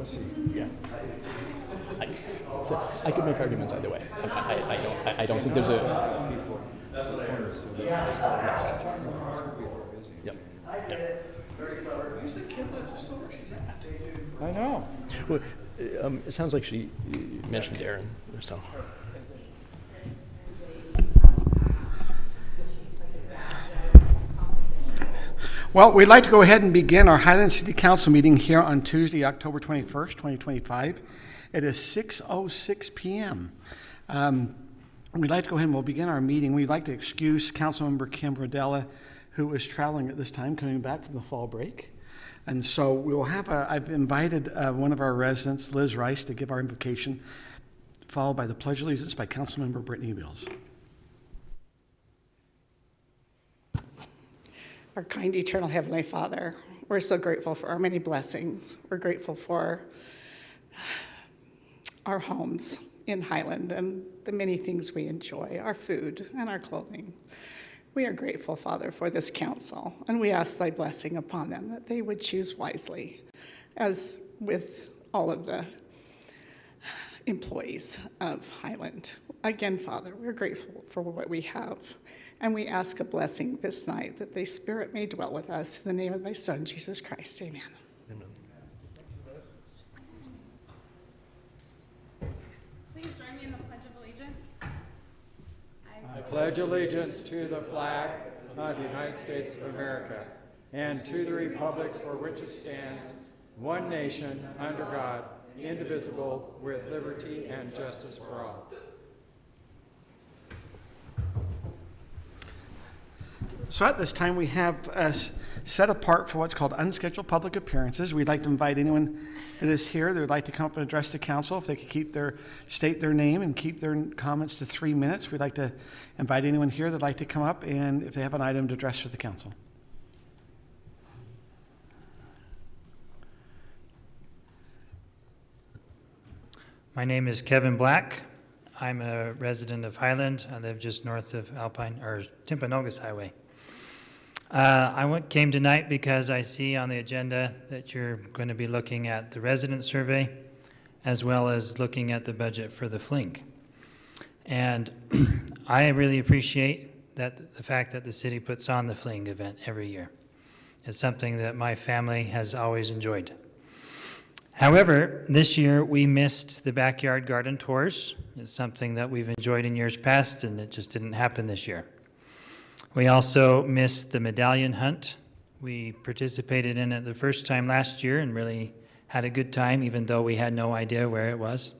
see. Yeah. So I could make arguments either way. I don't think there's a. People in the corners, so that's some people are busy. Yep. I know. Well, it sounds like she mentioned Aaron, so. Well, we'd like to go ahead and begin our Highland City Council meeting here on Tuesday, October 21st, 2025. It is 6:06 p.m. We'd like to go ahead and we'll begin our meeting. We'd like to excuse Councilmember Kim Rodella, who is traveling at this time, coming back from the fall break. And so we will have I've invited one of our residents, Liz Rice, to give our invocation, followed by the Pledge of Allegiance by Councilmember Brittany Beals. Our kind, eternal Heavenly Father, we're so grateful for our many blessings. We're grateful for our homes in Highland and the many things we enjoy, our food and our clothing. We are grateful, Father, for this council, and we ask thy blessing upon them, that they would choose wisely, as with all of the employees of Highland. Again, Father, we're grateful for what we have. And we ask a blessing this night, that thy Spirit may dwell with us. In the name of thy Son, Jesus Christ. Amen. Amen. Please join me in the Pledge of Allegiance. I pledge allegiance to the flag of the United States of America and to the republic for which it stands, one nation, under God, indivisible, with liberty and justice for all. So at this time, we have us set apart for what's called unscheduled public appearances. We'd like to invite anyone that is here that would like to come up and address the council. If they could state their name and keep their comments to 3 minutes. We'd like to invite anyone here that'd like to come up and if they have an item to address for the council. My name is Kevin Black. I'm a resident of Highland. I live just north of Timpanogos Highway. I came tonight because I see on the agenda that you're going to be looking at the resident survey as well as looking at the budget for the FLINK. And I really appreciate the fact that the city puts on the FLINK event every year. It's something that my family has always enjoyed. However, this year we missed the backyard garden tours. It's something that we've enjoyed in years past, and it just didn't happen this year. We also missed the medallion hunt. We participated in it the first time last year and really had a good time, even though we had no idea where it was.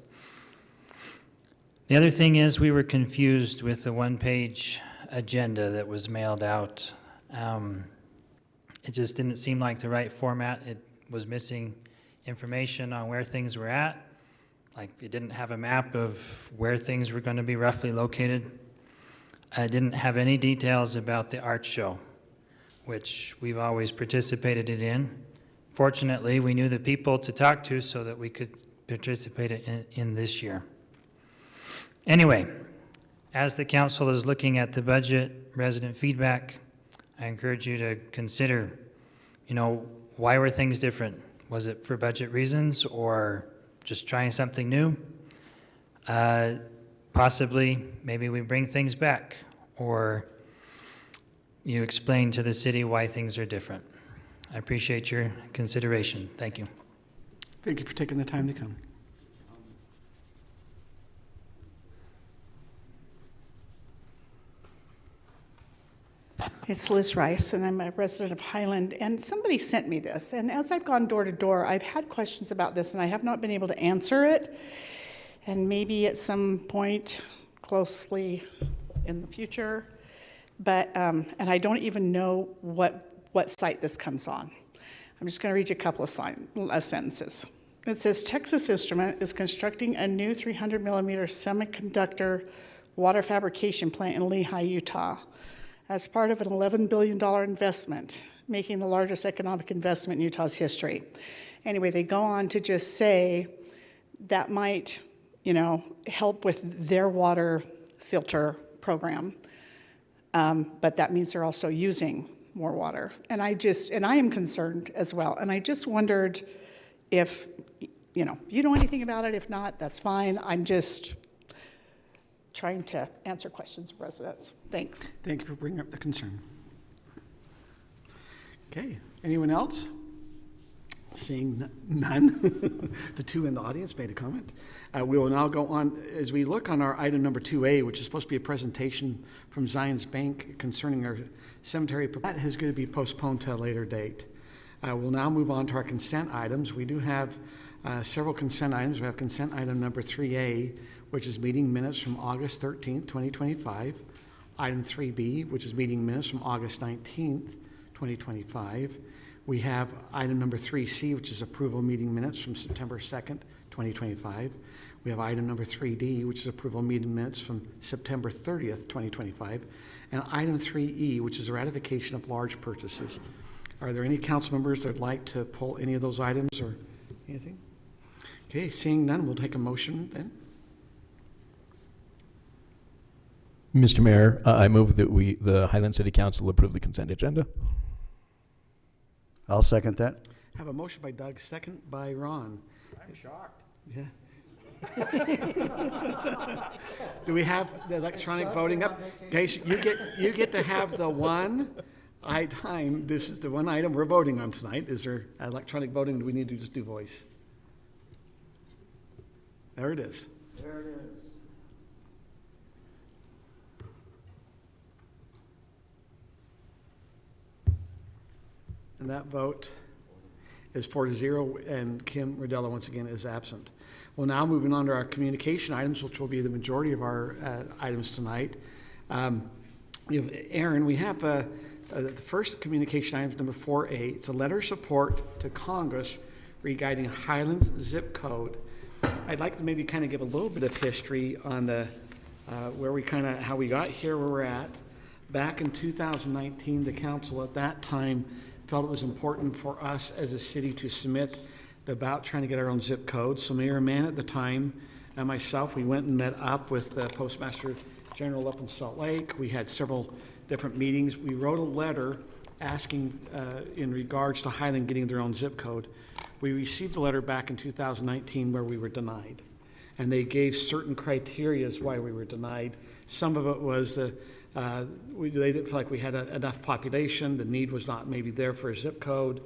The other thing is we were confused with the one-page agenda that was mailed out. It just didn't seem like the right format. It was missing information on where things were at. Like, it didn't have a map of where things were going to be roughly located. I didn't have any details about the art show, which we've always participated in. Fortunately, we knew the people to talk to so that we could participate in this year. Anyway, as the council is looking at the budget, resident feedback, I encourage you to consider, why were things different? Was it for budget reasons or just trying something new? Possibly, maybe we bring things back, or you explain to the city why things are different. I appreciate your consideration. Thank you. Thank you for taking the time to come. It's Liz Rice, and I'm a resident of Highland, and somebody sent me this, and as I've gone door to door, I've had questions about this, and I have not been able to answer it, and maybe at some point closely in the future, but, and I don't even know what site this comes on. I'm just going to read you a couple of sentences. It says, Texas Instrument is constructing a new 300 millimeter semiconductor water fabrication plant in Lehi, Utah, as part of an $11 billion investment, making the largest economic investment in Utah's history. Anyway, they go on to just say that might, help with their water filter program, but that means they're also using more water. And I am concerned as well. And I just wondered if if you know anything about it. If not, that's fine. I'm just trying to answer questions of residents. Thanks. Thank you for bringing up the concern. Okay, anyone else? Seeing none, the two in the audience made a comment. We will now go on, as we look on our item number 2A, which is supposed to be a presentation from Zions Bank concerning our cemetery. That is going to be postponed to a later date. We'll now move on to our consent items. We do have several consent items. We have consent item number 3A, which is meeting minutes from August 13th, 2025. Item 3B, which is meeting minutes from August 19th, 2025. We have item number 3C, which is approval meeting minutes from September 2nd, 2025. We have item number 3D, which is approval meeting minutes from September 30th, 2025. And item 3E, which is a ratification of large purchases. Are there any council members that would like to pull any of those items or anything? Okay, seeing none, we'll take a motion then. Mr. Mayor, I move that the Highland City Council approve the consent agenda. I'll second that. Have a motion by Doug, second by Ron. I'm shocked. Yeah. Do we have the electronic voting up? Guys, you get to have the one item. This is the one item we're voting on tonight. Is there electronic voting? Do we need to just do voice? There it is. There it is. And that vote is 4-0, and Kim Rodella once again is absent. Well, now moving on to our communication items, which will be the majority of our items tonight. Aaron, we have the first communication item, number 4A. It's a letter of support to Congress regarding Highlands zip code. I'd like to maybe kind of give a little bit of history on the how we got here where we're at. Back in 2019, the council at that time felt it was important for us as a city to submit about trying to get our own zip code. So Mayor Mann at the time and myself, we went and met up with the Postmaster General up in Salt Lake. We had several different meetings. We wrote a letter asking in regards to Highland getting their own zip code. We received a letter back in 2019 where we were denied. And they gave certain criteria as why we were denied. Some of it was they didn't feel like we had enough population. The need was not maybe there for a zip code.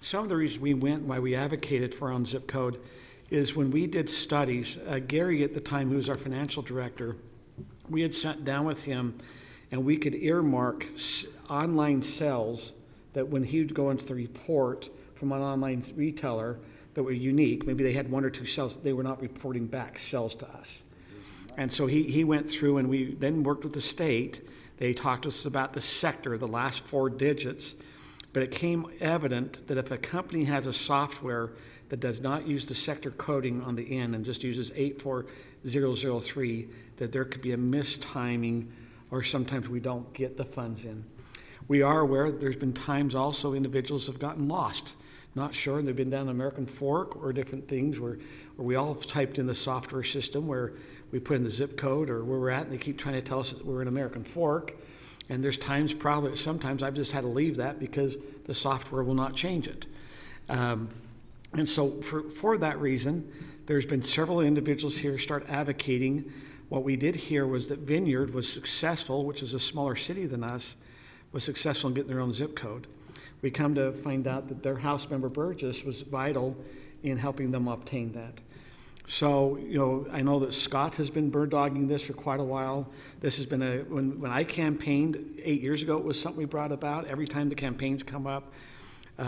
Some of the reasons we went, why we advocated for our own zip code, is when we did studies, Gary at the time, who was our financial director, we had sat down with him and we could earmark online sales that when he would go into the report from an online retailer that were unique, maybe they had one or two sales, they were not reporting back sales to us. And so he went through, and we then worked with the state. They talked to us about the sector, the last 4 digits, but it became evident that if a company has a software that does not use the sector coding on the end and just uses 84003, that there could be a mistiming, or sometimes we don't get the funds in. We are aware there's been times also individuals have gotten lost, not sure, and they've been down American Fork or different things where we all have typed in the software system where we put in the zip code or where we're at, and they keep trying to tell us that we're in American Fork. And there's times, sometimes I've just had to leave that because the software will not change it. And so for that reason, there's been several individuals here start advocating. What we did here was that Vineyard was successful, which is a smaller city than us, was successful in getting their own zip code. We come to find out that their House member Burgess was vital in helping them obtain that. So, I know that Scott has been bird dogging this for quite a while. This has been when I campaigned 8 years ago, it was something we brought about. Every time the campaigns come up,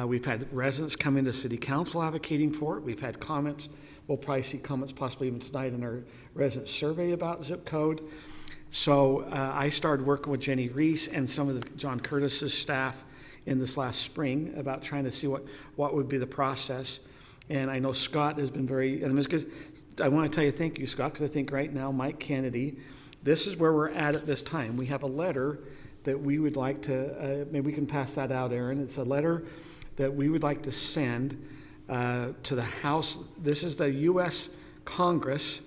we've had residents come into city council advocating for it. We've had comments. We'll probably see comments possibly even tonight in our resident survey about zip code. So I started working with Jenny Reese and some of the John Curtis's staff in this last spring about trying to see what would be the process. And I know Scott has been I want to tell you thank you, Scott, because I think right now, Mike Kennedy, this is where we're at this time. We have a letter that we would like to, maybe we can pass that out, Aaron. It's a letter that we would like to send to the House. This is the U.S. Congress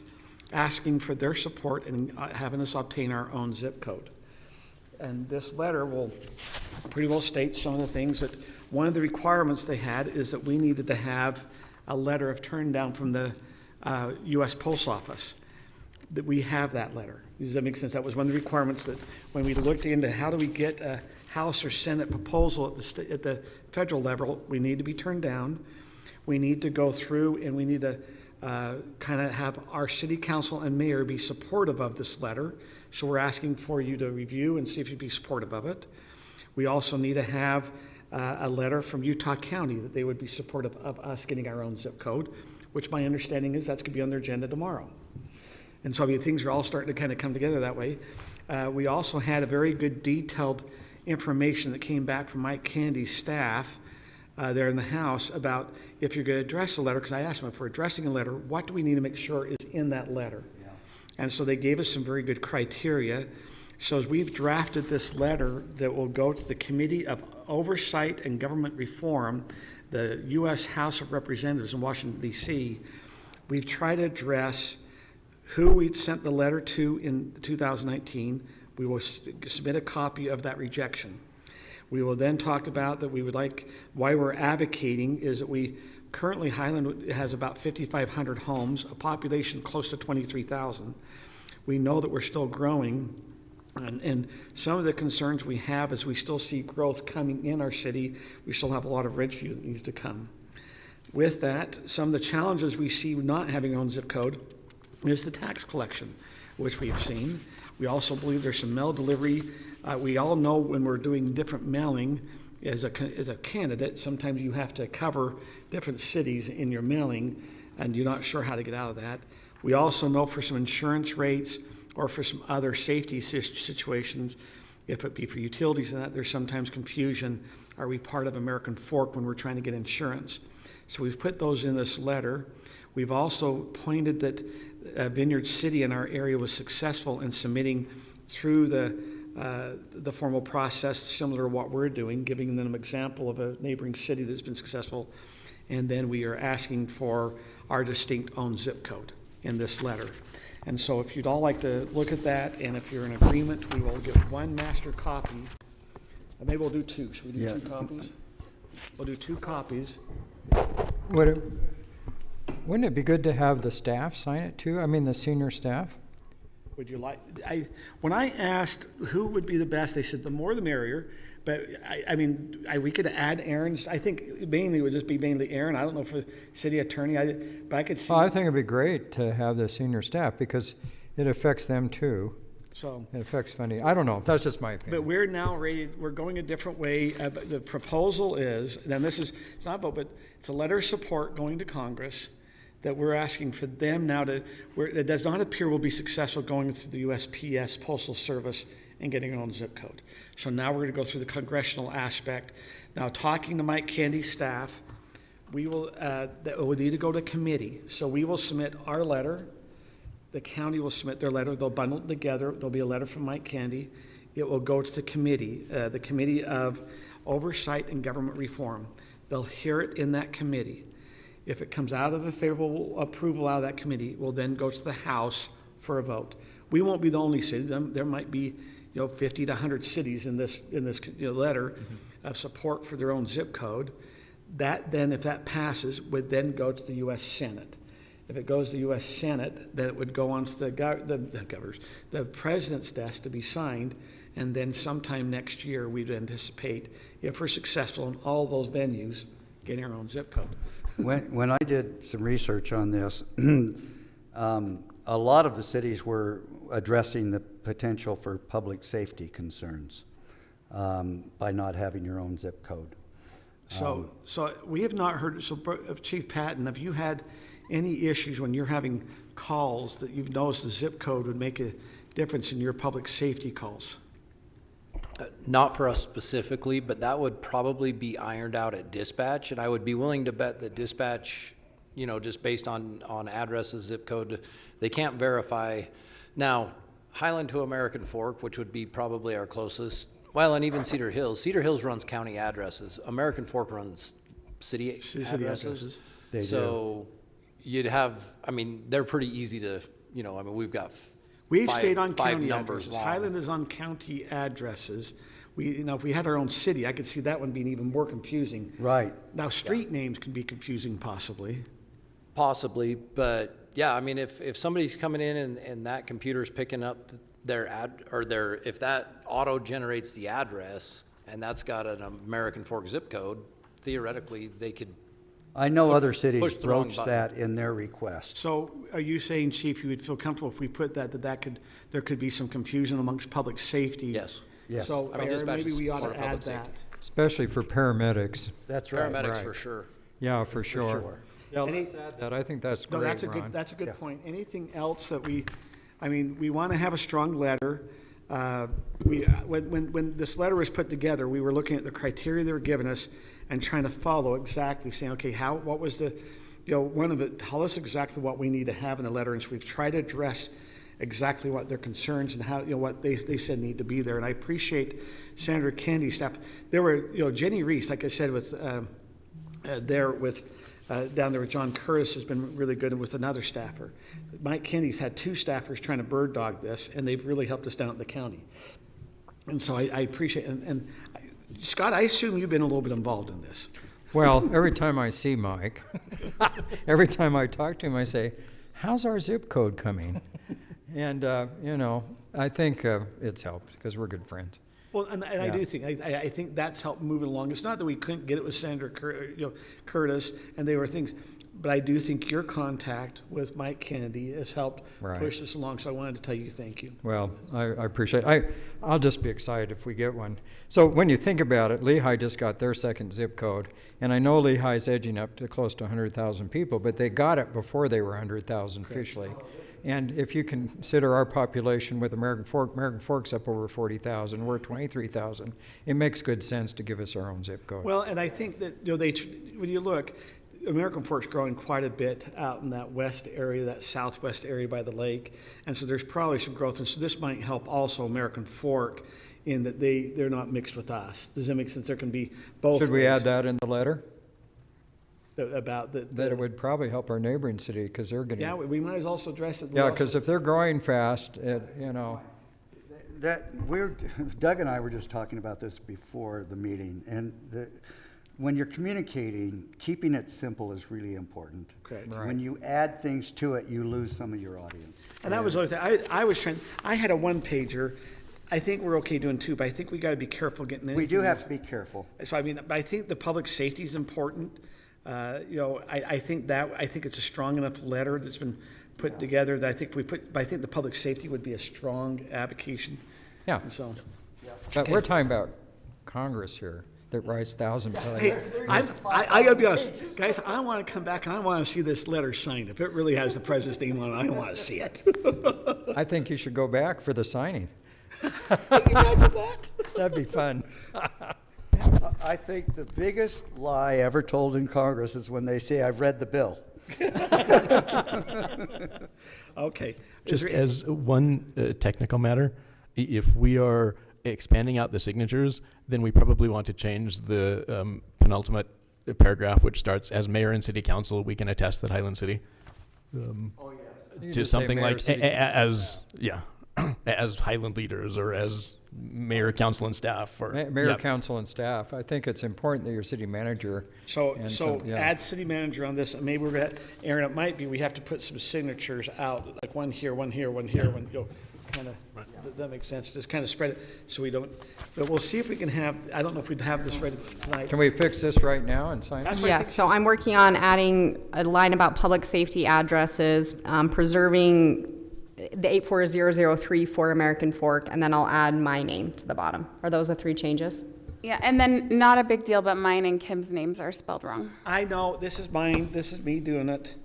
asking for their support in having us obtain our own zip code. And this letter will pretty well state some of the things that one of the requirements they had is that we needed to have a letter of turn down from the U.S. Post Office, that we have that letter. Does that make sense? That was one of the requirements that when we looked into how do we get a House or Senate proposal at the federal level, we need to be turned down. We need to go through and we need to kind of have our city council and mayor be supportive of this letter. So we're asking for you to review and see if you'd be supportive of it. We also need to have a letter from Utah County that they would be supportive of us getting our own zip code, which my understanding is that's going to be on their agenda tomorrow. And so I mean, things are all starting to kind of come together that way. We also had a very good detailed information that came back from Mike Candy's staff there in the House about if you're going to address a letter, because I asked them if we're addressing a letter, what do we need to make sure is in that letter? Yeah. And so they gave us some very good criteria. So as we've drafted this letter that will go to the Committee of Oversight and Government Reform, the U.S. House of Representatives in Washington, D.C., we've tried to address who we'd sent the letter to in 2019. We will submit a copy of that rejection. We will then talk about that we would like, why we're advocating is that we currently, Highland has about 5,500 homes, a population close to 23,000. We know that we're still growing, and some of the concerns we have is we still see growth coming in our city. We still have a lot of Ridgeview that needs to come. With that, some of the challenges we see not having our own zip code is the tax collection, which we've seen. We also believe there's some mail delivery. We all know when we're doing different mailing as a candidate, sometimes you have to cover different cities in your mailing, and you're not sure how to get out of that. We also know for some insurance rates or for some other safety situations, if it be for utilities and that, there's sometimes confusion. Are we part of American Fork when we're trying to get insurance? So we've put those in this letter. We've also pointed that Vineyard City in our area was successful in submitting through the formal process similar to what we're doing, giving them an example of a neighboring city that's been successful. And then we are asking for our distinct own zip code in this letter. And so if you'd all like to look at that, and if you're in agreement, we will get one master copy. Maybe we'll do two. Should we do 2 copies? We'll do 2 copies. Wouldn't it be good to have the staff sign it too? I mean, the senior staff? Would you like, when I asked who would be the best, they said the more the merrier. But we could add Aaron's. I think mainly it would just be mainly Aaron. I don't know for city attorney, but I could see. Well, I think it'd be great to have the senior staff because it affects them too. So it affects funding. I don't know. That's just my opinion. But we're now ready. We're going a different way. But the proposal is, and this is, it's not about, but it's a letter of support going to Congress that we're asking for them now to, where it does not appear we'll be successful going through the USPS Postal Service and getting our own zip code. So now we're going to go through the congressional aspect. Now, talking to Mike Candy's staff, we will need to go to committee. So we will submit our letter. The county will submit their letter. They'll bundle it together. There'll be a letter from Mike Candy. It will go to the Committee of Oversight and Government Reform. They'll hear it in that committee. If it comes out of a favorable approval out of that committee, we'll then go to the House for a vote. We won't be the only city. There might be 50 to 100 cities in this letter of support for their own zip code. That then, if that passes, would then go to the U.S. Senate. If it goes to the U.S. Senate, then it would go on to the president's desk to be signed, and then sometime next year we'd anticipate, if we're successful in all those venues, getting our own zip code. When I did some research on this, a lot of the cities were addressing the potential for public safety concerns by not having your own zip code. So we have not heard. So, Chief Patton, have you had any issues when you're having calls that you've noticed the zip code would make a difference in your public safety calls? Not for us specifically, but that would probably be ironed out at dispatch, and I would be willing to bet that dispatch, just based on addresses, zip code, they can't verify. Now, Highland to American Fork, which would be probably our closest, well, and even Cedar Hills. Cedar Hills runs county addresses. American Fork runs city addresses. They so do. You'd have, they're pretty easy to, we've got We've stayed on county numbers addresses. long. Highland is on county addresses. If we had our own city, I could see that one being even more confusing. Right. Now, street names can be confusing possibly. Possibly, but yeah, I mean, if somebody's coming in and that computer's picking up if that auto generates the address and that's got an American Fork zip code, theoretically, they could, I know other cities push the wrong broached button. that in their request. So are you saying, Chief, you would feel comfortable if we put there could be some confusion amongst public safety? yes. Yes. So I mean, Aaron, dispatch maybe is we ought part to of public add that. safety. Especially for paramedics. That's right. Paramedics Right. for sure. Yeah, for sure. sure. Yeah, Any- let's add that. I think that's No, great, that's a Ron. good, point. Anything else that we want to have a strong letter. When this letter was put together, we were looking at the criteria they were giving us and trying to follow exactly, saying, okay, what was the, one of it, tell us exactly what we need to have in the letter. And so we've tried to address exactly what their concerns and how, what they said need to be there. And I appreciate Senator Kennedy's staff. There were, Jenny Reese, like I said, down there with John Curtis has been really good, and with another staffer. Mike Kennedy's had 2 staffers trying to bird dog this, and they've really helped us down at the county. And so I appreciate it. And Scott, I assume you've been a little bit involved in this. Well, every time I see Mike, every time I talk to him, I say, how's our zip code coming? And, I think it's helped because we're good friends. Well, and I do think, I think that's helped move it along. It's not that we couldn't get it with Senator Curtis, and they were things, but I do think your contact with Mike Kennedy has helped Right. push this along, so I wanted to tell you thank you. Well, I appreciate it. I'll just be excited if we get one. So when you think about it, Lehigh just got their second zip code, and I know Lehigh's edging up to close to 100,000 people, but they got it before they were 100,000 officially. And if you consider our population with American Fork's up over 40,000, we're 23,000. It makes good sense to give us our own zip code. Well, and I think that, when you look, American Fork's growing quite a bit out in that west area, that southwest area by the lake, and so there's probably some growth, and so this might help also American Fork in that they're not mixed with us. Does that make sense? There can be both. Should we ways add that in the letter? about That it would probably help our neighboring city because they're getting. Yeah, we might as well also address it. Yeah, because if they're growing fast, Doug and I were just talking about this before the meeting, and when you're communicating, keeping it simple is really important. Correct. Right. When you add things to it, you lose some of your audience. And that was always, I had a one pager. I think we're okay doing 2, but I think we got to be careful getting in. We do have to be careful. So I think the public safety is important. I think it's a strong enough letter that's been put together that I think the public safety would be a strong advocation. Yeah. And so, But we're talking about Congress here that writes 1,000 hey, pages. I gotta be honest, guys. I want to come back and I want to see this letter signed. If it really has the president's name on it, I want to see it. I think you should go back for the signing. Imagine that. That'd be fun. I think the biggest lie ever told in Congress is when they say, I've read the bill. Okay. Just as one technical matter, if we are expanding out the signatures, then we probably want to change the penultimate paragraph, which starts, as mayor and city council, we can attest that Highland City. You To just say something mayor, like, city as Highland leaders or as mayor, council, and staff. Or Mayor, Yep. council, and staff. I think it's important that your city manager. So yeah. add city manager on this, and maybe we're gonna, Aaron, it might be, we have to put some signatures out, like one here, one here, one here, one, kind of, that makes sense, just kind of spread it, so we don't, but we'll see if we can have, I don't know if we'd have this ready tonight. Can we fix this right now and sign it? That's what I Yes, think. so I'm working on adding a line about public safety addresses, preserving the 84003 for American Fork, and then I'll add my name to the bottom. Are those the 3 changes? Yeah, and then not a big deal, but mine and Kim's names are spelled wrong. I know, this is mine, this is me doing it.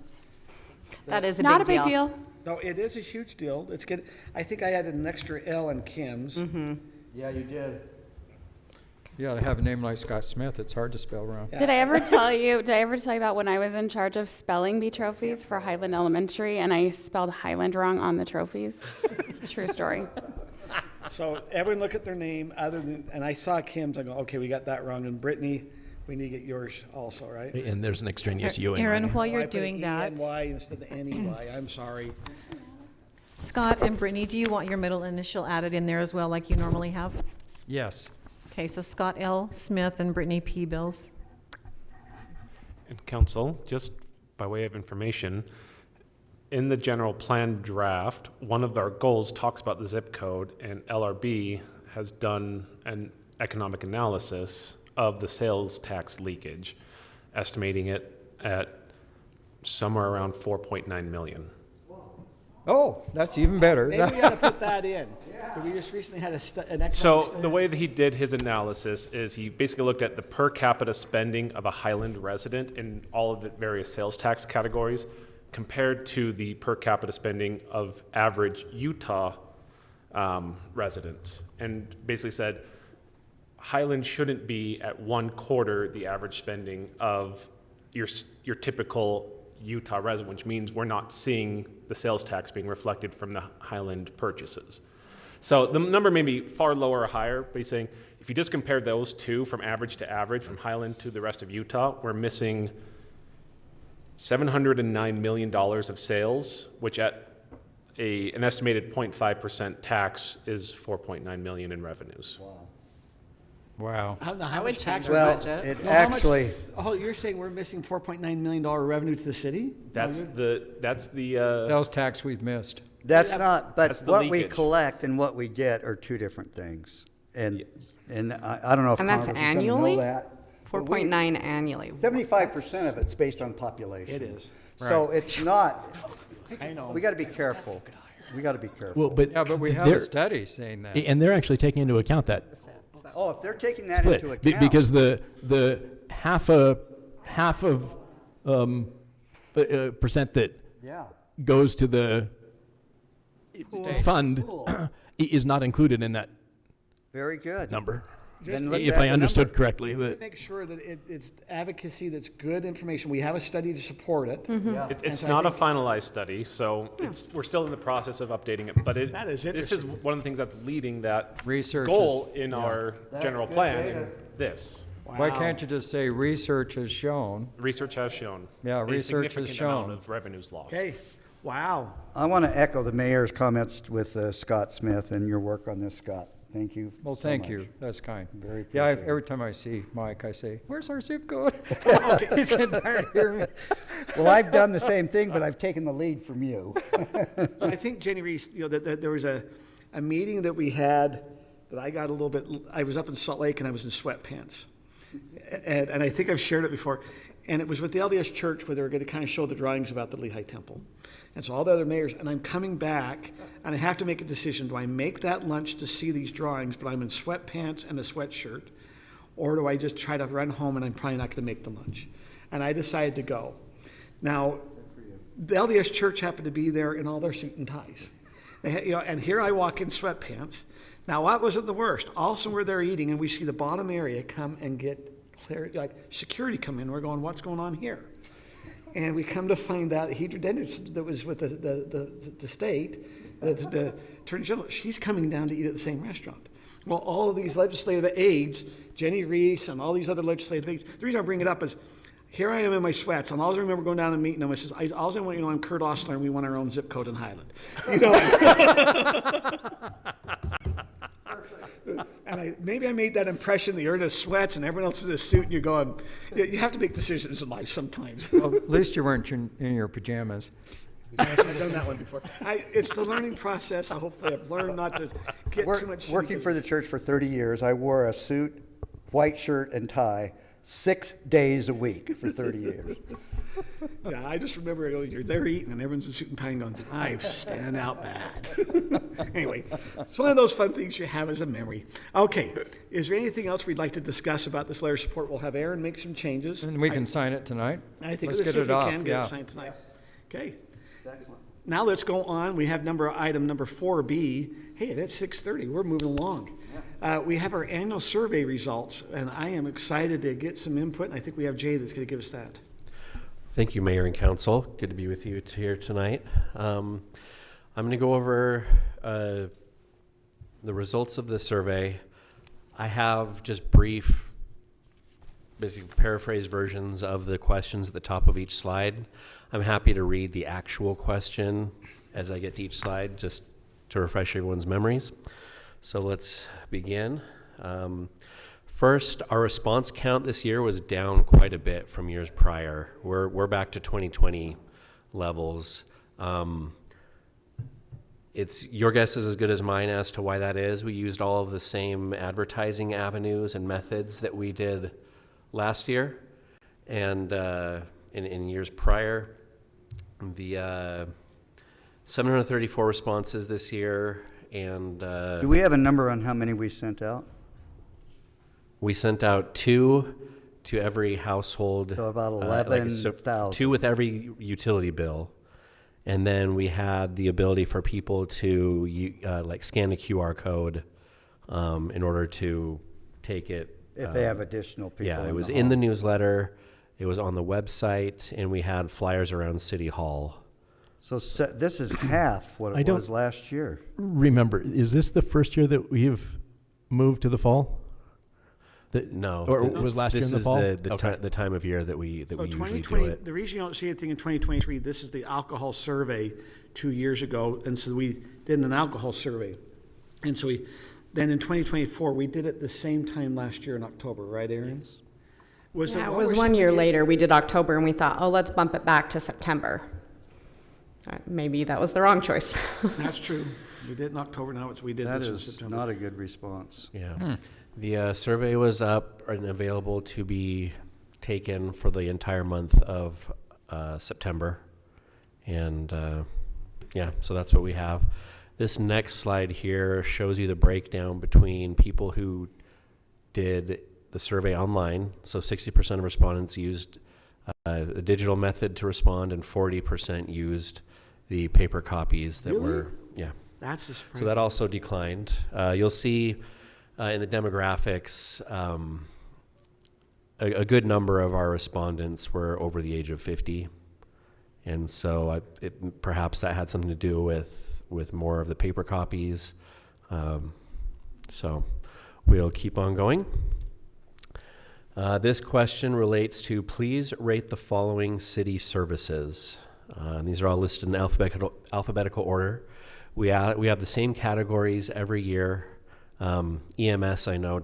That is Not a big deal. No, it is a huge deal, it's good, I think I added an extra L in Kim's. Yeah, you did. You ought to have a name like Scott Smith. It's hard to spell wrong. Did I ever tell you about when I was in charge of spelling bee trophies for Highland Elementary and I spelled Highland wrong on the trophies? True story. So everyone look at their name, and I saw Kim's, I go, okay, we got that wrong, and Brittany, we need to get yours also, right? And there's an extraneous U in Aaron, mine. while I you're put doing that, E-N-Y instead of N-E-Y, I'm sorry. Scott and Brittany, do you want your middle initial added in there as well, like you normally have? Yes. Okay, so Scott L. Smith and Brittany P. Bills. And council, just by way of information, in the general plan draft, one of our goals talks about the zip code, and LRB has done an economic analysis of the sales tax leakage, estimating it at somewhere around 4.9 million. Oh, that's even better. Maybe we ought to put that in. We just recently had an economic So study. the way that he did his analysis is he basically looked at the per capita spending of a Highland resident in all of the various sales tax categories compared to the per capita spending of average Utah residents, and basically said Highland shouldn't be at 1/4 the average spending of your typical Utah resident, which means we're not seeing the sales tax being reflected from the Highland purchases. So the number may be far lower or higher, but he's saying if you just compare those two from average to average, from Highland to the rest of Utah, we're missing $709 million of sales, which at an estimated 0.5% tax is $4.9 million in revenues. Wow. How much tax Well, budget? it No, how much- actually, Oh, you're saying we're missing $4.9 million revenue to the city? That's the Sales tax we've missed. that's not, but That's the what we leakage. collect and what we get are two different things. And I don't know if And that's Congress is gonna annually? know that. 4.9 annually. 75% of it's based on population. It is. So it's not, I know. we got to be careful. We got to be careful. Well, but Yeah, but we have they're- a study saying that. and they're actually taking into account that Oh, if they're taking that split, into account. because the half of percent that Yeah. goes to the fund is not included in that Very good. number. Then let's If add I the understood number. correctly, that Make sure that it's advocacy that's good information. We have a study to support it. Yeah. It's so I not a think- finalized study, so we're still in the process of updating it. But That is this is interesting. one of the things that's leading that Research goal is- in yeah. our That's general good plan. data. In this Why can't you just say research has shown? research has shown Yeah, a research has significant amount shown. of revenues lost. Okay, wow. I want to echo the mayor's comments with Scott Smith and your work on this, Scott. Thank you. Well, so thank much. you. That's kind. Very Yeah, appreciated. every time I see Mike, I say, "Where's our zip code?" He's getting tired of hearing me. Well, I've done the same thing, but I've taken the lead from you. I think Jenny Reese, that there was a meeting that we had that I got a little bit, I was up in Salt Lake and I was in sweatpants. And I think I've shared it before. And it was with the LDS Church where they were going to kind of show the drawings about the Lehigh Temple. And so all the other mayors, and I'm coming back and I have to make a decision. Do I make that lunch to see these drawings, but I'm in sweatpants and a sweatshirt? Or do I just try to run home and I'm probably not going to make the lunch? And I decided to go. Now, the LDS Church happened to be there in all their suit and ties. They had, and here I walk in sweatpants. Now, what wasn't the worst? Also, we're there eating, and we see the bottom area come and get clarity, like security come in. We're going, what's going on here? And we come to find out Hedra Dennis, that was with the state, the Attorney General, she's coming down to eat at the same restaurant. Well, all of these legislative aides, Jenny Reese and all these other legislative aides, the reason I bring it up is here I am in my sweats, and all I remember going down and meeting them. I says, all I want you to know, I'm Kurt Ostler, and we want our own zip code in Highland. You know, and maybe I made that impression that you're in a sweats and everyone else is in a suit, and you're going, you have to make decisions in life sometimes. Well, at least you weren't in your pajamas. I've done that one before. It's the learning process. Hopefully I've learned not to get too much. Working for the church for 30 years, I wore a suit, white shirt, and tie 6 days a week for 30 years. Yeah, I just remember you're there eating and everyone's in suit and tie and going, I stand out bad. Anyway, it's one of those fun things you have as a memory. Okay, is there anything else we'd like to discuss about this letter of support? We'll have Aaron make some changes. And we can sign it tonight. I think Let's let's get see if it we off. can get Yeah. it signed tonight. Okay. Excellent. Now let's go on. We have item number 4B. Hey, that's 6:30. We're moving along. We have our annual survey results, and I am excited to get some input, and I think we have Jay that's going to give us that. Thank you, Mayor and Council. Good to be with you here tonight. I'm going to go over the results of the survey. I have just brief, basically paraphrase versions of the questions at the top of each slide. I'm happy to read the actual question as I get to each slide, just to refresh everyone's memories. So let's begin. First, our response count this year was down quite a bit from years prior. We're back to 2020 levels. It's your guess is as good as mine as to why that is. We used all of the same advertising avenues and methods that we did last year, and in years prior. The 734 responses this year, and do we have a number on how many we sent out? We sent out 2 to every household. So about 11,000. 2 with every utility bill. And then we had the ability for people to like scan a QR code in order to take it. If they have additional people. Yeah, it was in the newsletter. It was on the website, and we had flyers around City Hall. So this is half what it was last year. Remember, is this the first year that we've moved to the fall? No, or was last year in the fall? This is the time of year that we usually do it. The reason you don't see anything in 2023, this is the alcohol survey 2 years ago, and so we did an alcohol survey, and so then in 2024 we did it the same time last year in October, right, Aaron? Yes. It was 1 year later. We did October, and we thought, oh, let's bump it back to September. Maybe that was the wrong choice. That's true. We did in October. Now we did this in September. That is not a good response. Yeah. The survey was up and available to be taken for the entire month of September. And so that's what we have. This next slide here shows you the breakdown between people who did the survey online. So 60% of respondents used a digital method to respond, and 40% used the paper copies that were, That's a surprise. So that also declined. You'll see in the demographics, a good number of our respondents were over the age of 50. And so perhaps that had something to do with more of the paper copies. So we'll keep on going. This question relates to, please rate the following city services. These are all listed in alphabetical order. We have the same categories every year. EMS, I know,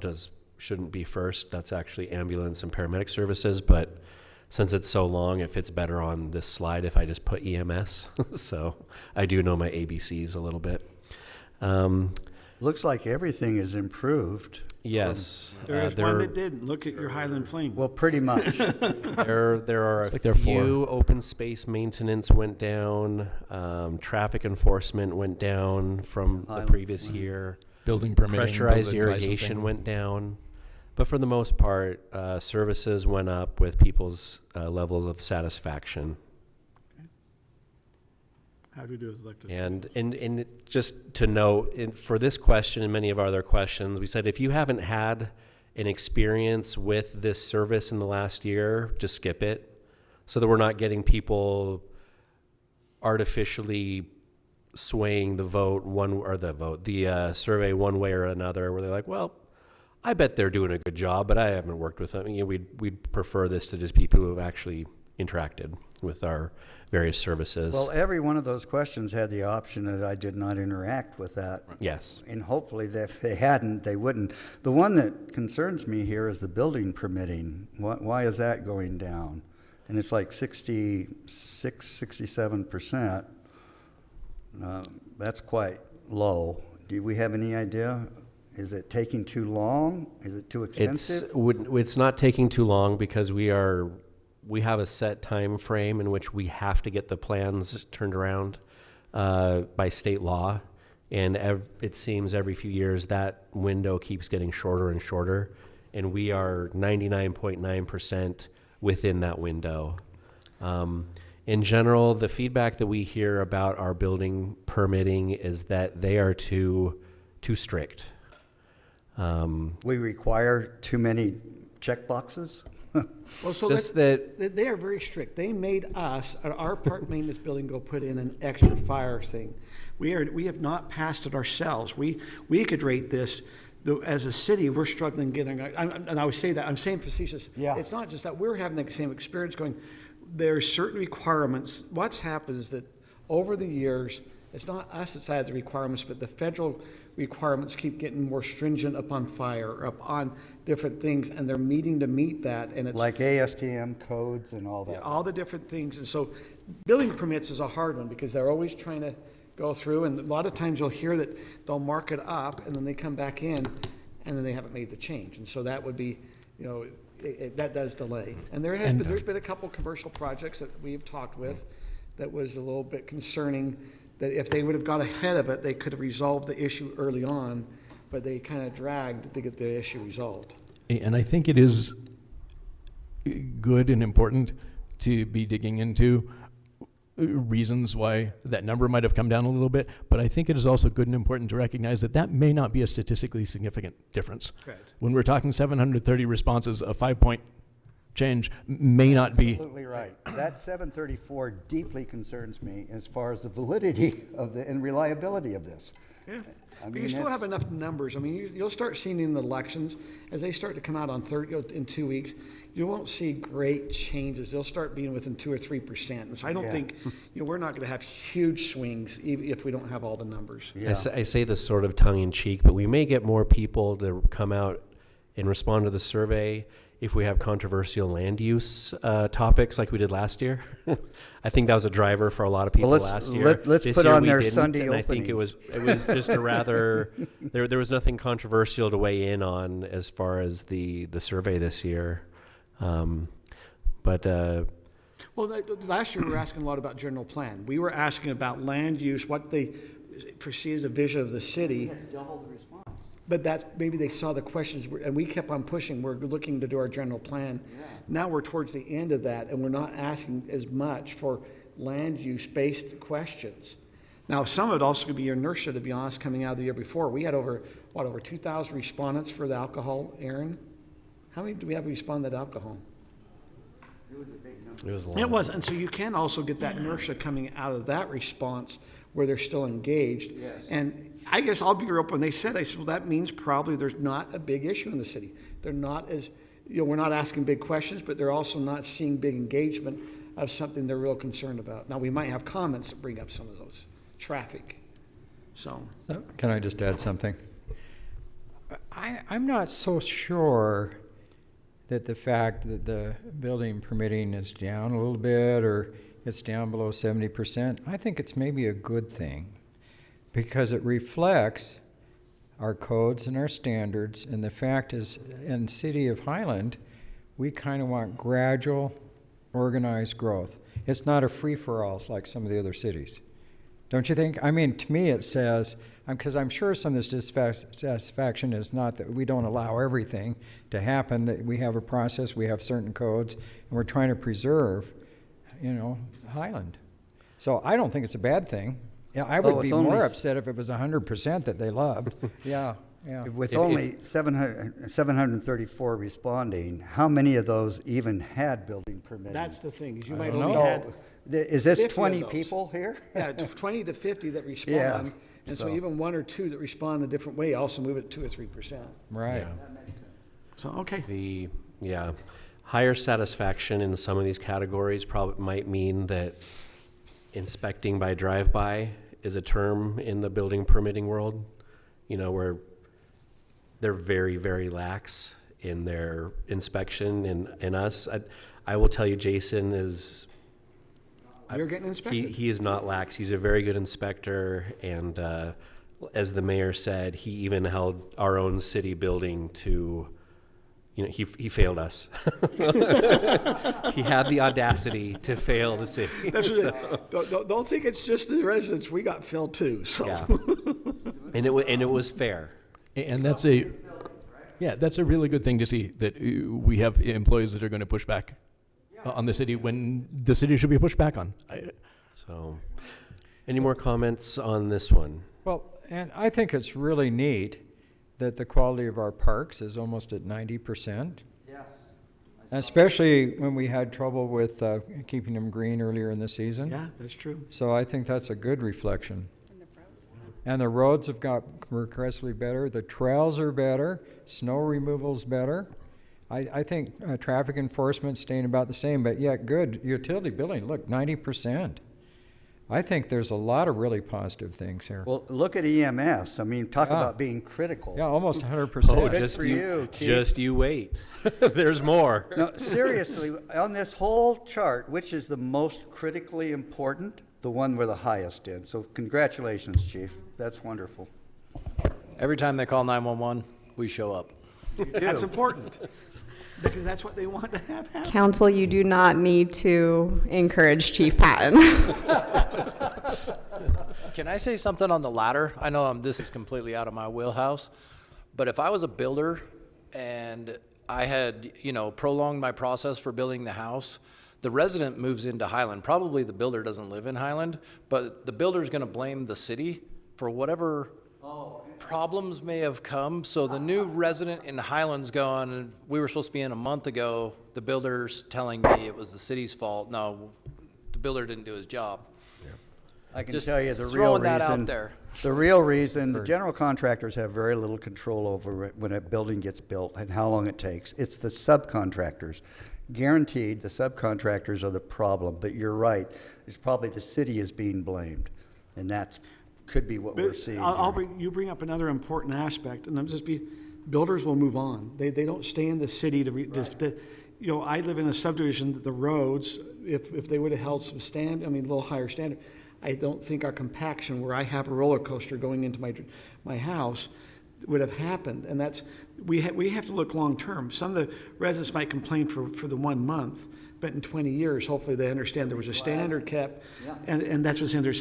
shouldn't be first. That's actually ambulance and paramedic services, but since it's so long, it fits better on this slide if I just put EMS. So I do know my ABCs a little bit. Looks like everything is improved. Yes. There is one that didn't. Look at your Highland Flame. Well, pretty much. There are a few. Open space maintenance went down. Traffic enforcement went down from the previous year. Building permitting, pressurized building irrigation licensing went down. But for the most part, services went up with people's levels of satisfaction. How do we do as elected? And just to note, for this question and many of our other questions, we said if you haven't had an experience with this service in the last year, just skip it, so that we're not getting people artificially swaying the survey one way or another, where they're like, well, I bet they're doing a good job, but I haven't worked with them. We'd prefer this to just people who have actually interacted with our various services. Well, every one of those questions had the option that I did not interact with that. Yes. And hopefully that if they hadn't, they wouldn't. The one that concerns me here is the building permitting. Why is that going down? And it's like 67%. That's quite low. Do we have any idea? Is it taking too long? Is it too expensive? It's not taking too long because we have a set time frame in which we have to get the plans turned around by state law, and it seems every few years that window keeps getting shorter and shorter, and we are 99.9% within that window. In general, the feedback that we hear about our building permitting is that they are too strict. We require too many check boxes? Well, so they are very strict. They made us, at our park maintenance building, go put in an extra fire thing. We have not passed it ourselves. We could rate this. As a city, we're struggling getting, and I would say that, I'm saying facetious. Yeah. It's not just that we're having the same experience going, there are certain requirements. What's happened is that over the years, It's not us that's added the requirements, but the federal requirements keep getting more stringent upon fire, upon different things, and they're meeting to meet that, and it's Like ASTM codes and all that. all the different things. And so building permits is a hard one because they're always trying to go through, and a lot of times you'll hear that they'll mark it up and then they come back in and then they haven't made the change. And so that would be, you know, that does delay. And there's been a couple commercial projects that we've talked with that was a little bit concerning, that if they would have got ahead of it, they could have resolved the issue early on, but they kind of dragged to get the issue resolved. And I think it is good and important to be digging into reasons why that number might have come down a little bit, but I think it is also good and important to recognize that that may not be a statistically significant difference. Correct. When we're talking 730 responses, a 5-point change may not be. Absolutely right. That 734 deeply concerns me as far as the validity of and reliability of this. Yeah. I But mean, you still have enough numbers. I mean, you'll start seeing in the elections, as they start to come out on in 2 weeks, you won't see great changes. They'll start being within 2 or 3%. And so I don't think, we're not going to have huge swings even if we don't have all the numbers. Yeah. I say this sort of tongue in cheek, but we may get more people to come out and respond to the survey if we have controversial land use topics like we did last year. I think that was a driver for a lot of people last year. Let's This put year on we their didn't, Sunday and I think it was just a rather there was nothing controversial to weigh in on as far as the survey this year. Well, last year we were asking a lot about general plan. We were asking about land use, what they perceive as a vision of the city. Double the response. But that's, maybe they saw the questions, and we kept on pushing. We're looking to do our general plan. Now we're towards the end of that, and we're not asking as much for land use-based questions. Now, some of it also could be inertia, to be honest, coming out of the year before. We had over 2,000 respondents for the alcohol, Aaron? How many do we have responded to alcohol? It was long. It was, and so you can also get that inertia coming out of that response where they're still engaged. Yes. And I guess I'll be real open. I said, well, that means probably there's not a big issue in the city. They're not as, we're not asking big questions, but they're also not seeing big engagement of something they're real concerned about. Now, we might have comments that bring up some of those, traffic. So Can I just add something? I'm not so sure that the fact that the building permitting is down a little bit or it's down below 70%, I think it's maybe a good thing because it reflects our codes and our standards. And the fact is, in the city of Highland, we kind of want gradual, organized growth. It's not a free-for-all like some of the other cities. Don't you think? I mean, to me it says, because I'm sure some of this dissatisfaction is not that we don't allow everything to happen, that we have a process, we have certain codes, and we're trying to preserve, Highland. So I don't think it's a bad thing. Yeah, I would be more upset if it was 100% that they loved. Yeah. With only 734 responding, how many of those even had building permitting? that's the thing, is you might I don't only know. had Is this 50 of 20 those. people here? Yeah, it's 20 to 50 that respond. Yeah, And so so- even 1 or 2 that respond a different way also move it 2 or 3%. Right. So, okay. Higher satisfaction in some of these categories probably might mean that inspecting by drive-by is a term in the building permitting world, where they're very, very lax in their inspection. And us, I will tell you, Jason is... You're getting inspected. He is not lax. He's a very good inspector. And as the mayor said, he even held our own city building to... he failed us. He had the audacity to fail the city. That's don't think it's just the residents. We got filled too. So. Yeah. And it was fair. And that's a really good thing to see, that we have employees that are going to push back on the city when the city should be pushed back on. So, any more comments on this one? Well, and I think it's really neat that the quality of our parks is almost at 90%. Yes. Especially when we had trouble with keeping them green earlier in the season. Yeah, that's true. So I think that's a good reflection. And the roads have got progressively better. The trails are better. Snow removal's better. I think traffic enforcement's staying about the same, but yet good. Utility billing, look, 90%. I think there's a lot of really positive things here. Well, look at EMS. I mean, talk about being critical. Yeah, almost 100%. Oh, Good just for you, you, Chief. just you wait. There's more. No, seriously, on this whole chart, which is the most critically important? The one we're the highest in. So congratulations, Chief. That's wonderful. Every time they call 911, we show up. That's important, because that's what they want to have happen. Council, you do not need to encourage Chief Patton. Can I say something on the ladder? I know this is completely out of my wheelhouse, but if I was a builder and I had, prolonged my process for building the house, the resident moves into Highland. Probably the builder doesn't live in Highland, but the builder's going to blame the city for whatever problems may have come. So the new resident in Highland's going, we were supposed to be in a month ago. The builder's telling me it was the city's fault. No, the builder didn't do his job. I can Just tell you the real throwing that reason. out there. The real reason, the general contractors have very little control over it when a building gets built and how long it takes. It's the subcontractors. Guaranteed, the subcontractors are the problem. But you're right. It's probably the city is being blamed, and that's could be what we're seeing. You bring up another important aspect, and builders will move on. They don't stay in the city I live in a subdivision that the roads, if they would have held some a little higher standard, I don't think our compaction, where I have a roller coaster going into my house, would have happened. And that's we have to look long term. Some of the residents might complain for the 1 month, but in 20 years, hopefully they understand there was a standard kept, and that's what's in there.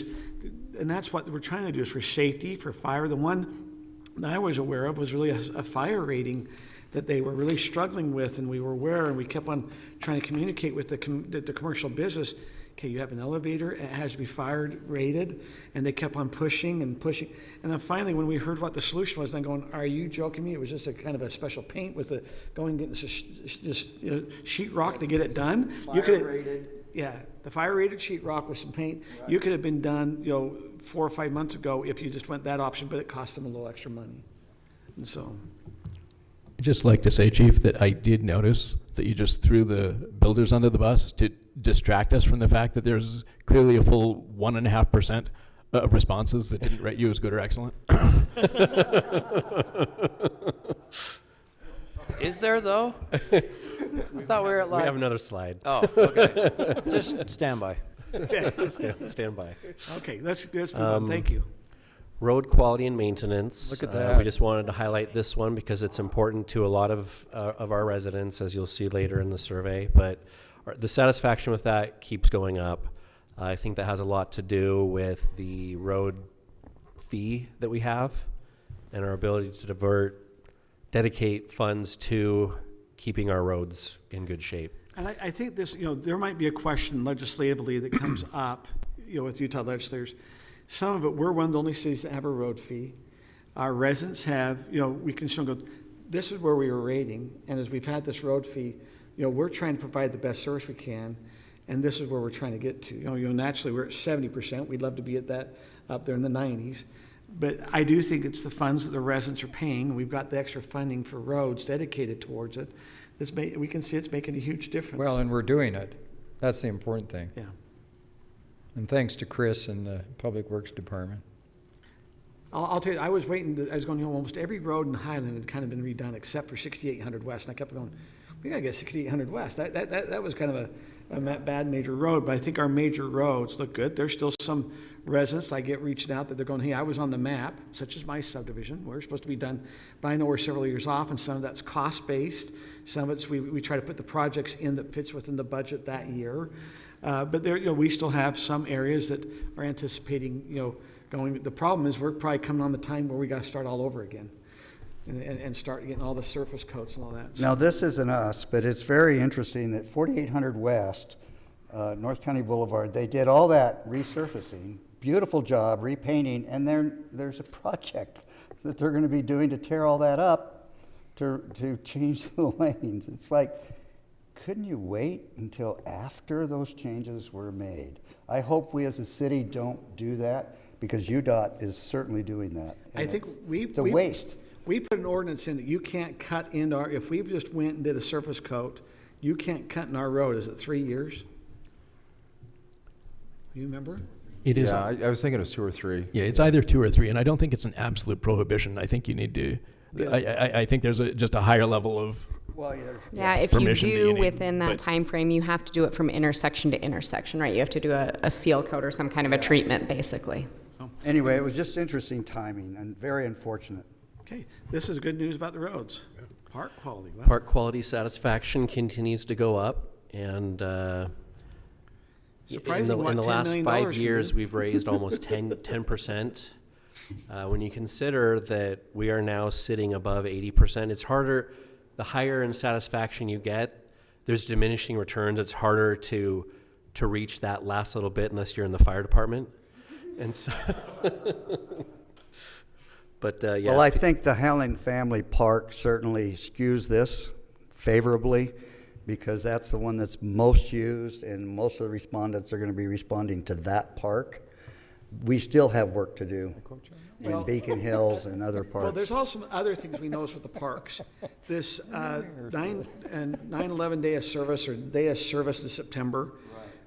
And that's what we're trying to do is for safety, for fire. The one that I was aware of was really a fire rating that they were really struggling with, and we were aware, and we kept on trying to communicate with the commercial business. Okay, you have an elevator, it has to be fire rated, and they kept on pushing and pushing. And then finally, when we heard what the solution was, I'm going, are you joking me? It was just a kind of a special paint with getting this sheet rock to get it done. Fire rated. Yeah, the fire rated sheetrock with some paint. Right. You could have been done, 4 or 5 months ago if you just went that option, but it cost them a little extra money. And so, I'd just like to say, Chief, that I did notice that you just threw the builders under the bus to distract us from the fact that there's clearly a full 1.5% of responses that didn't rate you as good or excellent. Is there, though? I thought we were at We have another slide. Oh, okay. Just stand by. Stand by. Okay, let's move on. Thank you. Road quality and maintenance. Look at that. We just wanted to highlight this one because it's important to a lot of our residents, as you'll see later in the survey. But the satisfaction with that keeps going up. I think that has a lot to do with the road fee that we have and our ability to dedicate funds to keeping our roads in good shape. And I think this, there might be a question legislatively that comes up, with Utah legislators. Some of it, we're one of the only cities that have a road fee. Our residents have, we can show them, this is where we were rating, and as we've had this road fee, we're trying to provide the best service we can, and this is where we're trying to get to. Naturally, we're at 70%. We'd love to be at that up there in the 90s. But I do think it's the funds that the residents are paying. We've got the extra funding for roads dedicated towards it. We can see it's making a huge difference. Well, and we're doing it. That's the important thing. Yeah. And thanks to Chris and the Public Works Department. I'll tell you, I was going, almost every road in Highland had kind of been redone except for 6800 West. And I kept going, we got to get 6800 West. That was kind of a bad major road, but I think our major roads look good. There's still some residents I get reaching out that they're going, hey, I was on the map, such as my subdivision. We're supposed to be done, but I know we're several years off, and some of that's cost-based. Some of it's we try to put the projects in that fits within the budget that year. But there, we still have some areas that are anticipating, going. The problem is we're probably coming on the time where we got to start all over again, and start getting all the surface coats and all that. So. Now this isn't us, but it's very interesting that 4800 West, North County Boulevard, they did all that resurfacing, beautiful job, repainting, and there's a project that they're going to be doing to tear all that up, to change the lanes. It's like, couldn't you wait until after those changes were made? I hope we as a city don't do that, because UDOT is certainly doing that. I think it's a waste. We put an ordinance in that you can't cut into if we just went and did a surface coat, you can't cut in our road. Is it 3 years? You remember? It is. Yeah, I was thinking it was 2 or 3. Yeah, it's either 2 or 3, and I don't think it's an absolute prohibition. I think you need to. I think there's just a higher level of. Well, Yeah, if you permission that you do need, within that but- time frame, you have to do it from intersection to intersection, right? You have to do a seal coat or some kind of a treatment, basically. Anyway, it was just interesting timing and very unfortunate. Okay, this is good news about the roads. Park quality. Wow. Park quality satisfaction continues to go up, and Surprising what in the $10 last million 5 can do. years, we've raised almost 10%. When you consider that we are now sitting above 80%, it's harder. The higher in satisfaction you get, there's diminishing returns. It's harder to reach that last little bit unless you're in the fire department. And so, but yes. Well, I think the Highland Family Park certainly skews this favorably because that's the one that's most used and most of the respondents are going to be responding to that park. We still have work to do in Beacon Hills and other parks. Well, there's also other things we notice with the parks. This 9/11 Day of Service or Day of Service in September,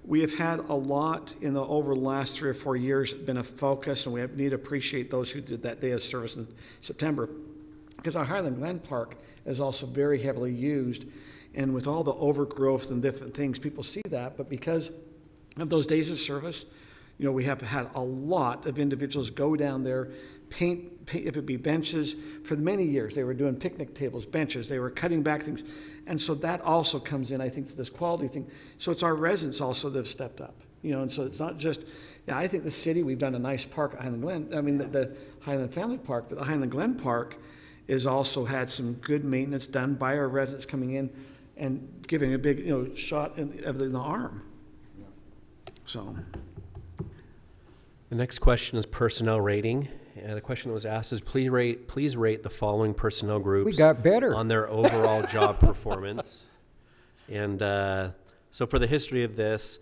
we have had a lot over the last 3 or 4 years been a focus, and we need to appreciate those who did that Day of Service in September, because our Highland Glen Park is also very heavily used, and with all the overgrowth and different things, people see that, but because of those days of service, we have had a lot of individuals go down there, paint, if it be benches. For many years, they were doing picnic tables, benches. They were cutting back things. And so that also comes in, I think, to this quality thing. So it's our residents also that have stepped up. And so it's not just, I think the city, we've done a nice park at Highland Glen. I mean, the Highland Family Park, but the Highland Glen Park has also had some good maintenance done by our residents coming in and giving a big, shot in the arm. So. The next question is personnel rating. The question that was asked is please rate the following personnel groups. We got better. On their overall job performance. And so for the history of this,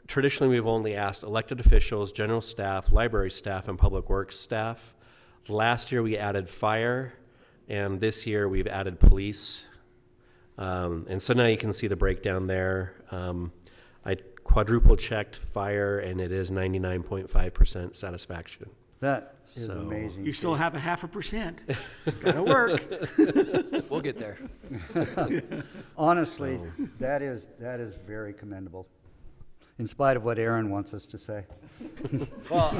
traditionally we've only asked elected officials, general staff, library staff, and public works staff. Last year we added fire, and this year we've added police. And so now you can see the breakdown there. I quadruple checked fire, and it is 99.5% satisfaction. That is amazing. You still have a 0.5%. Gotta work. We'll get there. Honestly, that is very commendable, in spite of what Aaron wants us to say. Well,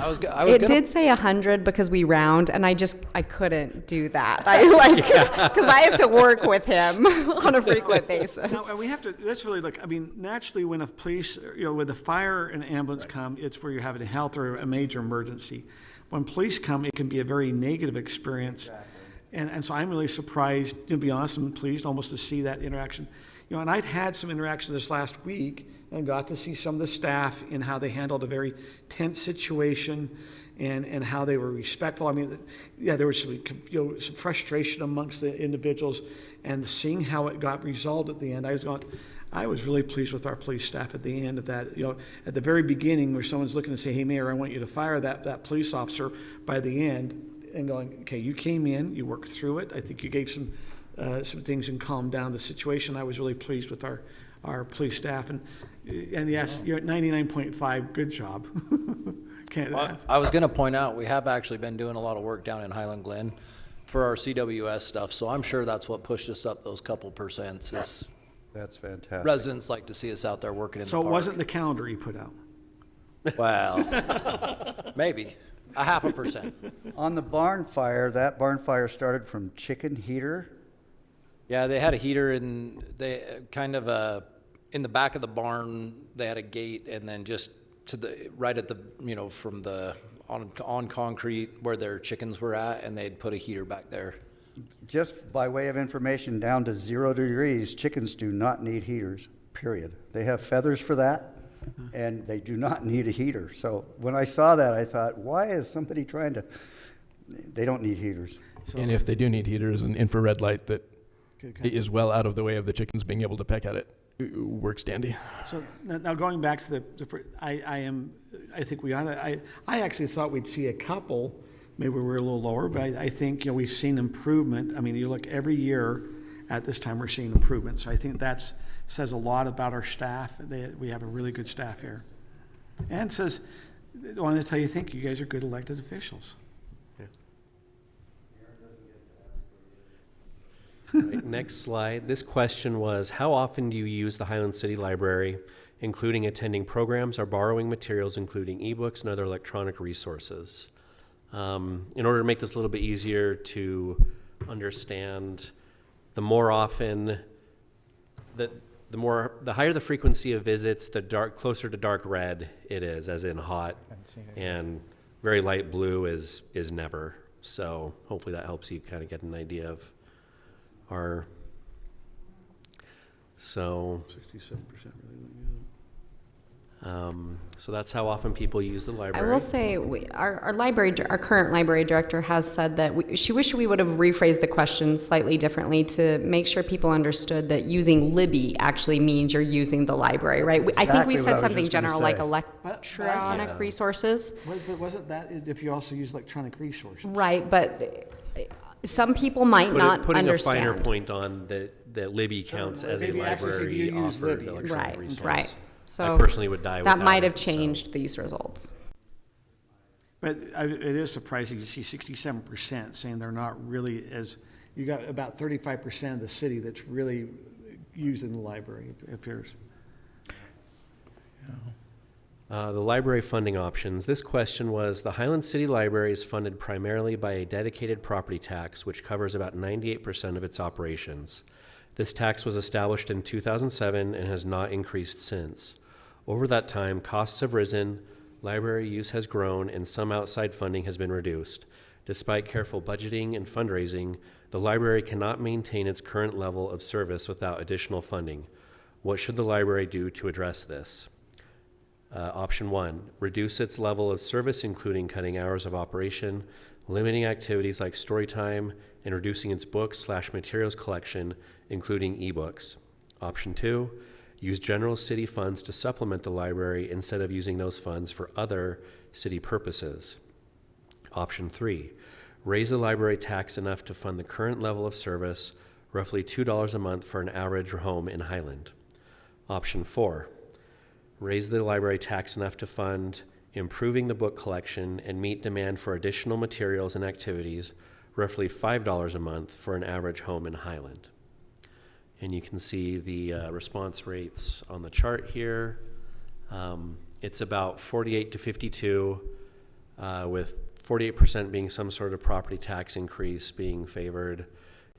It did say 100 because we round, and I couldn't do that. Because I have to work with him on a frequent basis. Now, we have to, that's really naturally when a police, when the fire and ambulance come, it's where you're having a health or a major emergency. When police come, it can be a very negative experience. Exactly. And so I'm really surprised, to be honest, and pleased almost to see that interaction. And I'd had some interaction this last week and got to see some of the staff in how they handled a very tense situation and how they were respectful. I mean, there was some frustration amongst the individuals, and seeing how it got resolved at the end, I was really pleased with our police staff at the end of that. At the very beginning, where someone's looking to say, "Hey, Mayor, I want you to fire that police officer," by the end, and going, "Okay, you came in, you worked through it. I think you gave some things and calmed down the situation." I was really pleased with our police staff, and yes, you're at 99.5. Good job. I was going to point out we have actually been doing a lot of work down in Highland Glen for our CWS stuff, so I'm sure that's what pushed us up those couple percents. That's fantastic. Residents like to see us out there working in the park. So it wasn't the calendar you put out? Well, maybe. 0.5%. On the barn fire, that barn fire started from chicken heater? Yeah, they had a heater in in the back of the barn. They had a gate, and then just to the right at the from the on concrete where their chickens were at, and they'd put a heater back there. Just by way of information, down to 0 degrees, chickens do not need heaters, period. They have feathers for that, and they do not need a heater. So when I saw that, I thought, why is somebody trying to... They don't need heaters. And if they do need heaters, an infrared light that is well out of the way of the chickens being able to peck at it works dandy. So now going back to I actually thought we'd see a couple. Maybe we were a little lower, but I think we've seen improvement. I mean, you look every year at this time, we're seeing improvement. So I think that says a lot about our staff. We have a really good staff here. And says I wanted to tell you thank you. You guys are good elected officials. Right, next slide. This question was, how often do you use the Highland City Library, including attending programs or borrowing materials, including ebooks and other electronic resources? In order to make this a little bit easier to understand, the more often, the higher the frequency of visits, the closer to dark red it is, as in hot, and very light blue is never. So hopefully that helps you kind of get an idea of our, so 67% really don't use it. So that's how often people use the library. I will say our current library director has said that she wished we would have rephrased the question slightly differently to make sure people understood that using Libby actually means you're using the library, right? I think we said something general like electronic resources. But wasn't that if you also use electronic resources? Right, but some people might not putting understand. a finer point on that Libby counts as a Maybe actually library you use offered Libby. electronic resource. Right. So I personally would die that without might have it, so. changed these results. But it is surprising to see 67% saying they're not really as, you got about 35% of the city that's really using the library, it appears. The library funding options. This question was, the Highland City Library is funded primarily by a dedicated property tax, which covers about 98% of its operations. This tax was established in 2007 and has not increased since. Over that time, costs have risen, library use has grown, and some outside funding has been reduced. Despite careful budgeting and fundraising, the library cannot maintain its current level of service without additional funding. What should the library do to address this? Option 1, reduce its level of service, including cutting hours of operation, limiting activities like story time, and reducing its books/materials collection, including ebooks. Option 2, use general city funds to supplement the library instead of using those funds for other city purposes. Option 3, raise the library tax enough to fund the current level of service, roughly $2 a month for an average home in Highland. Option 4, raise the library tax enough to fund improving the book collection and meet demand for additional materials and activities, roughly $5 a month for an average home in Highland. And you can see the response rates on the chart here. It's about 48 to 52, with 48% being some sort of property tax increase being favored,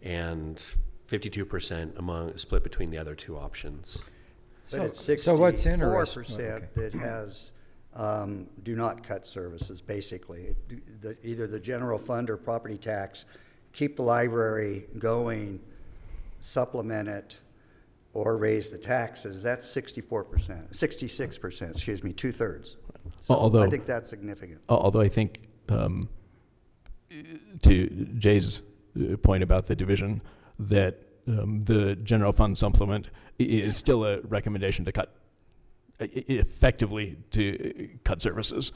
and 52% split between the other two options. But it's so what's interesting? 64% that has do not cut services, basically. Either the general fund or property tax keep the library going, supplement it, or raise the taxes. That's 64%, 66%, excuse me, 2/3. So I think that's significant. Although I think, to Jay's point about the division, that the general fund supplement is still a recommendation to cut, effectively to cut services,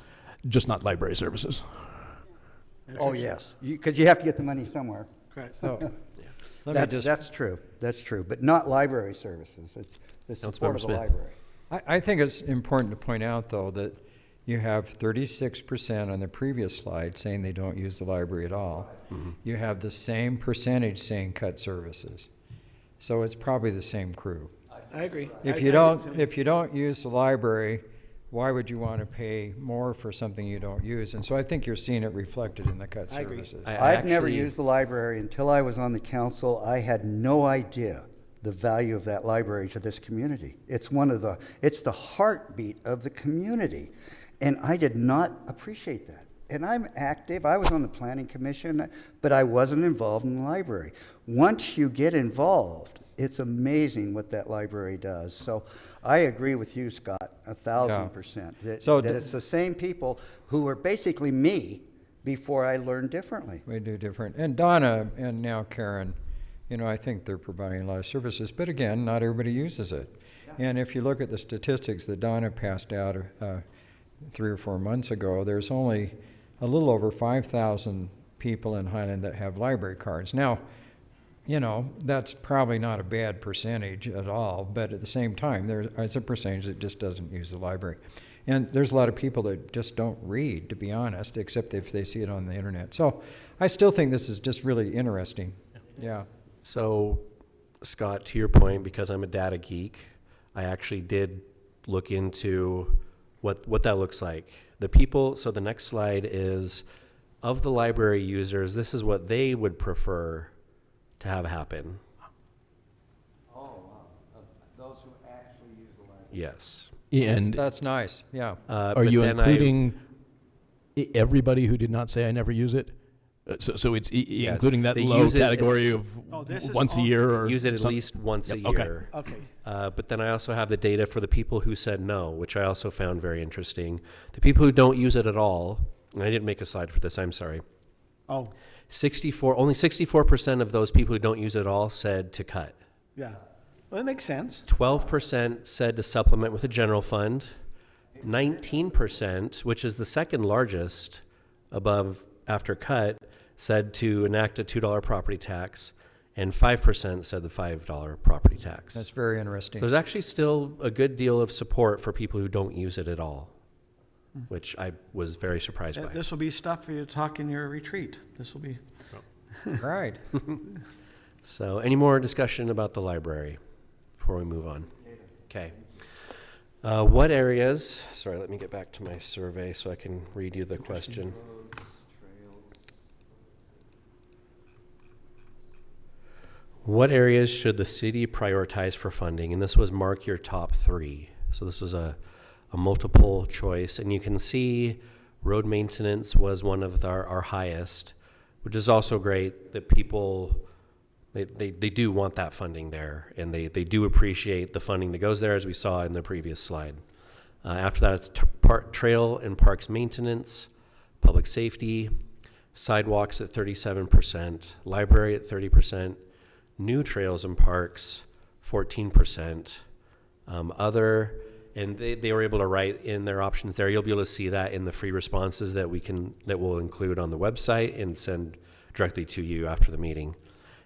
just not library services. Oh, yes, because you have to get the money somewhere. Correct. So, That's true. That's true, but not library services. It's the support of the library. I think it's important to point out, though, that you have 36% on the previous slide saying they don't use the library at all. Mm-hmm. You have the same percentage saying cut services. So it's probably the same crew. I agree. If you don't use the library, why would you want to pay more for something you don't use? And so I think you're seeing it reflected in the cut services. I've never used the library until I was on the council. I had no idea the value of that library to this community. It's the heartbeat of the community. And I did not appreciate that. And I'm active. I was on the planning commission, but I wasn't involved in the library. Once you get involved, it's amazing what that library does. So I agree with you, Scott, 1,000%. That it's the same people who were basically me before I learned differently. We do different. And Donna and now Karen, I think they're providing a lot of services. But again, not everybody uses it. Yeah. And if you look at the statistics that Donna passed out 3 or 4 months ago, there's only a little over 5,000 people in Highland that have library cards. Now, that's probably not a bad percentage at all, but at the same time, there's a percentage that just doesn't use the library. And there's a lot of people that just don't read, to be honest, except if they see it on the internet. So I still think this is just really interesting. Yeah. So, Scott, to your point, because I'm a data geek, I actually did look into what that looks like. The people, so the next slide is, of the library users, this is what they would prefer to have happen. Oh, wow. Those who actually use the library. Yes. And That's nice, yeah. are you including everybody who did not say I never use it? So it's Yes, including that they low use it, category it's- of once a year or Use it at some- least once a Yep, okay. year. Okay. But then I also have the data for the people who said no, which I also found very interesting. The people who don't use it at all, and I didn't make a slide for this, I'm sorry. Oh, Only 64% of those people who don't use it at all said to cut. yeah. Well, that makes sense. 12% said to supplement with a general fund. 19%, which is the second largest above after cut, said to enact a $2 property tax, and 5% said the $5 property tax. That's very interesting. So there's actually still a good deal of support for people who don't use it at all, which I was very surprised by. This will be stuff for you to talk in your retreat. This will be. Right. So any more discussion about the library before we move on? Okay. What areas, sorry, let me get back to my survey so I can read you the question. What areas should the city prioritize for funding? And this was mark your top 3. So this was a multiple choice. And you can see road maintenance was one of our highest, which is also great that people, they do want that funding there. And they do appreciate the funding that goes there, as we saw in the previous slide. After that, it's trail and parks maintenance, public safety, sidewalks at 37%, library at 30%, new trails and parks, 14%. Other, and they were able to write in their options there. You'll be able to see that in the free responses that we'll include on the website and send directly to you after the meeting.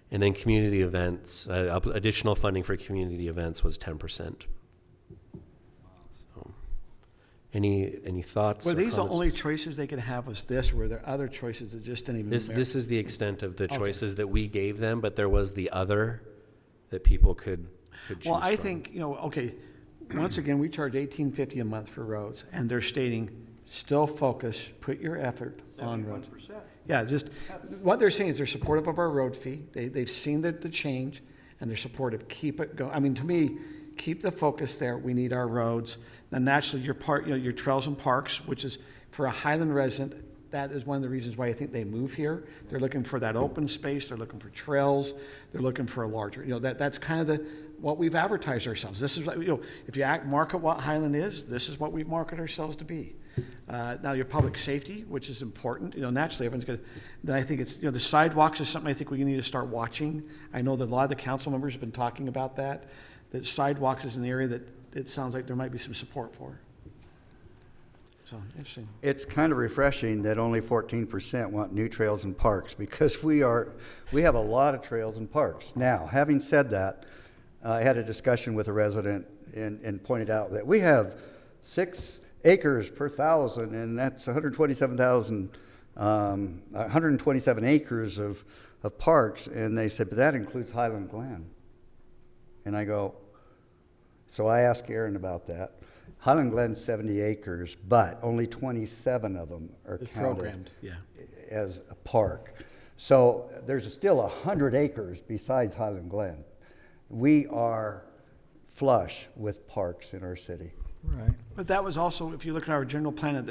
And then community events, additional funding for community events was 10%. So, any thoughts? Were or these the comments? only choices they could have was this, or were there other choices that just didn't even merit? This is the extent of the Okay. choices that we gave them, but there was the other that people could choose Well, I from. think, okay, once again, we charge $18.50 a month for roads, and they're stating, still focus, put your effort on roads. Yeah, just, what they're saying is they're supportive of our road fee. They've seen the change, and they're supportive. Keep it going. I mean, to me, keep the focus there. We need our roads. Then naturally, your trails and parks, which is, for a Highland resident, that is one of the reasons why I think they move here. They're looking for that open space. They're looking for trails. They're looking for a larger, that's kind of what we've advertised ourselves. This is, if you market what Highland is, this is what we market ourselves to be. Now, your public safety, which is important, naturally everyone's going to, then I think it's, the sidewalks is something I think we need to start watching. I know that a lot of the council members have been talking about that sidewalks is an area that it sounds like there might be some support for. So, interesting. It's kind of refreshing that only 14% want new trails and parks, because we have a lot of trails and parks. Now, having said that, I had a discussion with a resident and pointed out that we have 6 acres per 1,000, and that's 127 acres of parks. And they said, but that includes Highland Glen. And I go, so I asked Aaron about that. Highland Glen's 70 acres, but only 27 of them are It's counted programmed, yeah. as a park. So there's still 100 acres besides Highland Glen. We are flush with parks in our city. Right. But that was also, if you look at our general plan in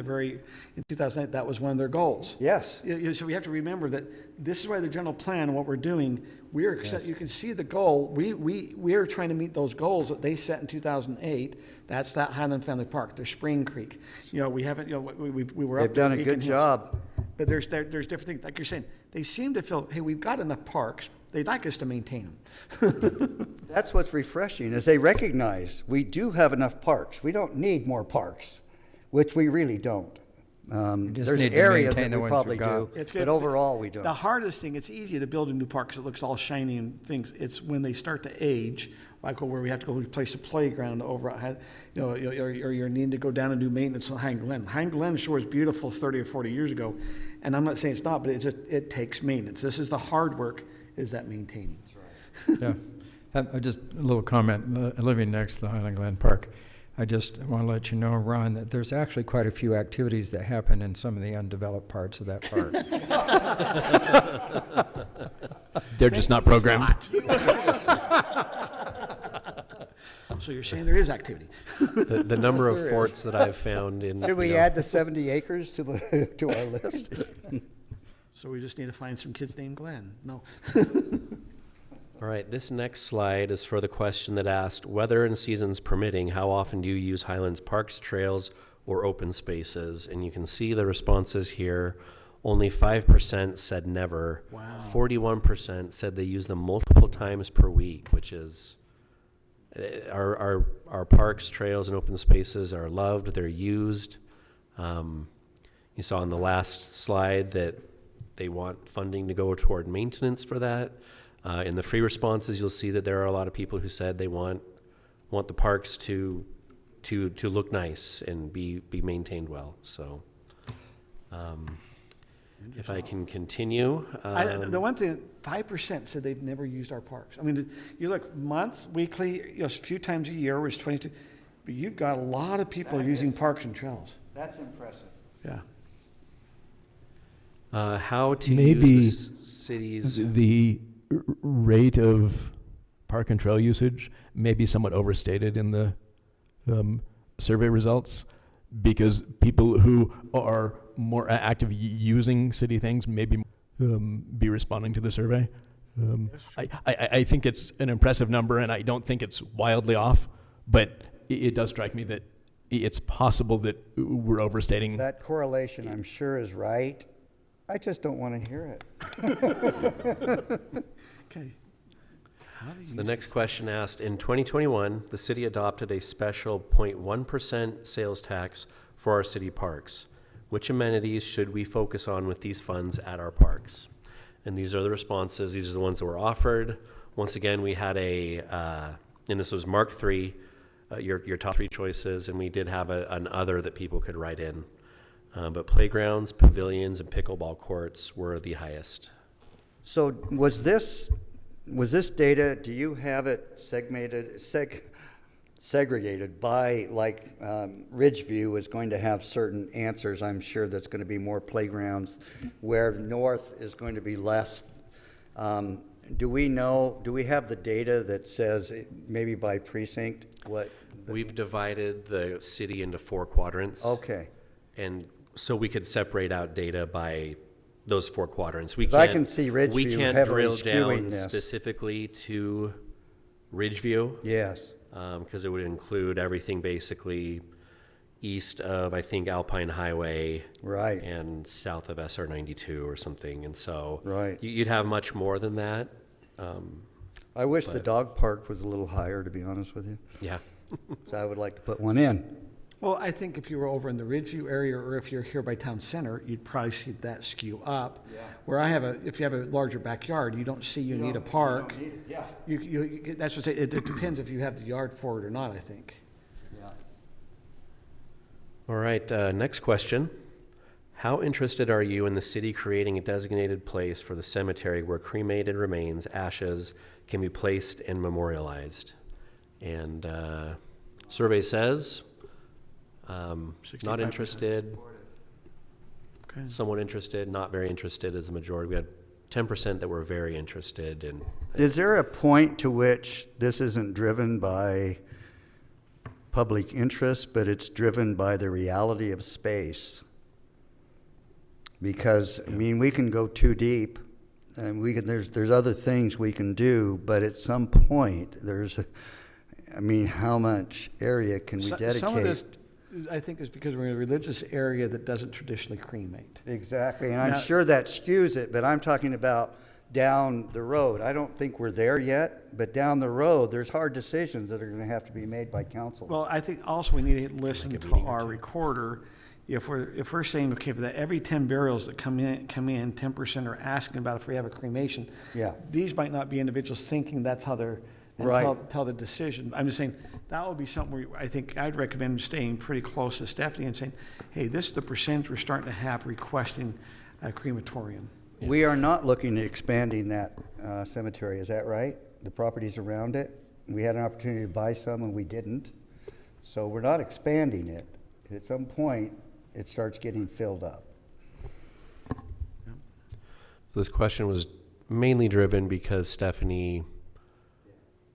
2008, that was one of their goals. Yes. So we have to remember that this is why the general plan, what we're doing, you can see the goal. We are trying to meet those goals that they set in 2008. That's that Highland Family Park, there's Spring Creek. We haven't, we were up They've done there a at good Beacon Hills. job. But there's different things, like you're saying, they seem to feel, hey, we've got enough parks. They'd like us to maintain them. That's what's refreshing, is they recognize we do have enough parks. We don't need more parks, which we really don't. just There's need to areas maintain that the we ones probably we've got. do, It's but good. overall, we don't. The hardest thing, it's easy to build a new park because it looks all shiny and things. It's when they start to age, like where we have to go replace the playground over, or you're needing to go down and do maintenance on Hein Glen. Hein Glen sure is beautiful 30 or 40 years ago, and I'm not saying it's not, but it takes maintenance. This is the hard work, is that maintaining. Yeah. Just a little comment, living next to the Highland Glen Park. I just want to let you know, Ron, that there's actually quite a few activities that happen in some of the undeveloped parts of that park. They're just not programmed. So you're saying there is activity? The number Yes, of there is. forts that I've found in. Should we add the 70 acres to our list? So we just need to find some kids named Glenn. No. All right, this next slide is for the question that asked, weather and seasons permitting, how often do you use Highlands parks, trails, or open spaces? And you can see the responses here. Only 5% said never. Wow. 41% said they use them multiple times per week, which is, our parks, trails, and open spaces are loved, they're used. You saw on the last slide that they want funding to go toward maintenance for that. In the free responses, you'll see that there are a lot of people who said they want the parks to look nice and be maintained well. So, if I can continue, The one thing, 5% said they've never used our parks. I mean, you look months, weekly, a few times a year was 22, but you've got a lot of people using parks and trails. That's impressive. Yeah. how to Maybe use the city's the rate of park and trail usage may be somewhat overstated in the survey results, because people who are more active using city things maybe be responding to the survey. I think it's an impressive number, and I don't think it's wildly off, but it does strike me that it's possible that we're overstating. That correlation, I'm sure, is right. I just don't want to hear it. Okay. So the next question asked, in 2021, the city adopted a special 0.1% sales tax for our city parks. Which amenities should we focus on with these funds at our parks? And these are the responses. These are the ones that were offered. Once again, we had and this was Mark 3, your top 3 choices, and we did have an other that people could write in. But playgrounds, pavilions, and pickleball courts were the highest. So was this data, do you have it segregated by, like, Ridgeview is going to have certain answers, I'm sure that's going to be more playgrounds, where North is going to be less. Do we have the data that says maybe by precinct what? We've divided the city into 4 quadrants. Okay. And so we could separate out data by those 4 quadrants. We 'Cause I can't- can see Ridgeview we can't heavily drill skewing down this. specifically to Ridgeview. Yes. Because it would include everything basically east of, I think, Alpine Highway. Right. And south of SR 92 or something. And so Right. you'd have much more than that. I wish the but- dog park was a little higher, to be honest with you. Yeah. So I would like to put one in. Well, I think if you were over in the Ridgeview area, or if you're here by Town Center, you'd probably see that skew up. Yeah. Where if you have a larger backyard, you don't see you need a park. Yeah. That's what I say, it depends if you have the yard for it or not, I think. Yeah. All right, next question. How interested are you in the city creating a designated place for the cemetery where cremated remains, ashes, can be placed and memorialized? And survey says, not 65%. interested, Okay. somewhat interested, not very interested is the majority. We had 10% that were very interested. And Is there a point to which this isn't driven by public interest, but it's driven by the reality of space? Because, I mean, we can go too deep, and there's other things we can do, but at some point, how much area can we dedicate? Some of this, I think, is because we're in a religious area that doesn't traditionally cremate. Exactly, and I'm Now- sure that skews it, but I'm talking about down the road. I don't think we're there yet, but down the road, there's hard decisions that are going to have to be made by councils. Well, I think also we need to listen to our recorder. if we're saying, okay, for that every 10 burials that come in, 10% are asking about if we have a cremation. Yeah. These might not be individuals thinking that's how they're, Right. tell the decision. I'm just saying, that would be something where I think I'd recommend staying pretty close to Stephanie and saying, hey, this is the percentage we're starting to have requesting a crematorium. We are not looking at expanding that cemetery, is that right? The properties around it? We had an opportunity to buy some and we didn't. So we're not expanding it. At some point, it starts getting filled up. This question was mainly driven because Stephanie,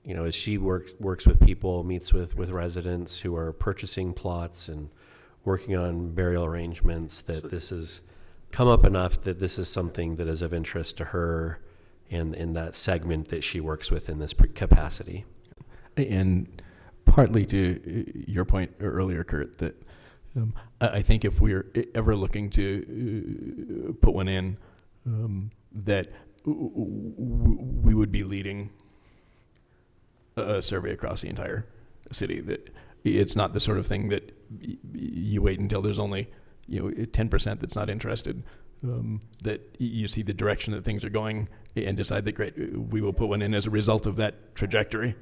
as she works with people, meets with residents who are purchasing plots and working on burial arrangements, that this has come up enough that this is something that is of interest to her and in that segment that she works with in this capacity. And partly to your point earlier, Kurt, that I think if we're ever looking to put one in, that we would be leading a survey across the entire city. That it's not the sort of thing that you wait until there's only 10% that's not interested. That you see the direction that things are going and decide that great, we will put one in as a result of that trajectory.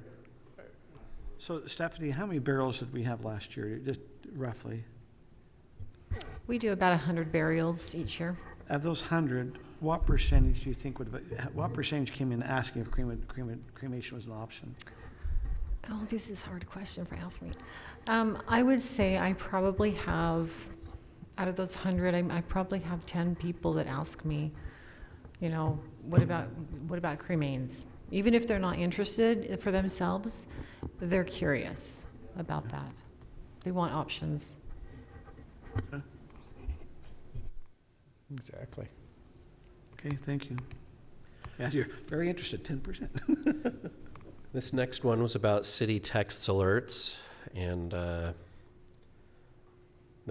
So Stephanie, how many burials did we have last year, just roughly? We do about 100 burials each year. Of those 100, what percentage do you think what percentage came in asking if cremation was an option? Oh, this is a hard question for ask me. I would say I probably have, out of those 100, I probably have 10 people that ask me, what about cremains? Even if they're not interested for themselves, they're curious about that. They want options. Okay. Exactly. Okay, thank you. Yeah, you're very interested, 10%. This next one was about city texts alerts, and the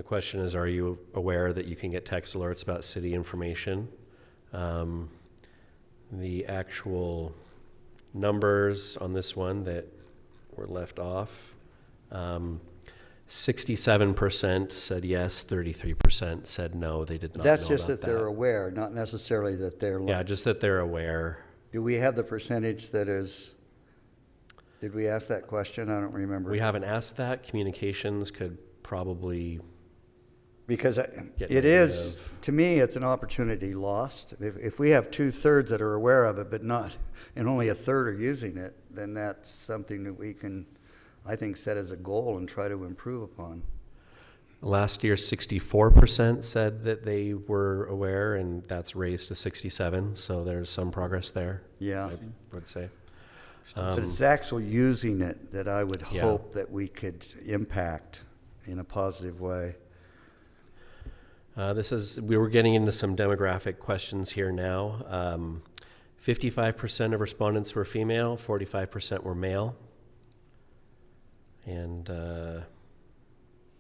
question is, are you aware that you can get text alerts about city information? The actual numbers on this one that were left off, 67% said yes, 33% said no, they did not That's know just about that they're aware, not necessarily that they're. Yeah, just that they're aware. Do we have the percentage that is, did we ask that question? I don't remember. We haven't asked that. Communications could probably. Because it is, to me, it's an opportunity lost. If we have 2/3 that are aware of it, but not, and only 1/3 are using it, then that's something that we can, I think, set as a goal and try to improve upon. Last year, 64% said that they were aware, and that's raised to 67%, so there's some progress there. Yeah. I would say. But it's actually using it that I would hope that we could impact in a positive way. We were getting into some demographic questions here now. 55% of respondents were female, 45% were male. And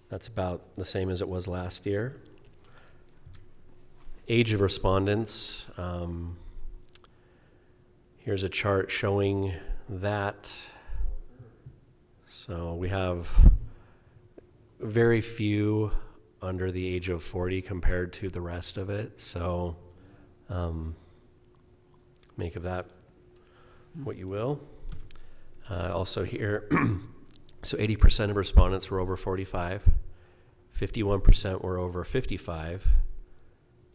that's about the same as it was last year. Age of respondents. Here's a chart showing that. So we have very few under the age of 40 compared to the rest of it. So make of that what you will. Also here, so 80% of respondents were over 45, 51% were over 55,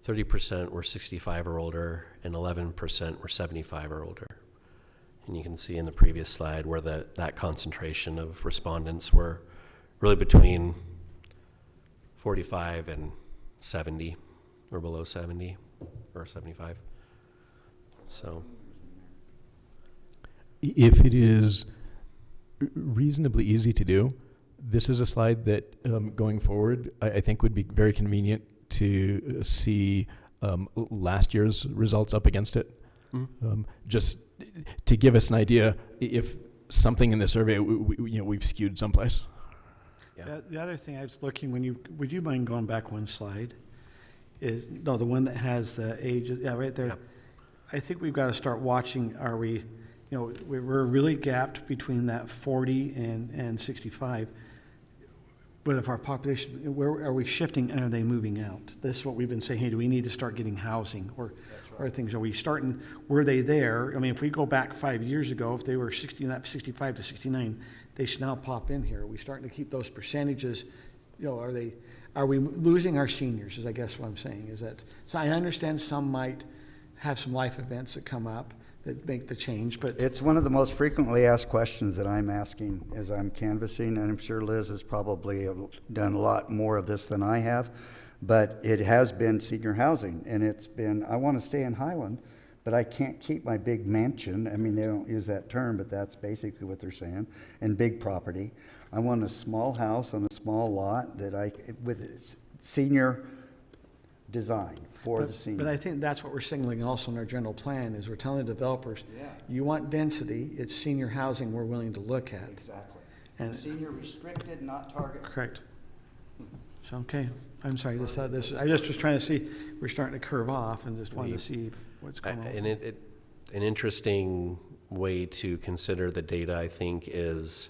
30% were 65 or older, and 11% were 75 or older. And you can see in the previous slide where that concentration of respondents were really between 45 and 70 or below 70 or 75. So if it is reasonably easy to do, this is a slide that going forward I think would be very convenient to see last year's results up against it. Mm-hmm. Just to give us an idea if something in the survey we've skewed someplace. Yeah. The other thing I was looking, would you mind going back one slide? The one that has the ages, right there. Yep. I think we've got to start watching, we're really gapped between that 40 and 65. But if our population, where are we shifting and are they moving out? This is what we've been saying, hey, do we need to start getting housing or things? Are we starting, were they there? I mean, if we go back 5 years ago, if they were 65 to 69, they should now pop in here. Are we starting to keep those percentages? You know, are we losing our seniors is I guess what I'm saying is that, so I understand some might have some life events that come up that make the change, but it's one of the most frequently asked questions that I'm asking as I'm canvassing, and I'm sure Liz has probably done a lot more of this than I have, but it has been senior housing, and it's been, I want to stay in Highland, but I can't keep my big mansion. I mean, they don't use that term, but that's basically what they're saying, and big property. I want a small house on a small lot that with senior design for the senior. But I think that's what we're signaling also in our general plan is we're telling the developers, you want density, it's senior housing we're willing to look at. Exactly. And senior restricted, not target. Correct. So, okay, I'm sorry, I just was trying to see, we're starting to curve off and just wanted to see what's going on. And an interesting way to consider the data, I think, is,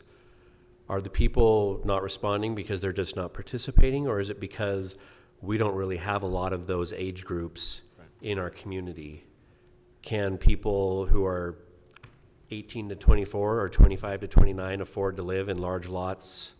are the people not responding because they're just not participating, or is it because we don't really have a lot of those age groups in our community? Can people who are 18 to 24 or 25 to 29 afford to live in large lots,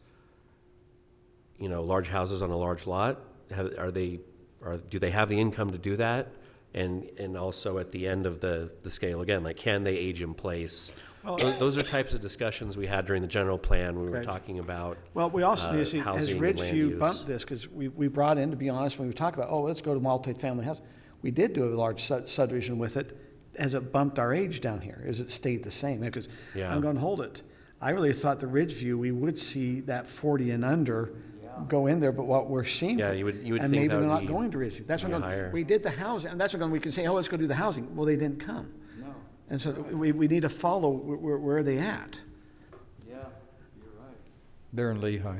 you know, large houses on a large lot? Do they have the income to do that? And also at the end of the scale, again, like, can they age in place? Well, those are types of discussions we had during the general plan. We were talking about well, we also need to see, has Ridgeview bumped this? Because we brought in, to be honest, when we talk about, let's go to multi-family house, we did do a large subdivision with it. Has it bumped our age down here? Has it stayed the same? Because I'm going to hold it. I really thought the Ridgeview, we would see that 40 and under go in there, but what we're seeing, you would and think maybe that they're would not be going to Ridgeview. That's what higher. we did the housing, and that's what we can say, let's go do the housing. Well, they didn't come. No. And so we need to follow where are they at. Yeah, you're right. They're in Lehigh.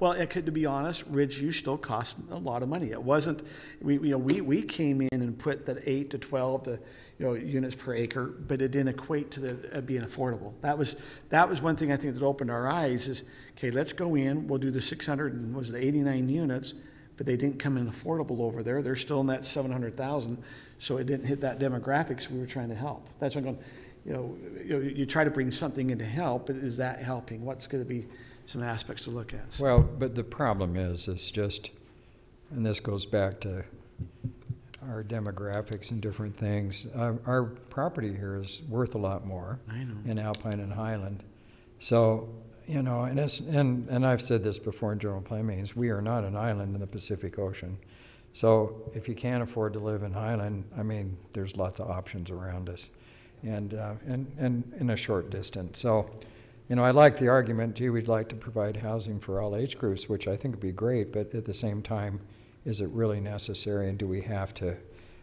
Well, to be honest, Ridgeview still cost a lot of money. It wasn't, we came in and put that 8 to 12 to, units per acre, but it didn't equate to being affordable. That was one thing I think that opened our eyes is, okay, let's go in, we'll do the 89 units, but they didn't come in affordable over there. They're still in that 700,000, so it didn't hit that demographics we were trying to help. That's what I'm going, you try to bring something in to help, but is that helping? What's going to be some aspects to look at? So. Well, but the problem is just, and this goes back to our demographics and different things. Our property here is worth a lot more in Alpine and Highland. So, and I've said this before in general plan meetings, we are not an island in the Pacific Ocean. So if you can't afford to live in Highland, I mean, there's lots of options around us and in a short distance. So, I like the argument, gee, we'd like to provide housing for all age groups, which I think would be great, but at the same time, is it really necessary, and do we have to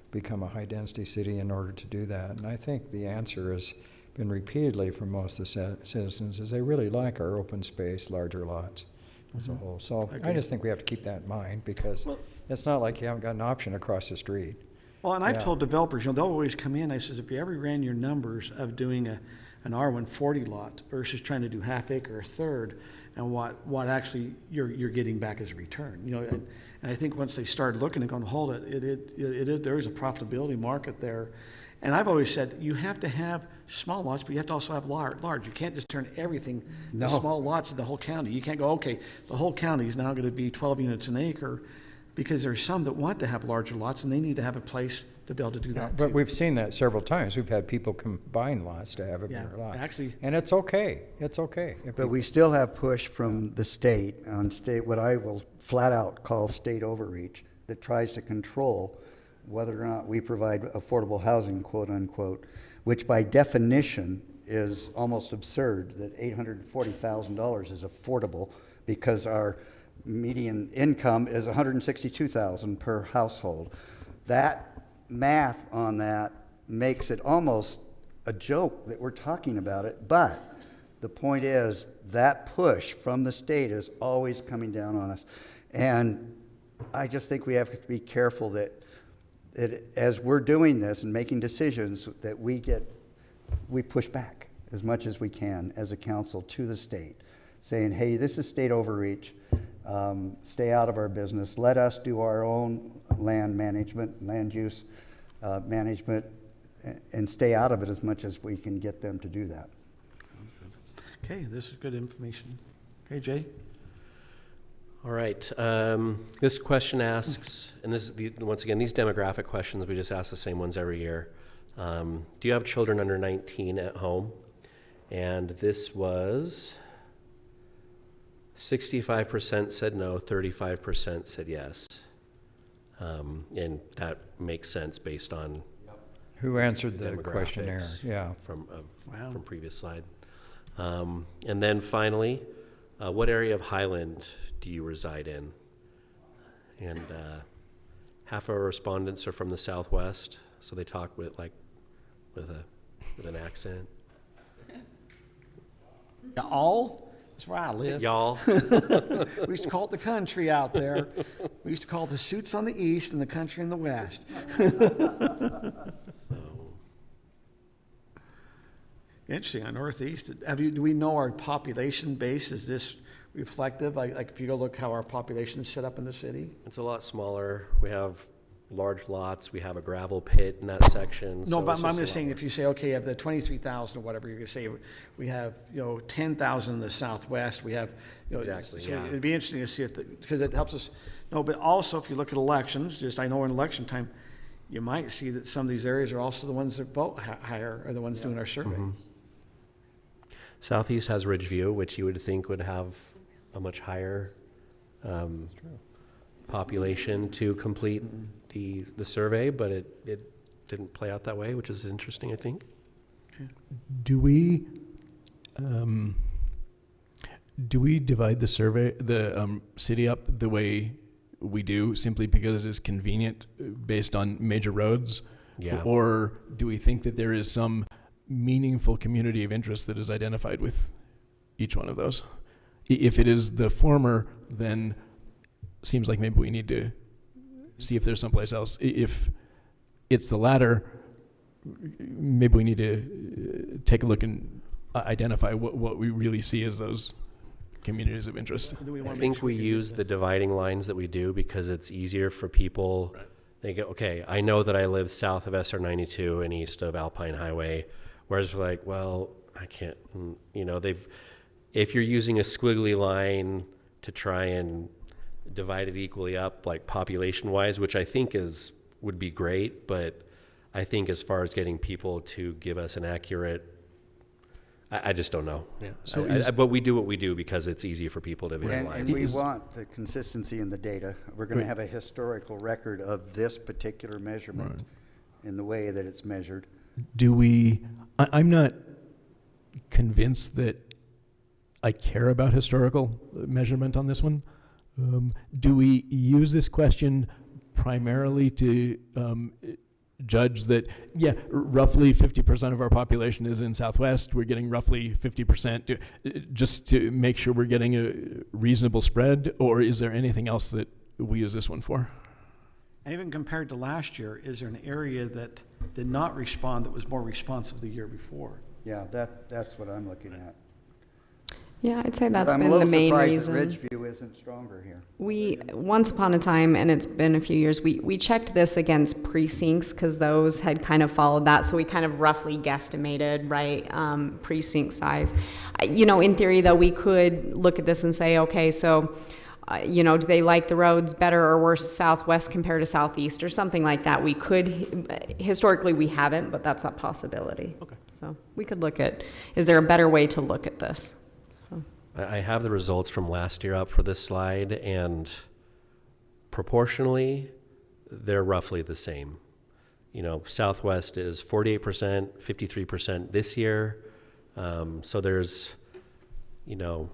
become a high-density city in order to do that? And I think the answer has been repeatedly from most of the citizens is they really like our open space, larger lots as a whole. So I just think we have to keep that in mind because it's not like you haven't got an option across the street. Well, and I've told developers, they'll always come in, I says, if you ever ran your numbers of doing an R140 lot versus trying to do half acre or third, and what actually you're getting back as a return, and I think once they started looking and going, hold it, there is a profitability market there, and I've always said you have to have small lots, but you have to also have large. You can't just turn everything to small lots in the whole county. You can't go, okay, the whole county is now going to be 12 units an acre, because there's some that want to have larger lots and they need to have a place to be able to do that. But we've seen that several times. We've had people combine lots to have a bigger lot. Actually, and it's okay. It's okay. But we still have push from the state on what I will flat out call state overreach that tries to control whether or not we provide affordable housing, quote unquote, which by definition is almost absurd that $840,000 is affordable because our median income is $162,000 per household. That math on that makes it almost a joke that we're talking about it, but the point is that push from the state is always coming down on us. And I just think we have to be careful that as we're doing this and making decisions that we push back as much as we can as a council to the state saying, hey, this is state overreach. Stay out of our business. Let us do our own land management, land use management, and stay out of it as much as we can get them to do that. Okay, this is good information. Okay, Jay? All right. This question asks, and this is once again, these demographic questions, we just ask the same ones every year. Do you have children under 19 at home? And this was 65% said no, 35% said yes. And that makes sense based on Who answered the questionnaire? demographics Yeah. from Wow. from previous slide. And then finally, what area of Highland do you reside in? And half of our respondents are from the Southwest, so they talk with an accent. Y'all? That's where I live. Y'all. We used to call it the country out there. We used to call it the suits on the east and the country in the west. Interesting. On Northeast, do we know our population base? Is this reflective? Like if you go look how our population is set up in the city? It's a lot smaller. We have large lots. We have a gravel pit in that section. No, so but it's I'm a just lot saying, more. if you say, okay, of the 23,000 or whatever you're going to say, we have, 10,000 in the Southwest. We have, Exactly, so yeah. it'd be interesting to see if, because it helps us. No, but also if you look at elections, I know in election time, you might see that some of these areas are also the ones that vote higher, are the ones doing our survey. Mhm. Southeast has Ridgeview, which you would think would have a much higher population to complete the survey, but it didn't play out that way, which is interesting, I think. Do we divide the survey, the city up the way we do simply because it is convenient based on major roads? Yeah. Or do we think that there is some meaningful community of interest that is identified with each one of those? If it is the former, then seems like maybe we need to see if there's someplace else. If it's the latter, maybe we need to take a look and identify what we really see as those communities of interest. I think we use the dividing lines that we do because it's easier for people. Right. They go, okay, I know that I live south of SR 92 and east of Alpine Highway. Whereas we're like, well, I can't, if you're using a squiggly line to try and divide it equally up, like population wise, which I think would be great, but I think as far as getting people to give us an accurate, I just don't know. Yeah. So but we do what we do because it's easy for people to visualize. And we want the consistency in the data. We're going to have a historical record of this particular measurement in the way that it's measured. Do we, I'm not convinced that I care about historical measurement on this one. Do we use this question primarily to judge that, roughly 50% of our population is in Southwest, we're getting roughly 50%, just to make sure we're getting a reasonable spread, or is there anything else that we use this one for? And even compared to last year, is there an area that did not respond that was more responsive the year before? Yeah, that's what I'm looking at. Yeah, I'd say that's I'm been a the little main surprised reason. that Ridgeview isn't stronger here. We, once upon a time, and it's been a few years, we checked this against precincts because those had kind of followed that. So we kind of roughly guesstimated, right, precinct size. In theory, though, we could look at this and say, okay, so, do they like the roads better or worse Southwest compared to Southeast or something like that? We could, historically, we haven't, but that's a possibility. Okay. So we could look at, is there a better way to look at this? I have the results from last year up for this slide, and proportionally, they're roughly the same. Southwest is 48%, 53% this year. So there's, an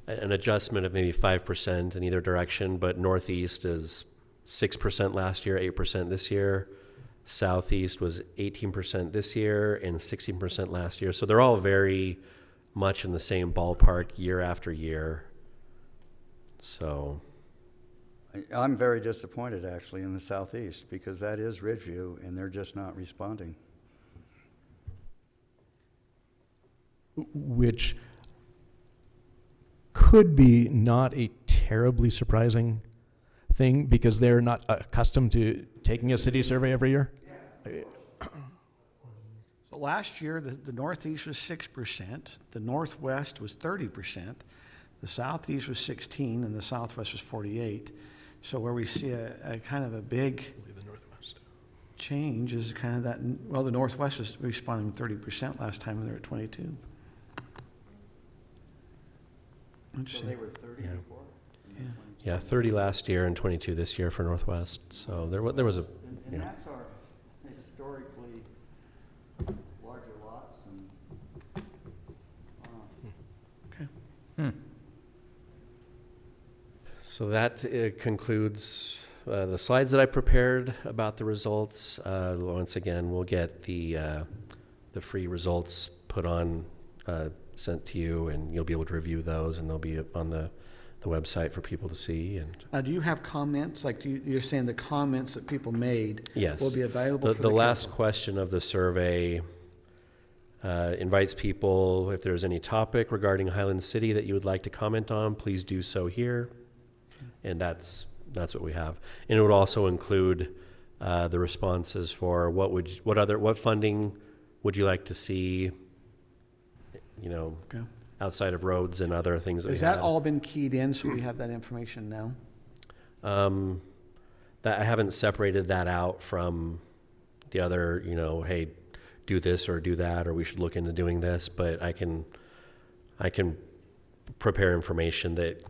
adjustment of maybe 5% in either direction, but Northeast is 6% last year, 8% this year. Southeast was 18% this year and 16% last year. So they're all very much in the same ballpark year after year. So I'm very disappointed actually in the Southeast because that is Ridgeview and they're just not responding. Which could be not a terribly surprising thing because they're not accustomed to taking a city survey every year. So last year, the Northeast was 6%, the Northwest was 30%, the Southeast was 16%, and the Southwest was 48%. So where we see a kind of a big change is kind of that, well, the Northwest was responding 30% last time, and they were at 22%. So they were 30 before? Yeah, 30 last year and 22 this year for Northwest. So there was a. And that's our historically larger lots and. Okay. So that concludes the slides that I prepared about the results. Once again, we'll get the free results put on, sent to you, and you'll be able to review those, and they'll be on the website for people to see. And Do you have comments? Like you're saying the comments that people made yes, will be available for the last council? question of the survey invites people, if there's any topic regarding Highland City that you would like to comment on, please do so here. And that's what we have. And it would also include the responses for what funding would you like to see, Okay. outside of roads and other things that Has that all been keyed in so we have that information now? That I haven't separated that out from the other, hey, do this or do that, or we should look into doing this, but I can prepare information that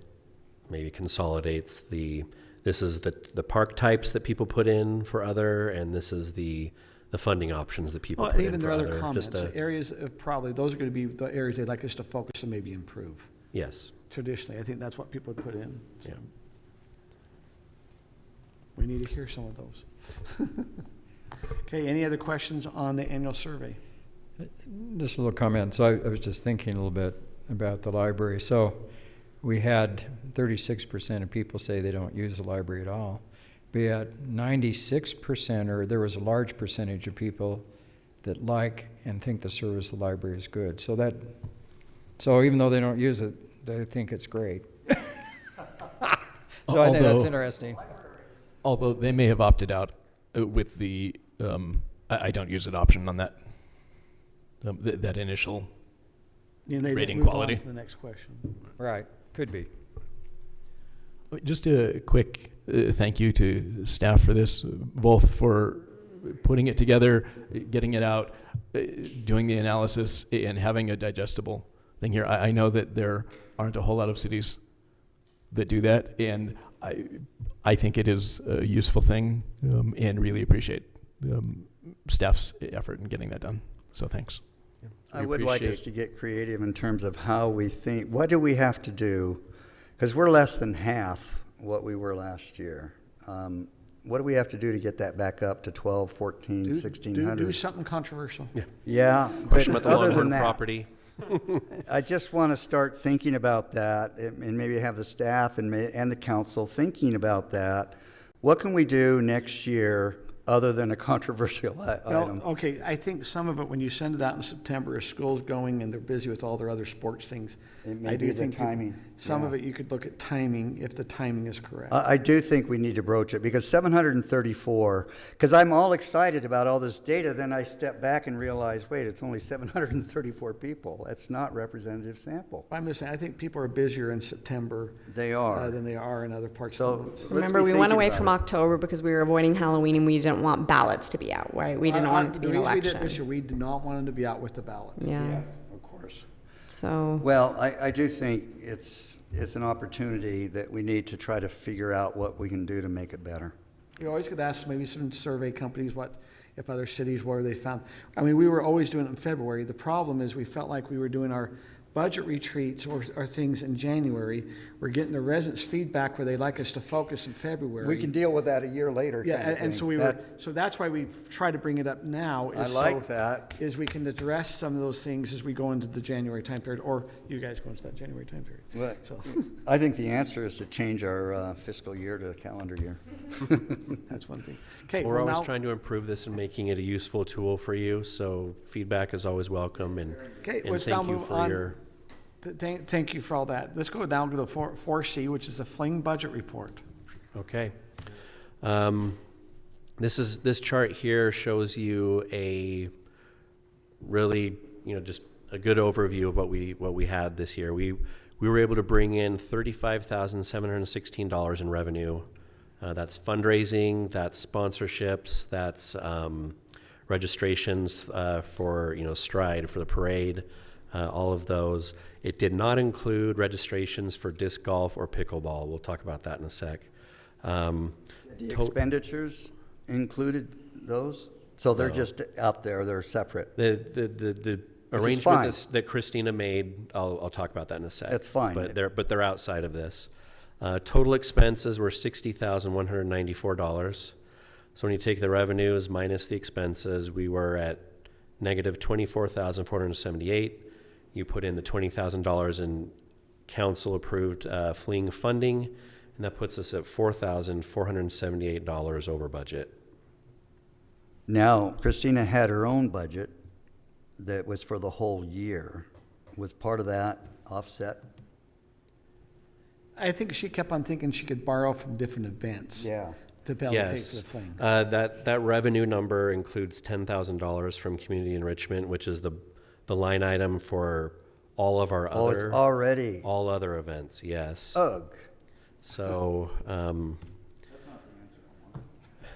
maybe consolidates this is the park types that people put in for other, and this is the funding options that people put in even for their other other. comments, areas of probably, those are going to be the areas they'd like us to focus and maybe improve. Yes. Traditionally, I think that's what people would put in. So. Yeah. We need to hear some of those. Okay, any other questions on the annual survey? Just a little comment. So I was just thinking a little bit about the library. So we had 36% of people say they don't use the library at all. But yet 96%, or there was a large percentage of people that like and think the service of the library is good. So even though they don't use it, they think it's great. So I think that's interesting. Although they may have opted out with the I don't use it option on that that initial rating move quality. On to the next question. Right, could be. Just a quick thank you to staff for this, both for putting it together, getting it out, doing the analysis, and having a digestible thing here. I know that there aren't a whole lot of cities that do that, and I think it is a useful thing, and really appreciate staff's effort in getting that done. So thanks. I would like us to get creative in terms of how we think. What do we have to do? Because we're less than half what we were last year. What do we have to do to get that back up to 12, 14, 1,600? Do something controversial. Yeah, Question but about the other Longhorn than that, property. I just want to start thinking about that, and maybe have the staff and the council thinking about that. What can we do next year other than a controversial item? Well, okay, I think some of it, when you send it out in September, as school's going and they're busy with all their other sports things, It may I be do the think timing. some Yeah. of it you could look at timing, if the timing is correct. I do think we need to broach it, because 734, because I'm all excited about all this data, then I step back and realize, wait, it's only 734 people. That's not representative sample. I'm just saying, I think people are busier in September They are. than they are in other parts So of the month. let's Remember, be we went thinking away about from it. October because we were avoiding Halloween and we didn't want ballots to be out, right? We didn't want it to be an The reason we did it election. this year, we did not want them to be out with the ballot. Yeah, Of course. so, Well, I do think it's an opportunity that we need to try to figure out what we can do to make it better. You always could ask maybe some survey companies if other cities, where they found. I mean, we were always doing it in February. The problem is we felt like we were doing our budget retreats or things in January. We're getting the residents' feedback where they'd like us to focus in February. We can deal with that a year later. Yeah, kind of and so thing. so that's why we've tried to bring it up now. I like that. Is we can address some of those things as we go into the January time period, or you guys go into that January time period. Well, So I think the answer is to change our fiscal year to a calendar year. that's one thing. Okay, We're well, always now- trying to improve this and making it a useful tool for you, so feedback is always welcome, and Okay, and let's now thank you move for on. your Thank you for all that. Let's go down to the 4C, which is the Fling budget report. Okay. This chart here shows you a really, just a good overview of what we had this year. We were able to bring in $35,716 in revenue. That's fundraising, that's sponsorships, that's registrations for Stride, for the parade, all of those. It did not include registrations for disc golf or pickleball. We'll talk about that in a sec. The expenditures included those? So they're just out there, they're separate. The arrangement that Christina made, I'll talk about that in a sec. That's fine. But they're outside of this. Total expenses were $60,194. So when you take the revenues minus the expenses, we were at negative $24,478. You put in the $20,000 in council-approved fleeing funding, and that puts us at $4,478 over budget. Now, Christina had her own budget that was for the whole year. Was part of that offset? I think she kept on thinking she could borrow from different events. Yeah. To be able to pay for Yes. the Fling. That revenue number includes $10,000 from community enrichment, which is the line item for all of our Oh, it's already. all other events. Yes. Ugh. So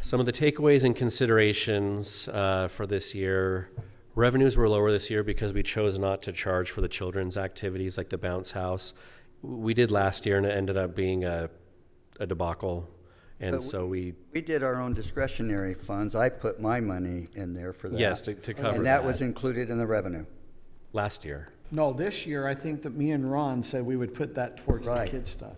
some of the takeaways and considerations for this year. Revenues were lower this year because we chose not to charge for the children's activities like the bounce house. We did last year, and it ended up being a debacle. And But so we did our own discretionary funds. I put my money in there for that. Yes, to cover and that was included in the revenue. last year. No, this year, I think that me and Ron said we would put that towards the Right. kid stuff.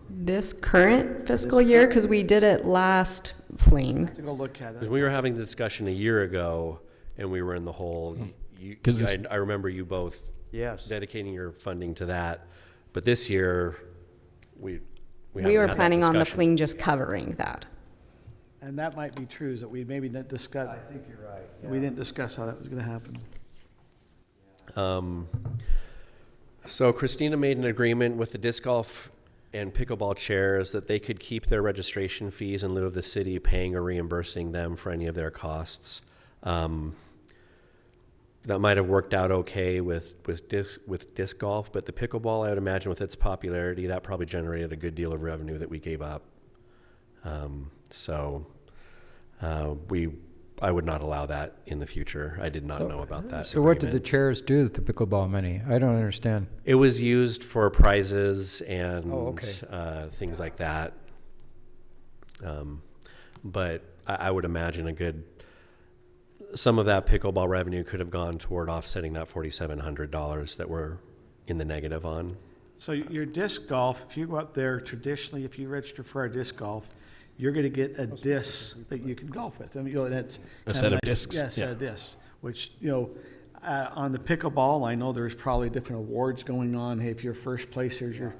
This current fiscal year, because we did it last fling. To go look at Because it. we were having the discussion a year ago, and we were in the hole. I remember you both Yes. dedicating your funding to that. But this year, we We haven't were had that planning on the discussion. fling just covering that. And that might be true, is that we maybe didn't discuss. I think you're right. We didn't discuss how that was gonna happen. So Christina made an agreement with the disc golf and pickleball chairs that they could keep their registration fees in lieu of the city paying or reimbursing them for any of their costs. That might have worked out okay with disc golf, but the pickleball, I would imagine with its popularity, that probably generated a good deal of revenue that we gave up. I would not allow that in the future. I did not know about that. So what did the agreement. chairs do with the pickleball money? I don't understand. It was used for prizes and okay. Things like that. But I would imagine some of that pickleball revenue could have gone toward offsetting that $4,700 that we're in the negative on. So your disc golf, if you go up there, traditionally, if you register for our disc golf, you're gonna get a disc that you can golf with. I mean, that's. A kinda set of nice- discs, Yeah, a set yeah. of discs, which, on the pickleball, I know there's probably different awards going on. Hey, if you're first place, here's your,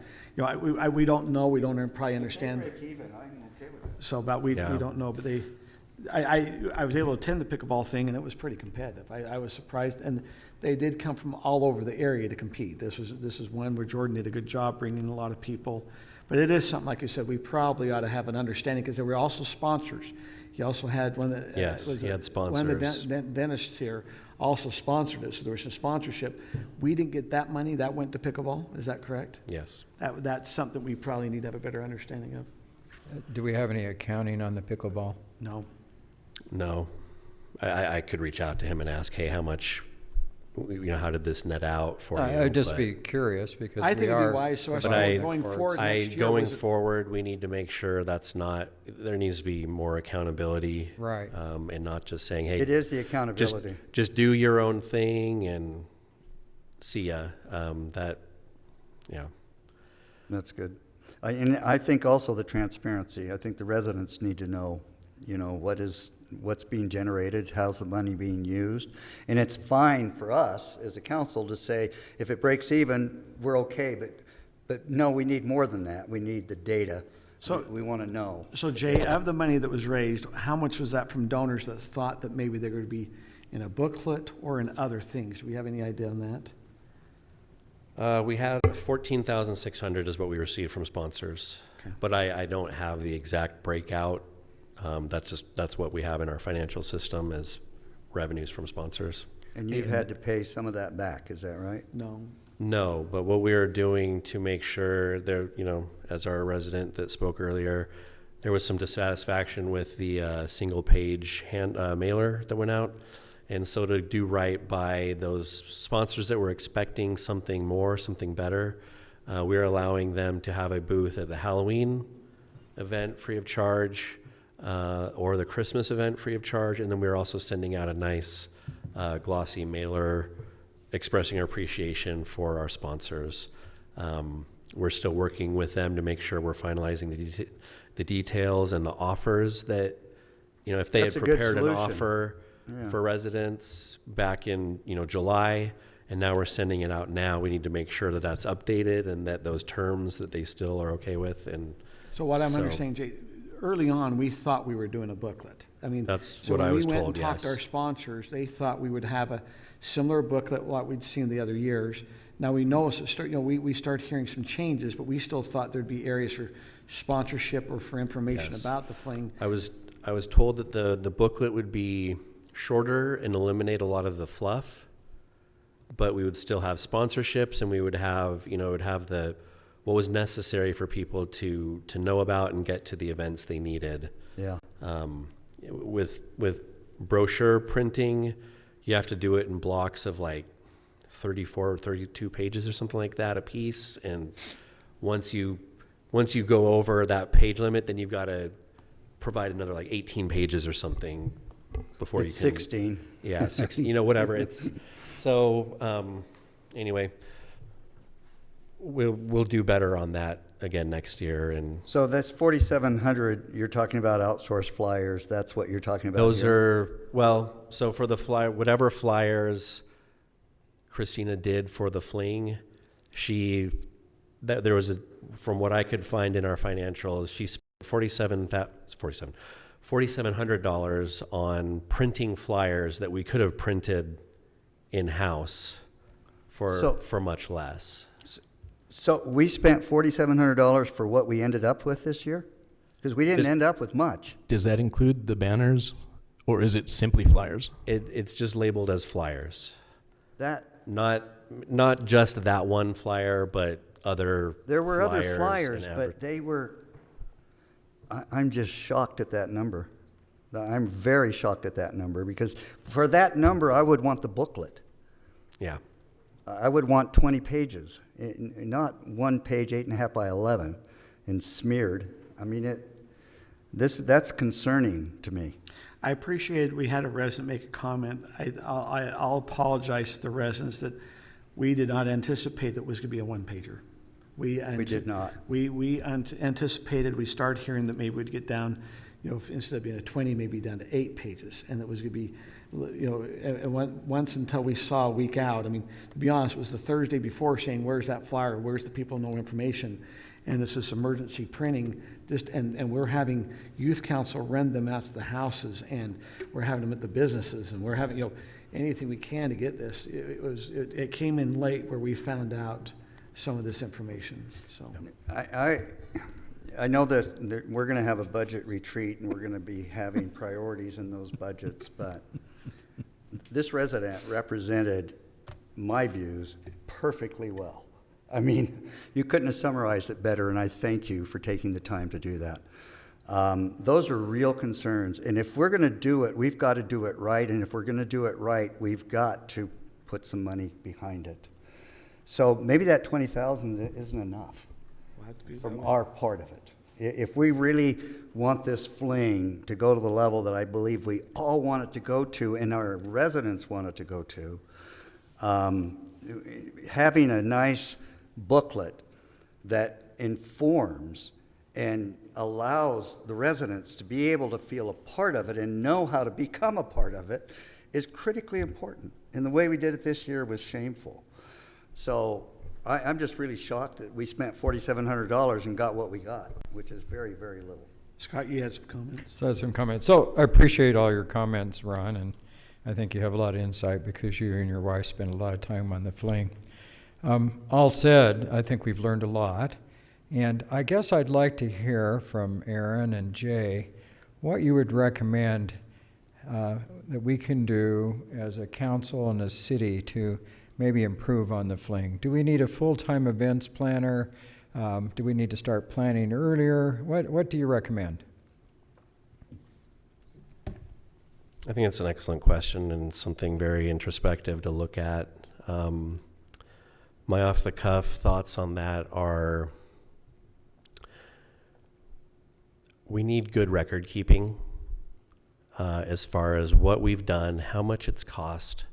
we don't know, we don't probably understand. Even, I'm okay with it. So, but we Yeah. don't know, but I was able to attend the pickleball thing, and it was pretty competitive. I was surprised, and they did come from all over the area to compete. This is one where Jordan did a good job bringing a lot of people. But it is something, like you said, we probably ought to have an understanding, because there were also sponsors. He also had one that. Yes, he had One of the sponsors. dentists here also sponsored it, so there was some sponsorship. We didn't get that money, that went to pickleball, is that correct? Yes. That's something we probably need to have a better understanding of. Do we have any accounting on the pickleball? No. No. I could reach out to him and ask, hey, how much, how did this net out for you? I'd just But- be curious because I think we it'd be are. wise, so But I- going forward I, next year. going was it- forward, we need to make sure there needs to be more accountability. Right. And not just saying, hey. It is the just, accountability. just do your own thing and see ya. Yeah. That's good. And I think also the transparency. I think the residents need to know, what's being generated, how's the money being used. And it's fine for us as a council to say, if it breaks even, we're okay, but no, we need more than that. We need the data. So- we want to know. So Jay, of the money that was raised, how much was that from donors that thought that maybe they're going to be in a booklet or in other things? Do we have any idea on that? We had 14,600 is what we received from sponsors, but I don't have the exact breakout. That's what we have in our financial system as revenues from sponsors. And you've had to pay some of that back, is that right? No, but what we are doing to make sure there, as our resident that spoke earlier, there was some dissatisfaction with the single page mailer that went out. And so to do right by those sponsors that were expecting something more, something better, we're allowing them to have a booth at the Halloween event free of charge, or the Christmas event free of charge. And then we're also sending out a nice glossy mailer expressing our appreciation for our sponsors. We're still working with them to make sure we're finalizing the details and the offers that, if they had prepared an offer for residents back in, July, and now we're sending it out now, we need to make sure that that's updated and that those terms that they still are okay with. And so what I'm understanding, Jay, early on, we thought we were doing a booklet. I mean, that's what I was told. When we went and talked to our sponsors, they thought we would have a similar booklet what we'd seen the other years. Now we know we start hearing some changes, but we still thought there'd be areas for sponsorship or for information about the fling. I was told that the booklet would be shorter and eliminate a lot of the fluff, but we would still have sponsorships, and we would have what was necessary for people to know about and get to the events they needed. Yeah. With brochure printing, you have to do it in blocks of like 34 or 32 pages or something like that a piece. And once you go over that page limit, then you've got to provide another like 18 pages or something before it's you can. 16. Yeah, 16, whatever. It's so, anyway, we'll do better on that again next year. And so that's 4,700. You're talking about outsourced flyers. That's what you're talking about. Those are, so for the whatever flyers Christina did for the fling, there was from what I could find in our financials, she spent $4,700 on printing flyers that we could have printed in-house for much less. So we spent $4,700 for what we ended up with this year? Because we didn't end up with much. Does that include the banners, or is it simply flyers? It's just labeled as flyers. That not just that one flyer, but other. There were flyers other flyers, but they were. I'm just shocked at that number. I'm very shocked at that number, because for that number, I would want the booklet. Yeah. I would want 20 pages, not one page, 8.5 by 11, and smeared. I mean, that's concerning to me. I appreciate we had a resident make a comment. I'll apologize to the residents that we did not anticipate that it was going to be a one-pager. We did not. We anticipated, we started hearing that maybe we'd get down, instead of being a 20, maybe down to 8 pages, and it was going to be, and once until we saw a week out. I mean, to be honest, it was the Thursday before saying, where's that flyer? Where's the people know information? And it's this emergency printing, and we're having youth council rent them out to the houses, and we're having them at the businesses, and we're having, anything we can to get this. It came in late where we found out some of this information. So I know that we're going to have a budget retreat, and we're going to be having priorities in those budgets, but this resident represented my views perfectly well. I mean, you couldn't have summarized it better, and I thank you for taking the time to do that. Those are real concerns, and if we're going to do it, we've got to do it right, and if we're going to do it right, we've got to put some money behind it. So maybe that 20,000 isn't enough from our part of it. If we really want this fling to go to the level that I believe we all want it to go to, and our residents want it to go to, having a nice booklet that informs and allows the residents to be able to feel a part of it and know how to become a part of it is critically important. And the way we did it this year was shameful. So I'm just really shocked that we spent $4,700 and got what we got, which is very, very little. Scott, you had some comments? So I had some comments. So I appreciate all your comments, Ron, and I think you have a lot of insight because you and your wife spend a lot of time on the fling. All said, I think we've learned a lot. And I guess I'd like to hear from Aaron and Jay what you would recommend that we can do as a council and a city to maybe improve on the fling. Do we need a full-time events planner? Do we need to start planning earlier? What do you recommend? I think it's an excellent question and something very introspective to look at. My off-the-cuff thoughts on that are we need good record keeping as far as what we've done, how much it's cost,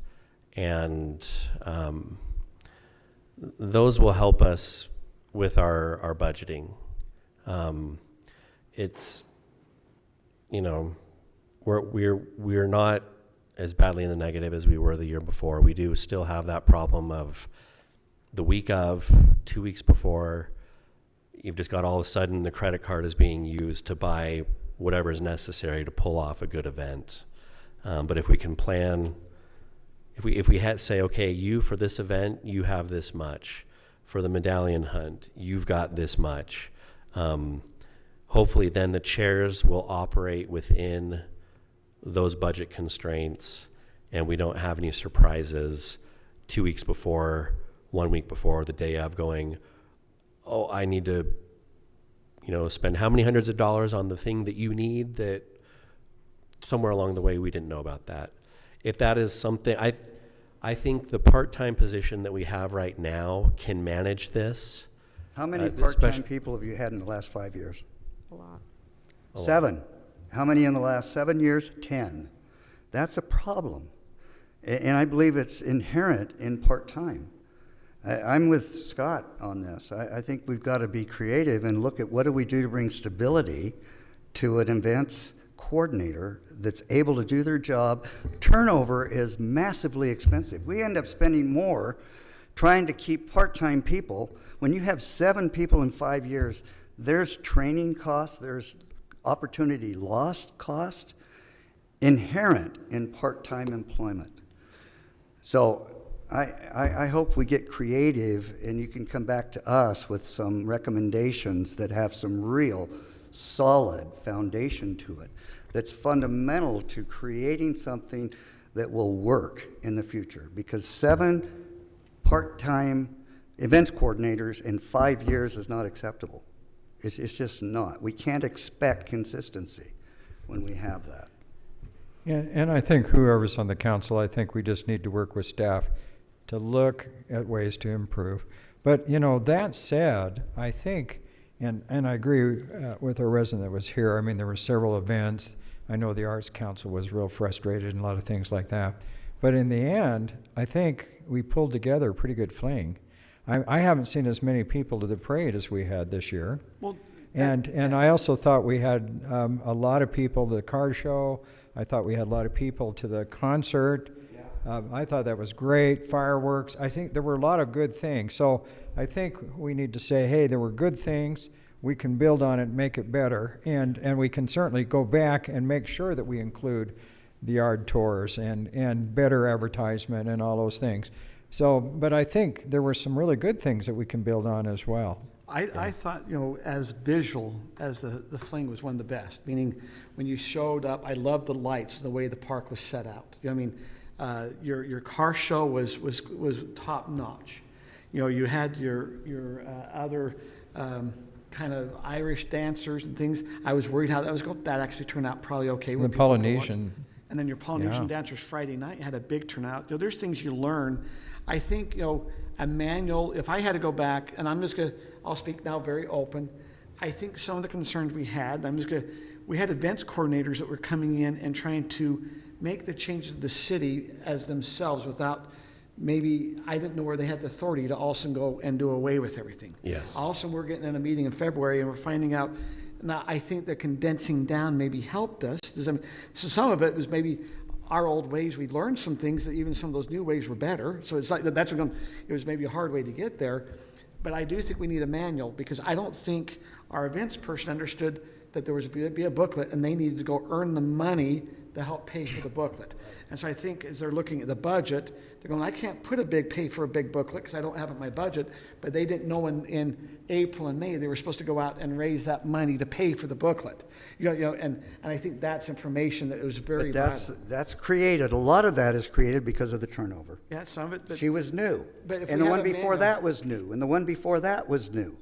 and those will help us with our budgeting. It's, you know, we're not as badly in the negative as we were the year before. We do still have that problem of the week of, 2 weeks before, you've just got all of a sudden the credit card is being used to buy whatever is necessary to pull off a good event. But if we can plan, if we had say, okay, you for this event, you have this much. For the medallion hunt, you've got this much. Hopefully then the chairs will operate within those budget constraints and we don't have any surprises 2 weeks before, 1 week before, the day of going, oh, I need to, you know, spend how many hundreds of dollars on the thing that you need that somewhere along the way we didn't know about that. If that is something, I think the part-time position that we have right now can manage this. How many part-time people have you had in the last 5 years? A lot. 7. How many in the last 7 years? 10. That's a problem. And I believe it's inherent in part-time. I'm with Scott on this. I think we've got to be creative and look at what do we do to bring stability to an events coordinator that's able to do their job. Turnover is massively expensive. We end up spending more trying to keep part-time people. When you have 7 people in 5 years, there's training costs, there's opportunity lost cost inherent in part-time employment. So I hope we get creative and you can come back to us with some recommendations that have some real solid foundation to it, that's fundamental to creating something that will work in the future. Because 7 part-time events coordinators in 5 years is not acceptable. It's just not. We can't expect consistency when we have that. And I think whoever's on the council, I think we just need to work with staff to look at ways to improve. But, you know, that said, I think, and I agree with our resident that was here. I mean, there were several events. I know the Arts Council was real frustrated and a lot of things like that. But in the end, I think we pulled together a pretty good fling. I haven't seen as many people to the parade as we had this year. Well, and I also thought we had a lot of people to the car show. I thought we had a lot of people to the concert. I thought that was great. Fireworks. I think there were a lot of good things. So I think we need to say, hey, there were good things. We can build on it and make it better. And we can certainly go back and make sure that we include the yard tours and better advertisement and all those things. So, but I think there were some really good things that we can build on as well. I thought, you know, as visual as the fling was one of the best, meaning when you showed up, I loved the lights, the way the park was set out. You know what I mean? Your car show was top notch. You know, you had your other kind of Irish dancers and things. I was worried how that was going. That actually turned out probably okay. The Polynesian. And then your Polynesian dancers Friday night had a big turnout. You know, there's things you learn. I think, you know, a manual, if I had to go back, and I'll speak now very open. I think some of the concerns we had, we had events coordinators that were coming in and trying to make the changes to the city as themselves without maybe, I didn't know where they had the authority to also go and do away with everything. Yes. Also, we're getting in a meeting in February and we're finding out, now I think the condensing down maybe helped us. So some of it was maybe our old ways. We learned some things that even some of those new ways were better. So it's like it was maybe a hard way to get there. But I do think we need a manual because I don't think our events person understood that there was be a booklet and they needed to go earn the money to help pay for the booklet. And so I think as they're looking at the budget, they're going, I can't pay for a big booklet because I don't have it in my budget. But they didn't know in April and May they were supposed to go out and raise that money to pay for the booklet. And I think that's information that was very vital. That's created. A lot of that is created because of the turnover. Yeah, some of it. But She was new. But if And we the had one a before manual- that was new. And the one before that was new.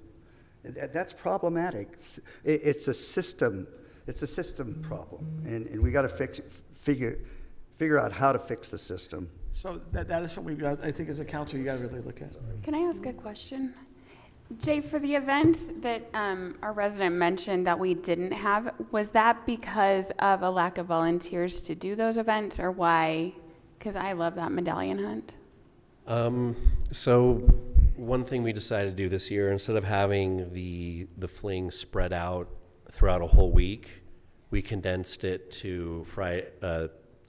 That's problematic. It's a system. It's a system problem. And we got to figure out how to fix the system. So that is something I think as a council you got to really look at. Can I ask a question? Jay, for the events that our resident mentioned that we didn't have, was that because of a lack of volunteers to do those events, or why? Because I love that medallion hunt. So one thing we decided to do this year, instead of having the fling spread out throughout a whole week, we condensed it to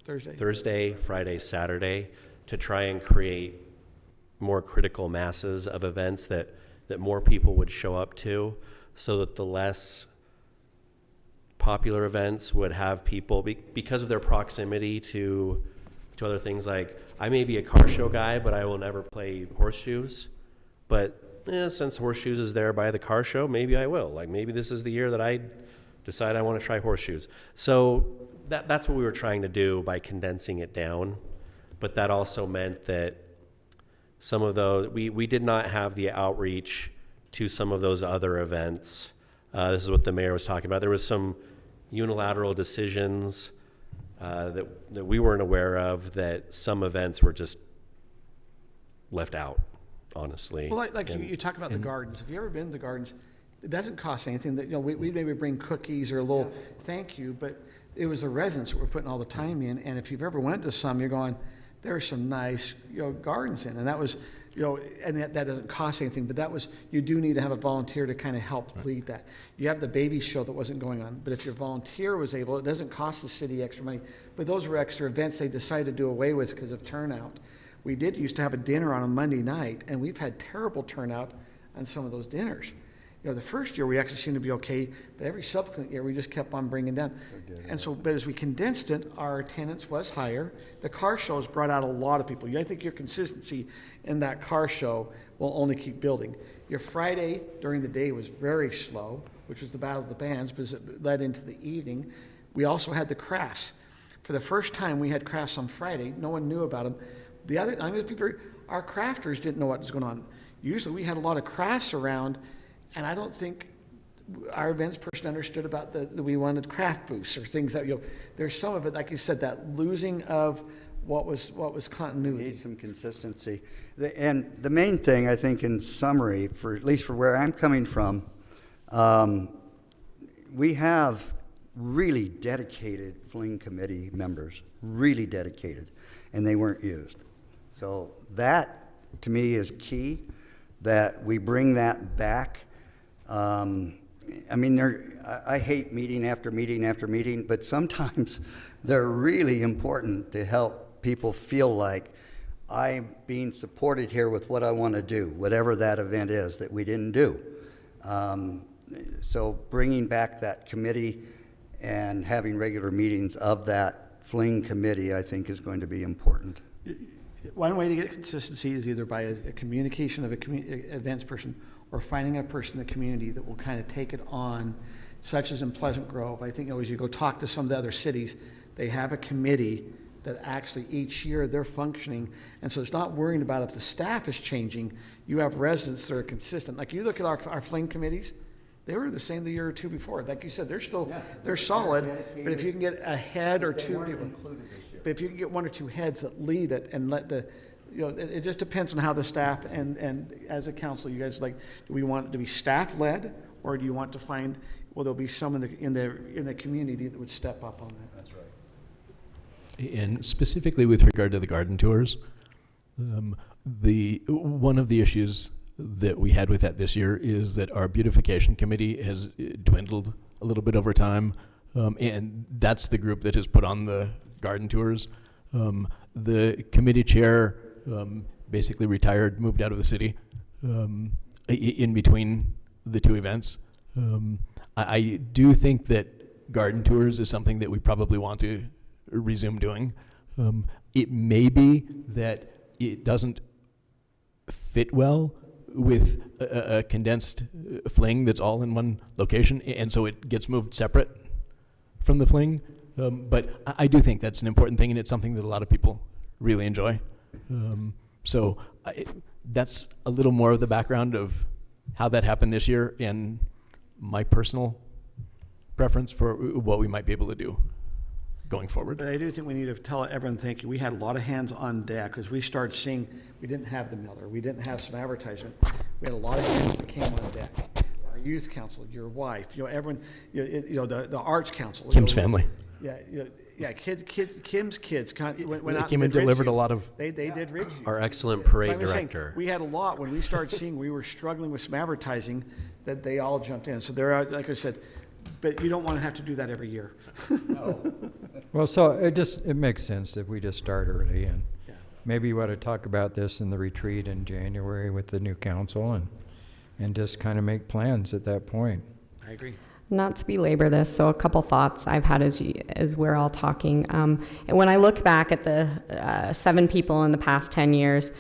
Thursday, Friday, Saturday, to try and create more critical masses of events that more people would show up to, so that the less popular events would have people, because of their proximity to other things. Like, I may be a car show guy, but I will never play horseshoes. But since horseshoes is there by the car show, maybe I will. Like, maybe this is the year that I decide I want to try horseshoes. So that's what we were trying to do by condensing it down. But that also meant that some of those, we did not have the outreach to some of those other events. This is what the mayor was talking about. There was some unilateral decisions that we weren't aware of, that some events were just left out, honestly. Well, like you talk about the gardens. Have you ever been to the gardens? It doesn't cost anything. That we maybe bring cookies or a little thank you, but it was the residents that were putting all the time in. And if you've ever went to some, you're going, there's some nice gardens in, and that was and that doesn't cost anything. But that was, you do need to have a volunteer to kind of help lead that. You have the baby show that wasn't going on, but if your volunteer was able, it doesn't cost the city extra money. But those were extra events they decided to do away with because of turnout. We used to have a dinner on a Monday night, and we've had terrible turnout on some of those dinners. The first year we actually seemed to be okay, but every subsequent year we just kept on bringing down. And so, but as we condensed it, our attendance was higher. The car shows brought out a lot of people. I think your consistency in that car show will only keep building. Your Friday during the day was very slow, which was the Battle of the Bands, because it led into the evening. We also had the crafts. For the first time, we had crafts on Friday. No one knew about them. I'm going to be our crafters didn't know what was going on. Usually we had a lot of crafts around, and I don't think our events person understood about that we wanted craft booths or things that, there's some of it, like you said, that losing of what was continuity. Need some consistency. And the main thing, I think, in summary, at least for where I'm coming from, we have really dedicated fling committee members, really dedicated, and they weren't used. So that, to me, is key, that we bring that back. I hate meeting after meeting after meeting, but sometimes they're really important to help people feel like I'm being supported here with what I want to do, whatever that event is that we didn't do. So bringing back that committee and having regular meetings of that fling committee, I think, is going to be important. One way to get consistency is either by a communication of events person, or finding a person in the community that will kind of take it on, such as in Pleasant Grove. I think as you go talk to some of the other cities, they have a committee that actually each year they're functioning. And so it's not worrying about if the staff is changing. You have residents that are consistent. Like you look at our fling committees, they were the same the year or two before. Like you said, they're still, they're solid, but if you can get a head or two people, but if you can get one or two heads that lead it and let the, it just depends on how the staff and as a council, you guys do we want it to be staff led, or do you want to find, there'll be some in the community that would step up on that. That's right. And specifically with regard to the garden tours, one of the issues that we had with that this year is that our beautification committee has dwindled a little bit over time, and that's the group that has put on the garden tours. The committee chair basically retired, moved out of the city in between the two events. I do think that garden tours is something that we probably want to resume doing. It may be that it doesn't fit well with a condensed fling that's all in one location, and so it gets moved separate from the fling. But I do think that's an important thing, and it's something that a lot of people really enjoy. So that's a little more of the background of how that happened this year and my personal preference for what we might be able to do going forward. But I do think we need to tell everyone thank you. We had a lot of hands on deck as we started seeing, we didn't have the Miller, we didn't have some advertisement. We had a lot of hands that came on deck. Our youth council, your wife, everyone, the arts council. Kim's family. Kim's kids. Went out came and delivered a lot of. They did Ridgeview. Our excellent parade I'm just saying, director. we had a lot when we started seeing we were struggling with some advertising that they all jumped in. So they're out, like I said, but you don't want to have to do that every year. Well, so it makes sense if we just start early, and maybe you ought to talk about this in the retreat in January with the new council and just kind of make plans at that point. I agree. Not to belabor this, so a couple thoughts I've had as we're all talking. And when I look back at the 7 people in the past 10 years,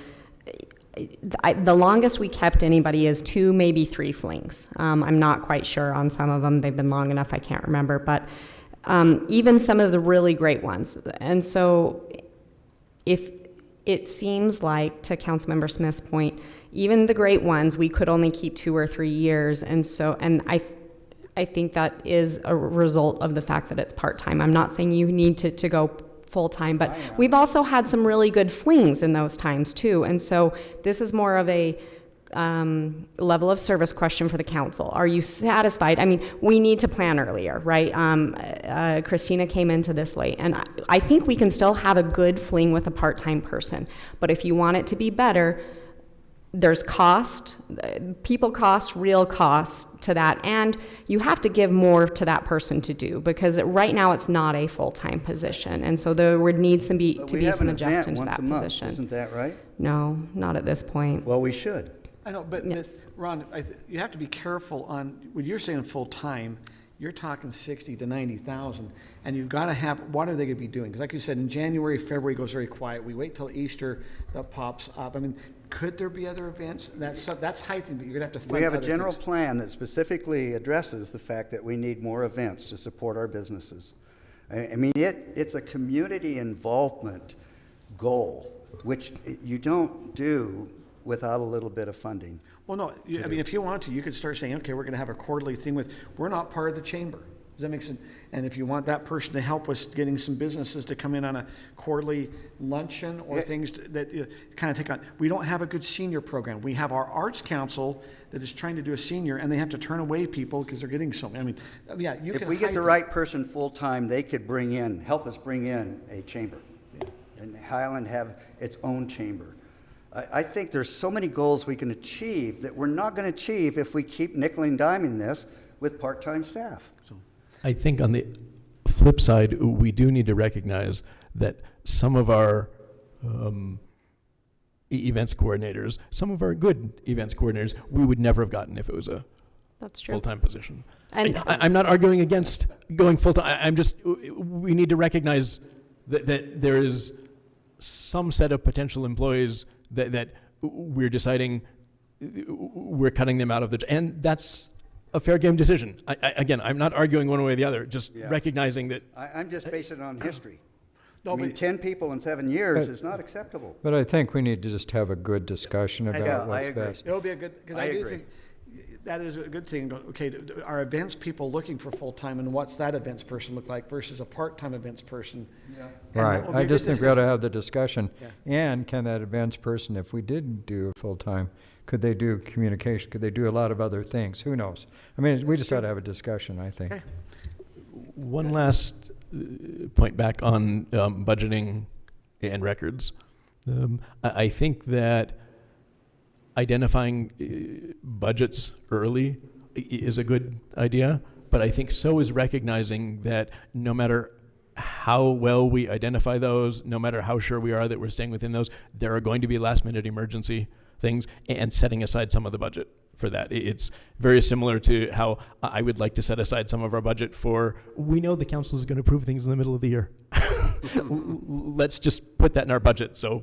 the longest we kept anybody is 2, maybe 3 flings. I'm not quite sure on some of them. They've been long enough, I can't remember. But even some of the really great ones. And so if it seems like, to Councilmember Smith's point, even the great ones, we could only keep 2 or 3 years. And I think that is a result of the fact that it's part-time. I'm not saying you need to go full-time, but we've also had some really good flings in those times too. And so this is more of a level of service question for the council. Are you satisfied? I mean, we need to plan earlier, right? Christina came into this late, and I think we can still have a good fling with a part-time person. But if you want it to be better, there's cost, people cost, real cost to that, and you have to give more to that person to do, because right now it's not a full-time position, and so there would need to be some adjustment to that position. Isn't that right? No, not at this point. Well, we should. I know, but Ron, you have to be careful on, when you're saying full-time, you're talking 60 to 90,000, and you've got to have, what are they going to be doing? Because like you said, in January, February goes very quiet. We wait till Easter, that pops up. I mean, could there be other events? That's heightened, but you're going to have to fund We have a other general things. plan that specifically addresses the fact that we need more events to support our businesses. I mean, it's a community involvement goal, which you don't do without a little bit of funding. Well, no, I mean, if you want to, you could start saying, okay, we're going to have a quarterly thing with, we're not part of the chamber. Does that make sense? And if you want that person to help us getting some businesses to come in on a quarterly luncheon or things that kind of take on. We don't have a good senior program. We have our arts council that is trying to do a senior, and they have to turn away people because they're getting so many. I mean, yeah, you can. If we get the right person full-time, they could help us bring in a chamber. And Highland have its own chamber. I think there's so many goals we can achieve that we're not going to achieve if we keep nickel and diming this with part-time staff. I think on the flip side, we do need to recognize that some of our events coordinators, some of our good events coordinators, we would never have gotten if it was a full-time position. And I'm not arguing against going full-time. I'm just, we need to recognize that there is some set of potential employees that we're deciding we're cutting them out of and that's a fair game decision. Again, I'm not arguing one way or the other, just recognizing that. I'm just basing it on history. No, I mean, 10 people in 7 years is not acceptable. But I think we need to just have a good discussion about what's agree. best. It'll be a good, because I do think that is a good thing. Okay, are events people looking for full-time, and what's that events person look like versus a part-time events person? Yeah. Right. I just think we ought to have the discussion. Yeah. And can that events person, if we did do full-time, could they do communication? Could they do a lot of other things? Who knows? I mean, we just ought to have a discussion, I think. Okay. One last point back on budgeting and records. I think that identifying budgets early is a good idea, but I think so is recognizing that no matter how well we identify those, no matter how sure we are that we're staying within those, there are going to be last-minute emergency things, and setting aside some of the budget for that. It's very similar to how I would like to set aside some of our budget for, we know the council is going to approve things in the middle of the year. let's just put that in our budget so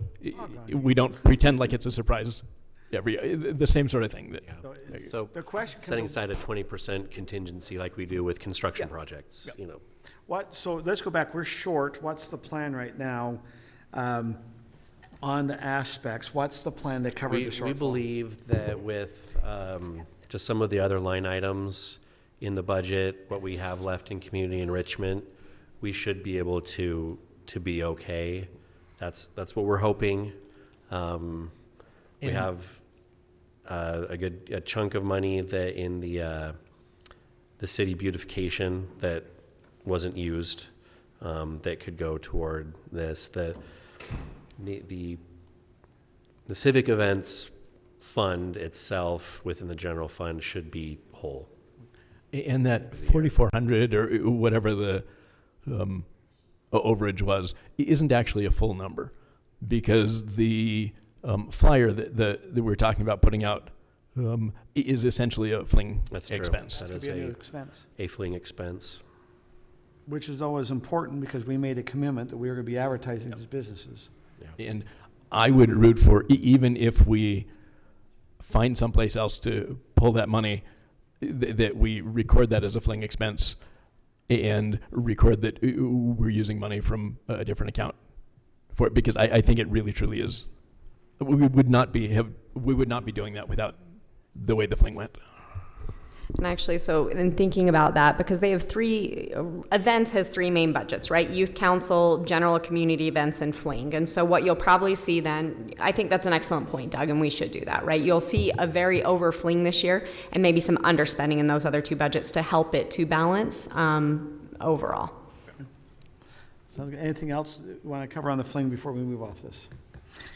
we don't pretend like it's a surprise. The same sort of thing. That, So The question setting comes- aside a 20% contingency like we do with construction projects, you know. So let's go back. We're short. What's the plan right now on the aspects? What's the plan to cover the shortfall? We believe that with just some of the other line items in the budget, what we have left in community enrichment, we should be able to be okay. That's what we're hoping. We have a chunk of money that in the city beautification that wasn't used, that could go toward this. The civic events fund itself within the general fund should be whole. and that 4,400 or whatever the overage was isn't actually a full number, because the flyer that we were talking about putting out is essentially a fling That's true. expense. That is Could be a new expense. a fling expense. Which is always important because we made a commitment that we were going to be advertising these businesses. And I would root for, even if we find someplace else to pull that money, that we record that as a fling expense and record that we're using money from a different account for it, because I think it really truly is. We would not be doing that without the way the fling went. And actually, so in thinking about that, because they have events has three main budgets, right? Youth council, general community events, and fling. And so what you'll probably see then, I think that's an excellent point, Doug, and we should do that, right? You'll see a very over fling this year and maybe some underspending in those other two budgets to help it to balance overall. So anything else you want to cover on the fling before we move off this?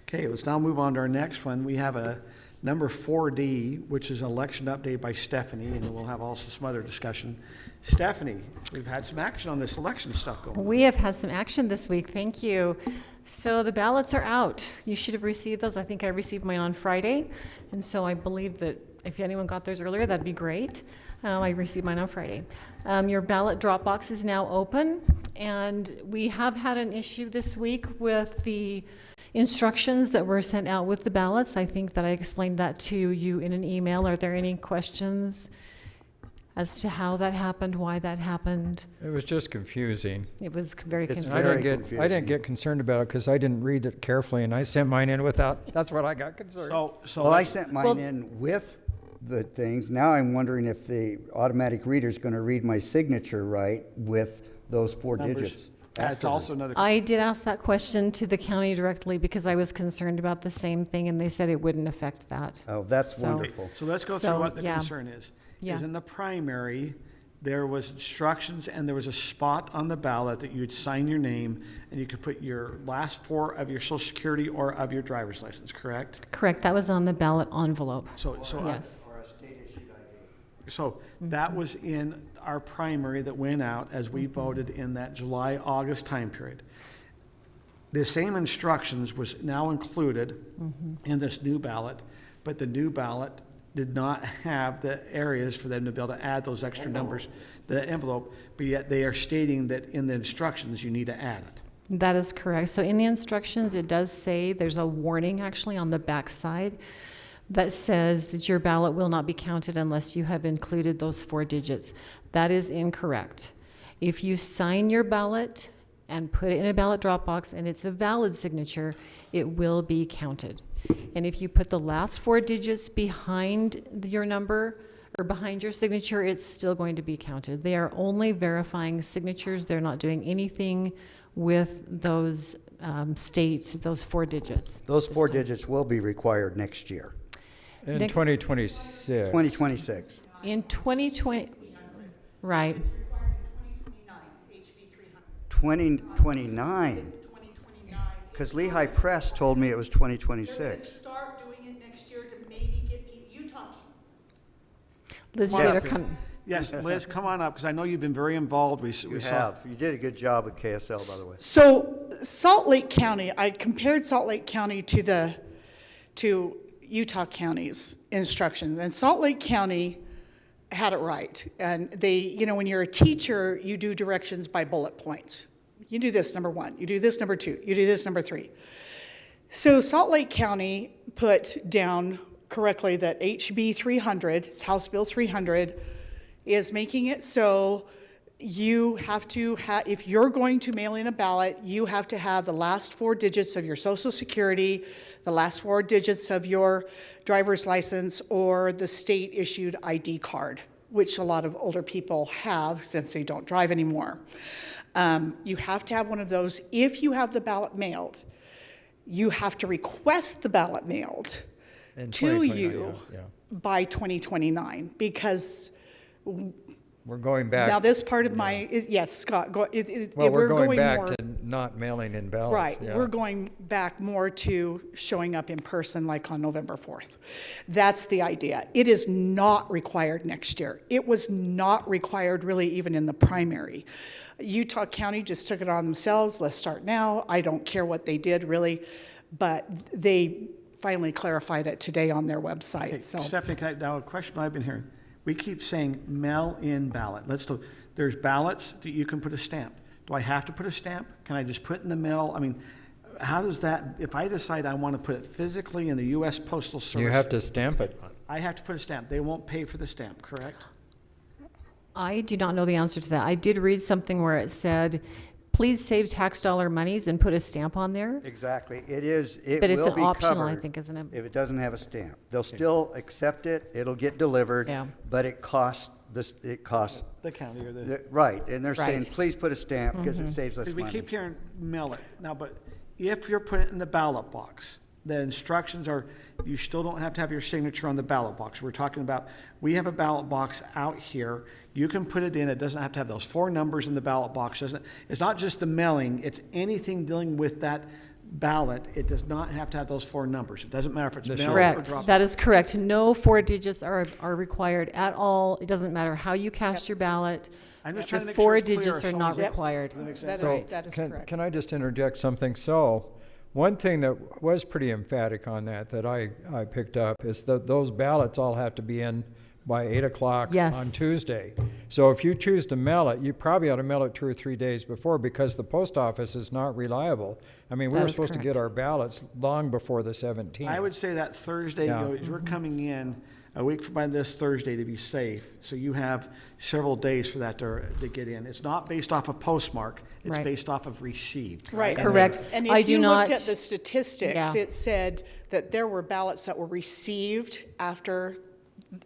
Okay, let's now move on to our next one. We have a number 4D, which is an election update by Stephanie, and then we'll have also some other discussion. Stephanie, we've had some action on this election stuff going on. We have had some action this week, thank you. So the ballots are out. You should have received those. I think I received mine on Friday, and so I believe that if anyone got theirs earlier, that'd be great. I received mine on Friday. Your ballot drop box is now open, and we have had an issue this week with the instructions that were sent out with the ballots. I think that I explained that to you in an email. Are there any questions as to how that happened, why that happened? It was just confusing. It was very It's confusing. I didn't get concerned about it because I didn't read it carefully, and I sent mine in without. That's what I got concerned. So I sent mine in with the things. Now I'm wondering if the automatic reader is going to read my signature right with those four digits. That's also another. I did ask that question to the county directly because I was concerned about the same thing, and they said it wouldn't affect that. Oh, that's So- wonderful. So let's go So, through what the yeah. concern is. Yeah. Is in the primary, there was instructions and there was a spot on the ballot that you'd sign your name and you could put your last four of your social security or of your driver's license, correct? Correct, that was on the ballot envelope. So Yes. So that was in our primary that went out as we voted in that July, August time period. The same instructions was now included in this new ballot, but the new ballot did not have the areas for them to be able to add those extra numbers, the envelope, but yet they are stating that in the instructions, you need to add it. That is correct. So in the instructions, it does say, there's a warning actually on the back side that says that your ballot will not be counted unless you have included those four digits. That is incorrect. If you sign your ballot and put it in a ballot drop box and it's a valid signature, it will be counted. And if you put the last four digits behind your number or behind your signature, it's still going to be counted. They are only verifying signatures. They're not doing anything with those states, those four digits. Those four digits will be required next year, In Nick- 2026. 2026. In 2020, right. 2029. Because Lehigh Press told me it was 2026. Start doing it next year to maybe get Utah. Liz, you Yes. better come. Yes, Liz, come on up, because I know you've been very involved. You have. You did a good job at KSL, by the way. So Salt Lake County, I compared Salt Lake County to Utah County's instructions, and Salt Lake County had it right. And they, when you're a teacher, you do directions by bullet points. You do this, number 1. You do this, number 2. You do this, number 3. So Salt Lake County put down correctly that HB 300, it's House Bill 300, is making it so you have to have, if you're going to mail in a ballot, you have to have the last 4 digits of your Social Security, the last 4 digits of your driver's license, or the state-issued ID card, which a lot of older people have since they don't drive anymore. You have to have one of those. If you have the ballot mailed, you have to request the ballot mailed to you by 2029, because we're going back. now this part of my, yes, Scott, we're going back more, to not mailing in ballots. right, yeah. we're going back more to showing up in person like on November 4th. That's the idea. It is not required next year. It was not required really even in the primary. Utah County just took it on themselves. Let's start now. I don't care what they did really, but they finally clarified it today on their website. Okay, So Stephanie, now a question I've been hearing. We keep saying mail-in ballot. Let's look. There's ballots that you can put a stamp. Do I have to put a stamp? Can I just put it in the mail? I mean, how does that, if I decide I want to put it physically in the U.S. Postal Service. You have to stamp it. I have to put a stamp. They won't pay for the stamp, correct? I do not know the answer to that. I did read something where it said, please save tax dollar monies and put a stamp on there. Exactly. It is, it But it's will an be optional, I covered think, isn't it? if it doesn't have a stamp. They'll still accept it, it'll get delivered, Yeah. but it costs, it costs, The county or the. right, and they're saying, Right. please put a stamp because it saves us Because we money. keep hearing mail it. Now, but if you're putting it in the ballot box, the instructions are, you still don't have to have your signature on the ballot box. We're talking about, we have a ballot box out here. You can put it in. It doesn't have to have those 4 numbers in the ballot box. Doesn't. It's not just the mailing. It's anything dealing with that ballot. It does not have to have those 4 numbers. It doesn't matter if it's mailed or Correct. dropped. That is correct. No 4 digits are required at all. It doesn't matter how you cast your ballot. I'm just The trying to make sure 4 it's clear digits if are not someone's- required. Does that make sense? That So is, that is correct. can I just interject something? So, one thing that was pretty emphatic on that I picked up is that those ballots all have to be in by 8 o'clock Yes. on Tuesday. So if you choose to mail it, you probably ought to mail it 2 or 3 days before, because the post office is not reliable. I mean, we That were is supposed to get correct. our ballots long before the 17th. I would say that Thursday, Yeah. as we're coming in a week from by this Thursday to be safe, so you have several days for that to get in. It's not based off a postmark, it's Right. based off of received. Right. Correct. And I if do you not- looked at the statistics, Yeah. it said that there were ballots that were received after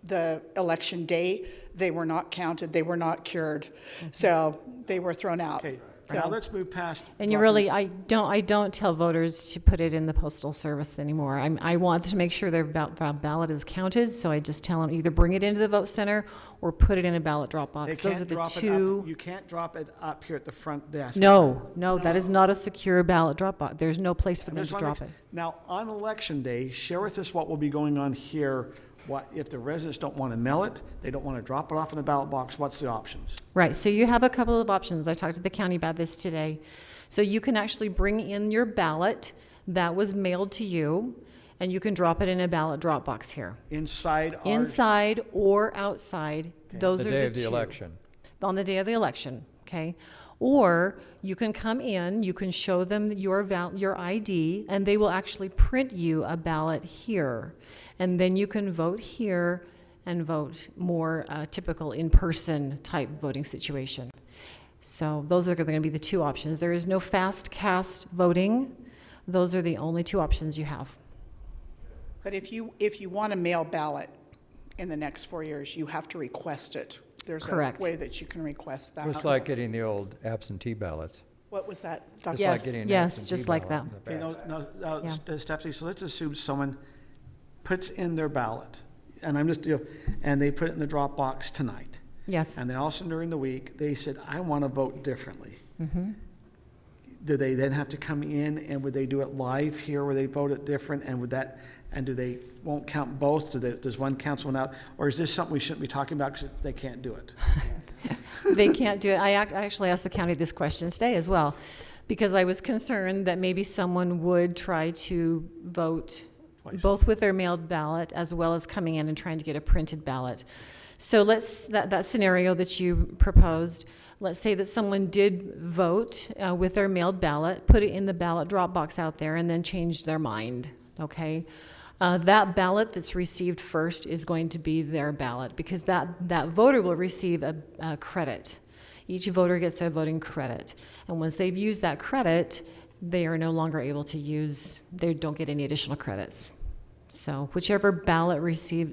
the election day. They were not counted, they were not cured, so they were thrown out. Okay, So- now let's move past. And you really, I don't tell voters to put it in the postal service anymore. I want to make sure their ballot is counted, so I just tell them either bring it into the vote center or put it in a ballot drop They box. Those can't are the drop it up. two. You can't drop it up here at the front desk. No, that is not a secure ballot drop box. There's no place for I them just to wanna drop make- it. Now, on election day, share with us what will be going on here. What, if the residents don't want to mail it, they don't want to drop it off in the ballot box, what's the options? Right, so you have a couple of options. I talked to the county about this today. So you can actually bring in your ballot that was mailed to you, and you can drop it in a ballot drop box here. Inside our. Inside or outside, those The are day the of the two. election. On the day of the election, okay? Or you can come in, you can show them your ID, and they will actually print you a ballot here. And then you can vote here and vote more typical in-person type voting situation. So those are going to be the 2 options. There is no fast cast voting. Those are the only 2 options you have. But if you want a mail ballot in the next 4 years, you have to request it. There's Correct. a way that you can request that. It's like getting the old absentee ballots. What was that, It's Dr. Yes, like getting an yes, absentee just like ballot that. in the Okay, back. now, Yeah. Stephanie, so let's assume someone puts in their ballot, and I'm just, and they put it in the drop box tonight. Yes. And then also during the week, they said, I want to vote differently. Mm-hmm. Do they then have to come in, and would they do it live here where they vote it different, and would that, and do they, won't count both? Does one cancel one out? Or is this something we shouldn't be talking about because they can't do it? They can't do it. I actually asked the county this question today as well, because I was concerned that maybe someone would try to vote both with their mailed ballot as well as coming in and trying to get a printed ballot. So that scenario that you proposed, let's say that someone did vote with their mailed ballot, put it in the ballot drop box out there, and then changed their mind, okay? That ballot that's received first is going to be their ballot, because that voter will receive a credit. Each voter gets a voting credit. And once they've used that credit, they are no longer able to use, they don't get any additional credits. So whichever ballot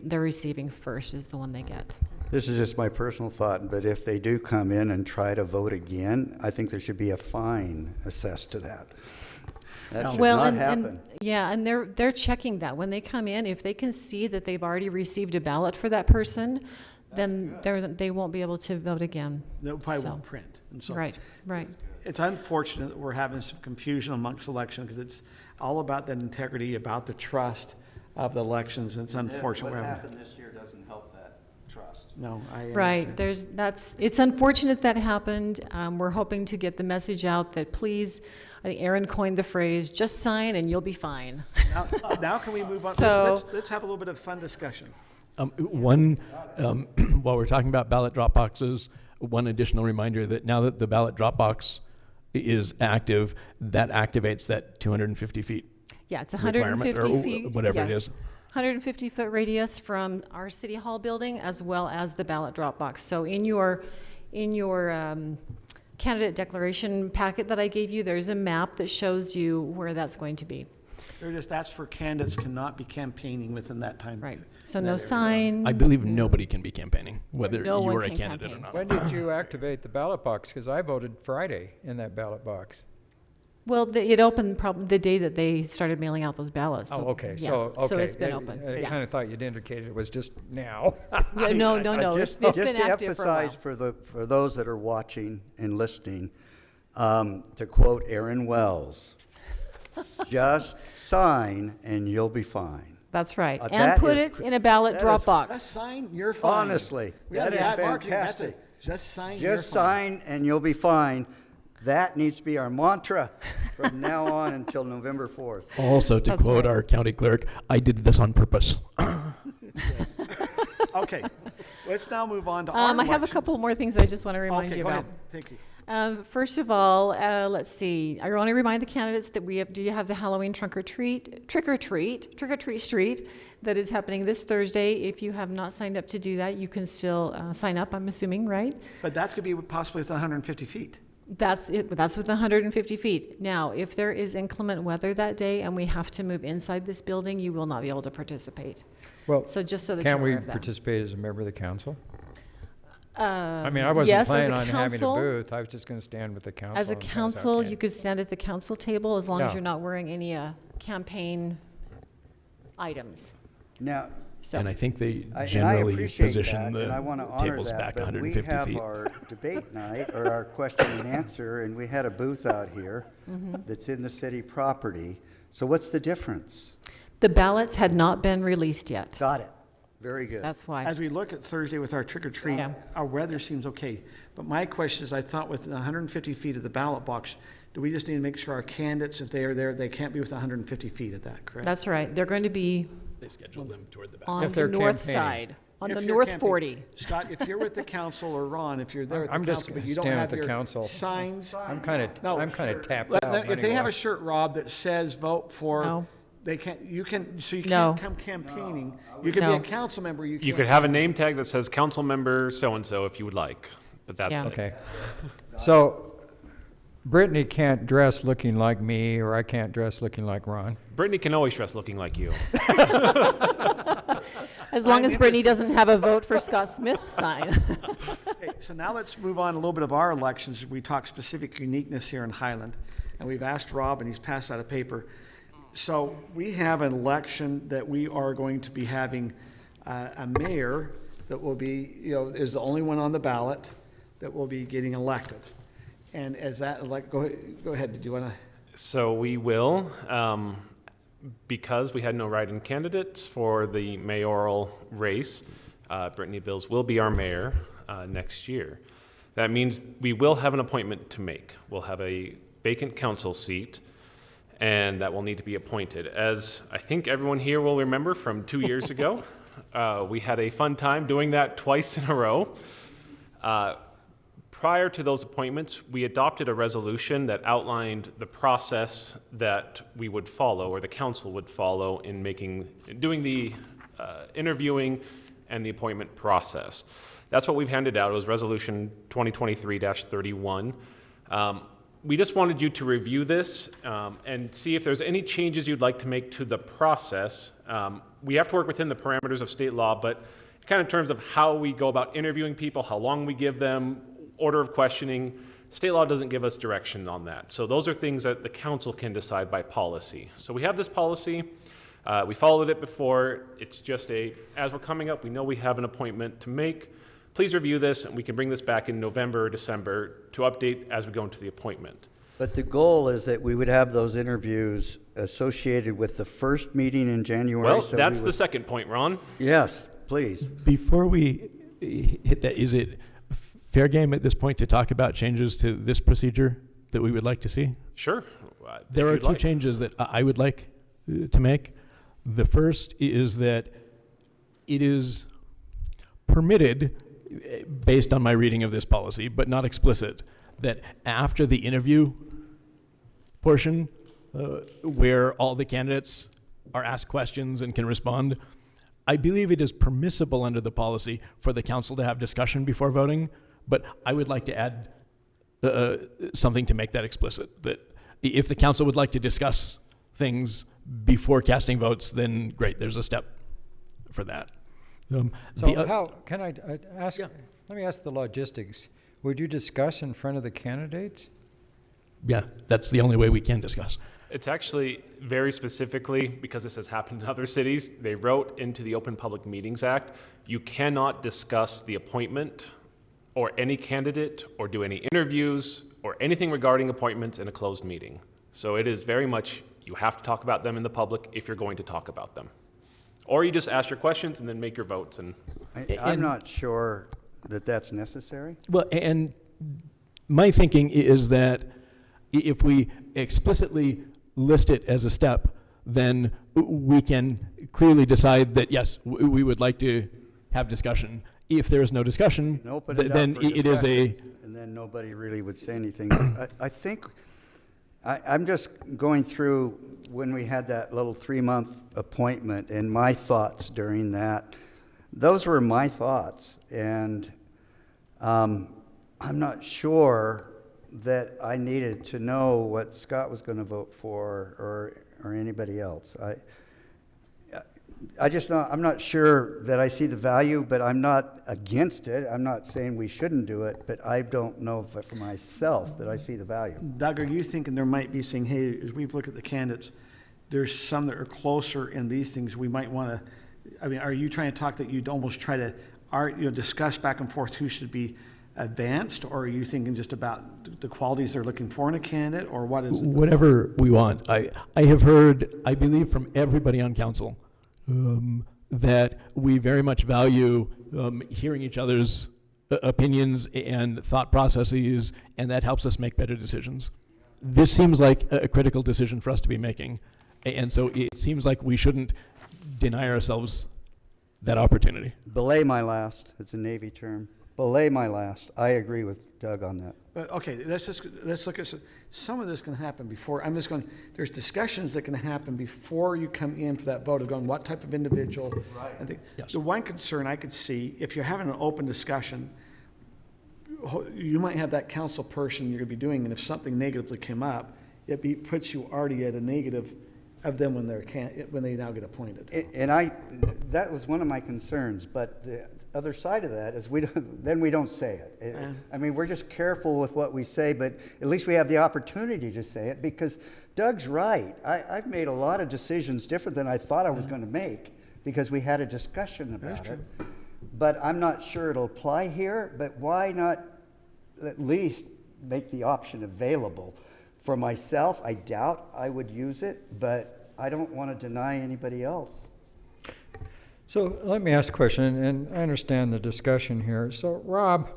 they're receiving first is the one they get. This is just my personal thought, but if they do come in and try to vote again, I think there should be a fine assessed to that. That should not happen. And they're checking that. When they come in, if they can see that they've already received a ballot for that person, then they won't be able to vote again. They probably won't print. And so Right. it's unfortunate that we're having some confusion amongst election, because it's all about that integrity, about the trust of the elections, and it's unfortunate. What happened this year doesn't help that trust. No, I Right, understand. it's unfortunate that happened. We're hoping to get the message out that please, I think Aaron coined the phrase, just sign and you'll be fine. Now can we move on? So- Let's have a little bit of fun discussion. While we're talking about ballot drop boxes, one additional reminder that now that the ballot drop box is active, that activates that 250 feet. Yeah, it's requirement, 150 or feet. whatever it yes. is. 150-foot radius from our City Hall building, as well as the ballot drop box. So in your candidate declaration packet that I gave you, there's a map that shows you where that's going to be. That's for candidates cannot be campaigning within that time. Right. So in that no area. signs. I believe nobody can be campaining, whether No you one are a can candidate campaign. or not. When did you activate the ballot box? Because I voted Friday in that ballot box. Well, it opened probably the day that they started mailing out those ballots. Oh, So, okay, yeah. so, okay. So it's been open. I Yeah. kind of thought you'd indicated it was just now. Yeah, no. It's been to active for a while. emphasize for those that are watching and listening, to quote Aaron Wells, just sign and you'll be fine. That's right. That And put is it in a ballot drop Just box. sign, you're fine. Honestly, We gotta that is do marketing. That's fantastic. it. Just sign, you're Just fine. sign and you'll be fine. That needs to be our mantra from now on until November 4th. Also, to That's quote right. our county clerk, I did this on purpose. Okay, let's now move on to our I have a election. couple more things I just want to remind Okay, you go about. ahead. Thank you. First of all, let's see. I want to remind the candidates that do you have the Halloween trick or treat street that is happening this Thursday. If you have not signed up to do that, you can still sign up, I'm assuming, right? But that's going to be possibly within 150 feet. That's it. That's with 150 feet. Now, if there is inclement weather that day and we have to move inside this building, you will not be able to participate. Well, So just so that can't you're we aware of that. participate as a member of the council? I mean, I wasn't yes, as planning a on having a council- booth. I was just going to stand with the council. As a and pass out council, candy. you could stand at the council table as long as Yeah. you're not wearing any campaign items. Now, So, And I think they I generally appreciate position that, and I the want to honor tables that, back but 150 we have feet. our debate night, or our question and answer, and we had a booth out here that's in the city property. So what's the difference? the ballots had not been released yet. Got it. Very good. That's why. As we look at Thursday with our trick or treat, Yeah. our weather seems okay. But my question is, I thought with 150 feet of the ballot box, do we just need to make sure our candidates, if they are there, they can't be within 150 feet of that, correct? That's right. They're going to be They schedule them toward the back. on If the they're north campaigning. side, on If the you're north camping- 40. Scott, if you're with the council, or Ron, if you're there at the I'm just council, gonna but you don't stand have with the your council. signs. I'm kind of No. tapped Let- out. If they have anyway. a shirt, Rob, that says vote for, No. they can't, you can, so you No. can't come campaigning. You can be No. a council member, you can't. You could have a name tag that says council member so-and-so if you would like, but that's Yeah. it. Okay. So Brittany can't dress looking like me, or I can't dress looking like Ron. Brittany can always dress looking like you. As long as Brittany doesn't have a vote for Scott Smith sign. Okay, so now let's move on a little bit of our elections. We talk specific uniqueness here in Highland, and we've asked Rob, and he's passed out a paper. So we have an election that we are going to be having a mayor that will be, is the only one on the ballot that will be getting elected. And as that go ahead. Did you want to? So we will, because we had no write-in candidates for the mayoral race, Brittany Bills will be our mayor next year. That means we will have an appointment to make. We'll have a vacant council seat, and that will need to be appointed. As I think everyone here will remember from 2 years ago, we had a fun time doing that twice in a row. prior to those appointments, we adopted a resolution that outlined the process that we would follow, or the council would follow, in doing the interviewing and the appointment process. That's what we've handed out. It was Resolution 2023-31. We just wanted you to review this and see if there's any changes you'd like to make to the process. We have to work within the parameters of state law, but kind of in terms of how we go about interviewing people, how long we give them, order of questioning, state law doesn't give us direction on that. So those are things that the council can decide by policy. So we have this policy. We followed it before. It's just as we're coming up, we know we have an appointment to make. Please review this, and we can bring this back in November or December to update as we go into the appointment. But the goal is that we would have those interviews associated with the first meeting in January. Well, so that's the second point, Ron. Yes, please. Before we hit that, is it fair game at this point to talk about changes to this procedure that we would like to see? Sure. There are two changes that I would like to make. The first is that it is permitted, based on my reading of this policy, but not explicit, that after the interview portion, where all the candidates are asked questions and can respond, I believe it is permissible under the policy for the council to have discussion before voting, but I would like to add something to make that explicit, that if the council would like to discuss things before casting votes, then great, there's a step for that. So how, can I ask, let me ask the logistics. Would you discuss in front of the candidates? Yeah, that's the only way we can discuss. It's actually very specifically, because this has happened in other cities, they wrote into the Open Public Meetings Act, you cannot discuss the appointment or any candidate or do any interviews or anything regarding appointments in a closed meeting. So it is very much, you have to talk about them in the public if you're going to talk about them. Or you just ask your questions and then make your votes. And I'm not sure that that's necessary. Well, and my thinking is that if we explicitly list it as a step, then we can clearly decide that, yes, we would like to have discussion. If there is no discussion, then it is a... And then nobody really would say anything. I think, I'm just going through when we had that little 3-month appointment and my thoughts during that. Those were my thoughts. And I'm not sure that I needed to know what Scott was going to vote for or anybody else. I'm not sure that I see the value, but I'm not against it. I'm not saying we shouldn't do it, but I don't know for myself that I see the value. Doug, are you thinking there might be saying, hey, as we've looked at the candidates, there's some that are closer in these things we might want to, I mean, are you trying to talk that you'd almost try to discuss back and forth who should be advanced, or are you thinking just about the qualities they're looking for in a candidate, or what is it? Whatever we want. I have heard, I believe, from everybody on council that we very much value hearing each other's opinions and thought processes, and that helps us make better decisions. This seems like a critical decision for us to be making, and so it seems like we shouldn't deny ourselves that opportunity. Belay my last. It's a Navy term. Belay my last. I agree with Doug on that. Okay, let's look at some of this can happen before. There's discussions that can happen before you come in for that vote of going, what type of individual? Right. I think the one concern I could see, if you're having an open discussion, you might have that council person you're going to be doing, and if something negatively came up, it puts you already at a negative of them when they now get appointed. And that was one of my concerns, but the other side of that is we don't say it. I mean, we're just careful with what we say, but at least we have the opportunity to say it, because Doug's right. I've made a lot of decisions different than I thought I was going to make because we had a discussion about it. But I'm not sure it'll apply here, but why not at least make the option available? For myself, I doubt I would use it, but I don't want to deny anybody else. So let me ask a question, and I understand the discussion here. So Rob,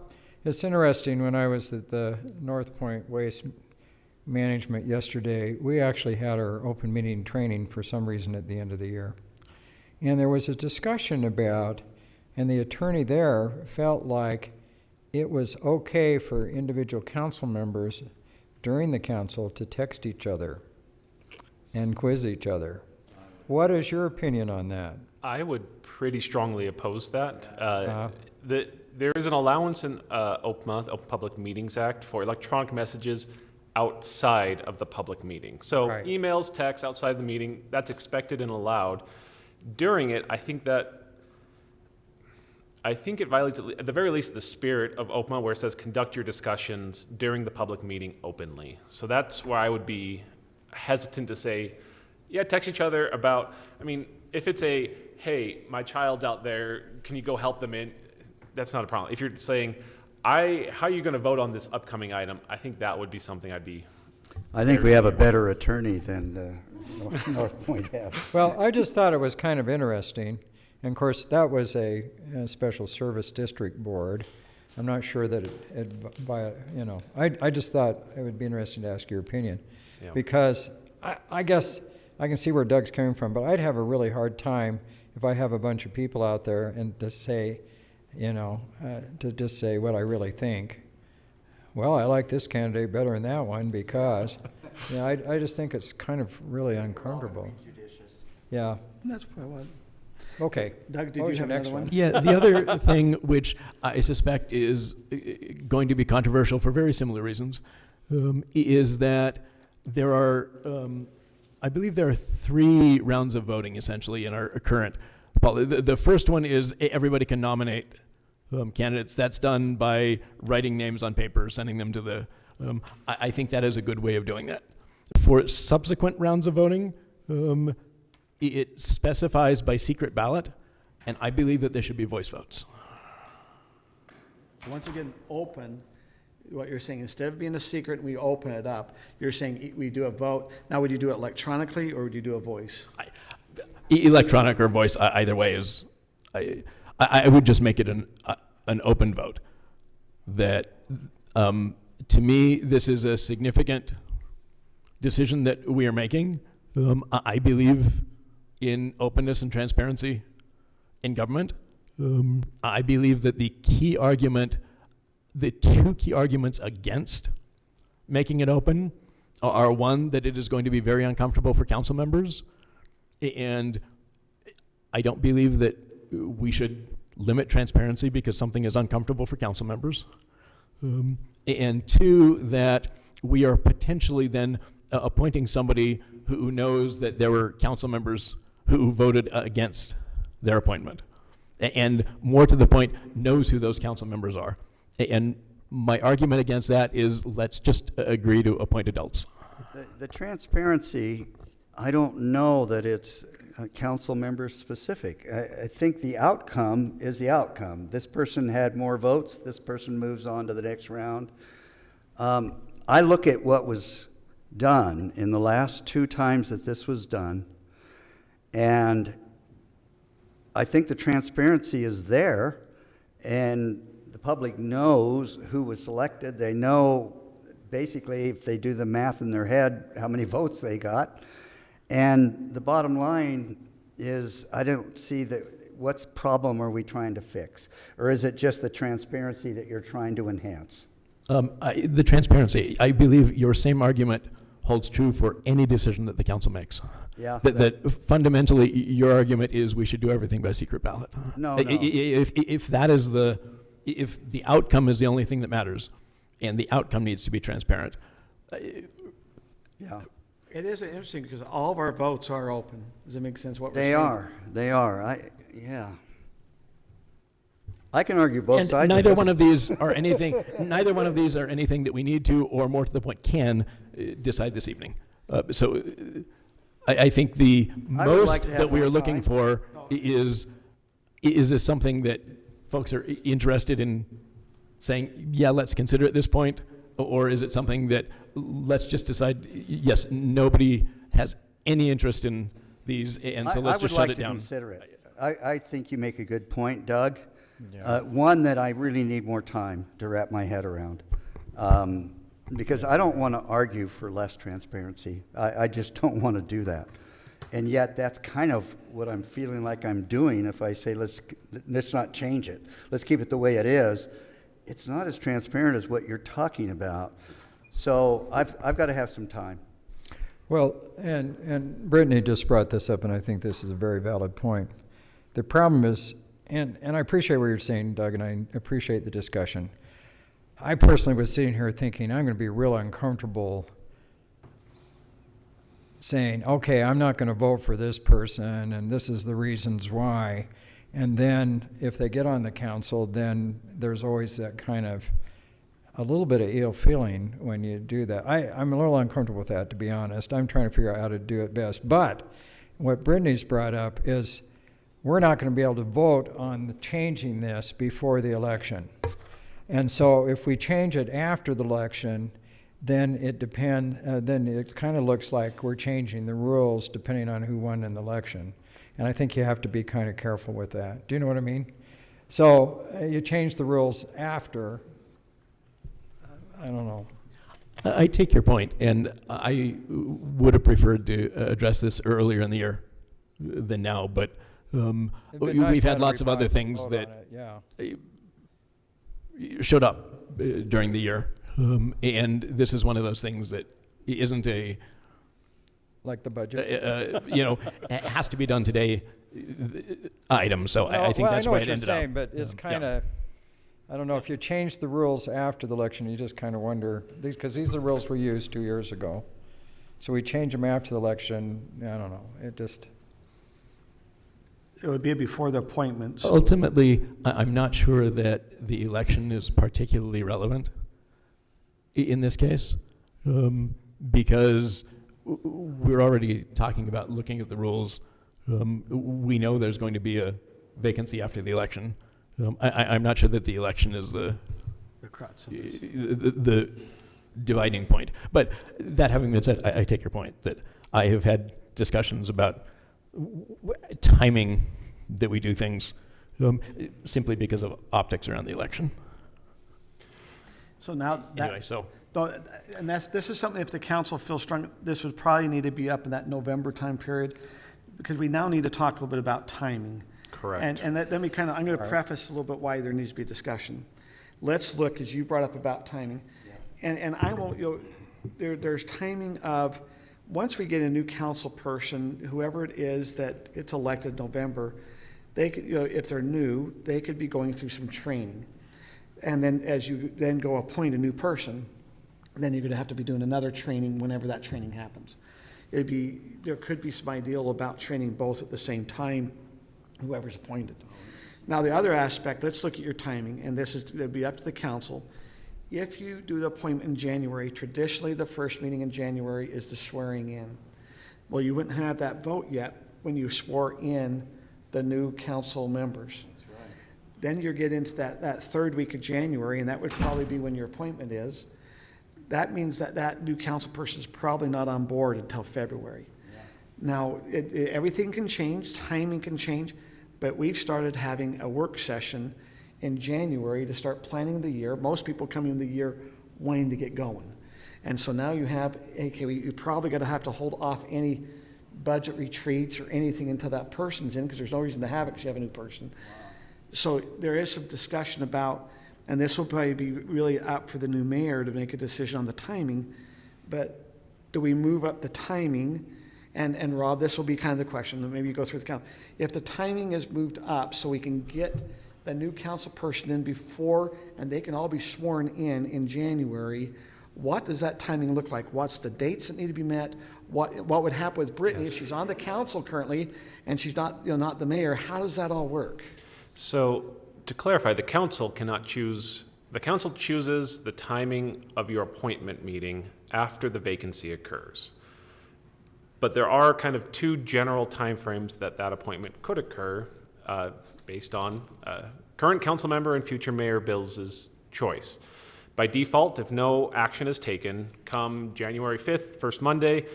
it's interesting, when I was at the North Point Waste Management yesterday, we actually had our open meeting training for some reason at the end of the year. And there was a discussion about, and the attorney there felt like it was okay for individual council members during the council to text each other and quiz each other. What is your opinion on that? I would pretty strongly oppose that. There is an allowance in Open Public Meetings Act for electronic messages outside of the public meeting. So Right. emails, texts outside the meeting, that's expected and allowed. During it, I think it violates, at the very least, the spirit of OPMA, where it says conduct your discussions during the public meeting openly. So that's where I would be hesitant to say, yeah, text each other about, I mean, if it's a, hey, my child's out there, can you go help them in? That's not a problem. If you're saying, how are you going to vote on this upcoming item? I think that would be something I'd be. I think we have a better attorney than North Point has. Well, I just thought it was kind of interesting. And of course, that was a special service district board. I'm not sure that I just thought it would be interesting to ask your opinion. Yeah. Because I guess I can see where Doug's coming from, but I'd have a really hard time if I have a bunch of people out there and to say, to just say what I really think. Well, I like this candidate better than that one because, I just think it's kind of really uncomfortable. Yeah. That's what I want. Okay. Doug, did What you was your have next another one? Yeah, the other thing which I suspect is going to be controversial for very similar reasons is that there are, I believe there are 3 rounds of voting essentially in our current policy. The first one is everybody can nominate candidates. That's done by writing names on paper, sending them to the, I think that is a good way of doing that. For subsequent rounds of voting, it specifies by secret ballot, and I believe that there should be voice votes. Once again, open, what you're saying, instead of being a secret and we open it up, you're saying we do a vote. Now, would you do it electronically or would you do a voice? Electronic or voice, either way is, I would just make it an open vote. That, to me, this is a significant decision that we are making. I believe in openness and transparency in government. I believe that the 2 key arguments against making it open are, one, that it is going to be very uncomfortable for council members, and I don't believe that we should limit transparency because something is uncomfortable for council members. And 2, that we are potentially then appointing somebody who knows that there were council members who voted against their appointment. And more to the point, knows who those council members are. And my argument against that is let's just agree to appoint adults. The transparency, I don't know that it's council member specific. I think the outcome is the outcome. This person had more votes. This person moves on to the next round. I look at what was done in the last 2 times that this was done, and I think the transparency is there, and the public knows who was selected. They know basically, if they do the math in their head, how many votes they got. And the bottom line is, I don't see that. What's problem are we trying to fix? Or is it just the transparency that you're trying to enhance? The transparency, I believe your same argument holds true for any decision that the council makes. Yeah. That fundamentally, your argument is we should do everything by secret ballot. No. If that is if the outcome is the only thing that matters, and the outcome needs to be transparent. Yeah. It is interesting because all of our votes are open. Does it make sense what we're saying? They are. I can argue both And sides. neither one of these are anything. Neither one of these are anything that we need to, or more to the point, can decide this evening. So, I think the I would most like to have that we more are looking time. for is this something that folks are interested in saying, yeah, let's consider at this point, or is it something that let's just decide, yes, nobody has any interest in these, and so let's just shut it down. I would like to consider it. I think you make a good point, Doug. Yeah. One that I really need more time to wrap my head around. Because I don't want to argue for less transparency. I just don't want to do that. And yet that's kind of what I'm feeling like I'm doing if I say let's not change it. Let's keep it the way it is. it's not as transparent as what you're talking about. So I've got to have some time. Well, and Brittany just brought this up, and I think this is a very valid point. The problem is, and I appreciate what you're saying, Doug, and I appreciate the discussion. I personally was sitting here thinking I'm going to be real uncomfortable saying, okay, I'm not going to vote for this person, and this is the reasons why. And then if they get on the council, then there's always that kind of a little bit of ill feeling when you do that. I'm a little uncomfortable with that, to be honest. I'm trying to figure out how to do it best. But what Brittany's brought up is we're not going to be able to vote on changing this before the election. And so if we change it after the election, then then it kind of looks like we're changing the rules depending on who won an election. And I think you have to be kind of careful with that. Do you know what I mean? So you change the rules after. I don't know. I take your point, and I would have preferred to address this earlier in the year than now, but we've had lots of other things that showed up during the year, and this is one of those things that isn't a like the budget, it has to be done today item. So I think that's why it ended up. But it's kind of, I don't know, if you change the rules after the election, you just kind of wonder, because these are the rules we used 2 years ago. So we change them after the election, I don't know, it would be before the appointments. Ultimately, I'm not sure that the election is particularly relevant in this case, because we're already talking about looking at the rules. We know there's going to be a vacancy after the election. I'm not sure that the election is the crux of the dividing point. But that having been said, I take your point that I have had discussions about timing that we do things simply because of optics around the election. So now that, anyway, and this is something, if the council feels strong, this would probably need to be up in that November time period, because we now need to talk a little bit about timing. Correct. And let me kind of, I'm going to preface a little bit why there needs to be a discussion. Let's look, as you brought up about timing, and I won't, there's timing of, once we get a new council person, whoever it is that gets elected in November, they could, if they're new, they could be going through some training. And then as you then go appoint a new person, then you're going to have to be doing another training whenever that training happens. There could be some ideal about training both at the same time, whoever's appointed. Now, the other aspect, let's look at your timing, and this is to be up to the council. If you do the appointment in January, traditionally the first meeting in January is the swearing in. Well, you wouldn't have that vote yet when you swore in the new council members. That's right. Then you get into that third week of January, and that would probably be when your appointment is. That means that new council person is probably not on board until February. Yeah. Now, everything can change, timing can change, but we've started having a work session in January to start planning the year. Most people come in the year wanting to get going. And so now you have, okay, you're probably going to have to hold off any budget retreats or anything until that person's in, because there's no reason to have it because you have a new person. Wow. So there is some discussion about, and this will probably be really up for the new mayor to make a decision on the timing, but do we move up the timing? And Rob, this will be kind of the question, maybe you go through the council. If the timing is moved up so we can get the new council person in before, and they can all be sworn in January, what does that timing look like? What's the dates that need to be met? What would happen with Brittany if she's on the council currently and she's not, not the mayor? How does that all work? So to clarify, the council cannot choose. The council chooses the timing of your appointment meeting after the vacancy occurs. But there are kind of two general timeframes that appointment could occur based on current council member and future mayor Bill's choice. By default, if no action is taken, come January 5th, first Monday,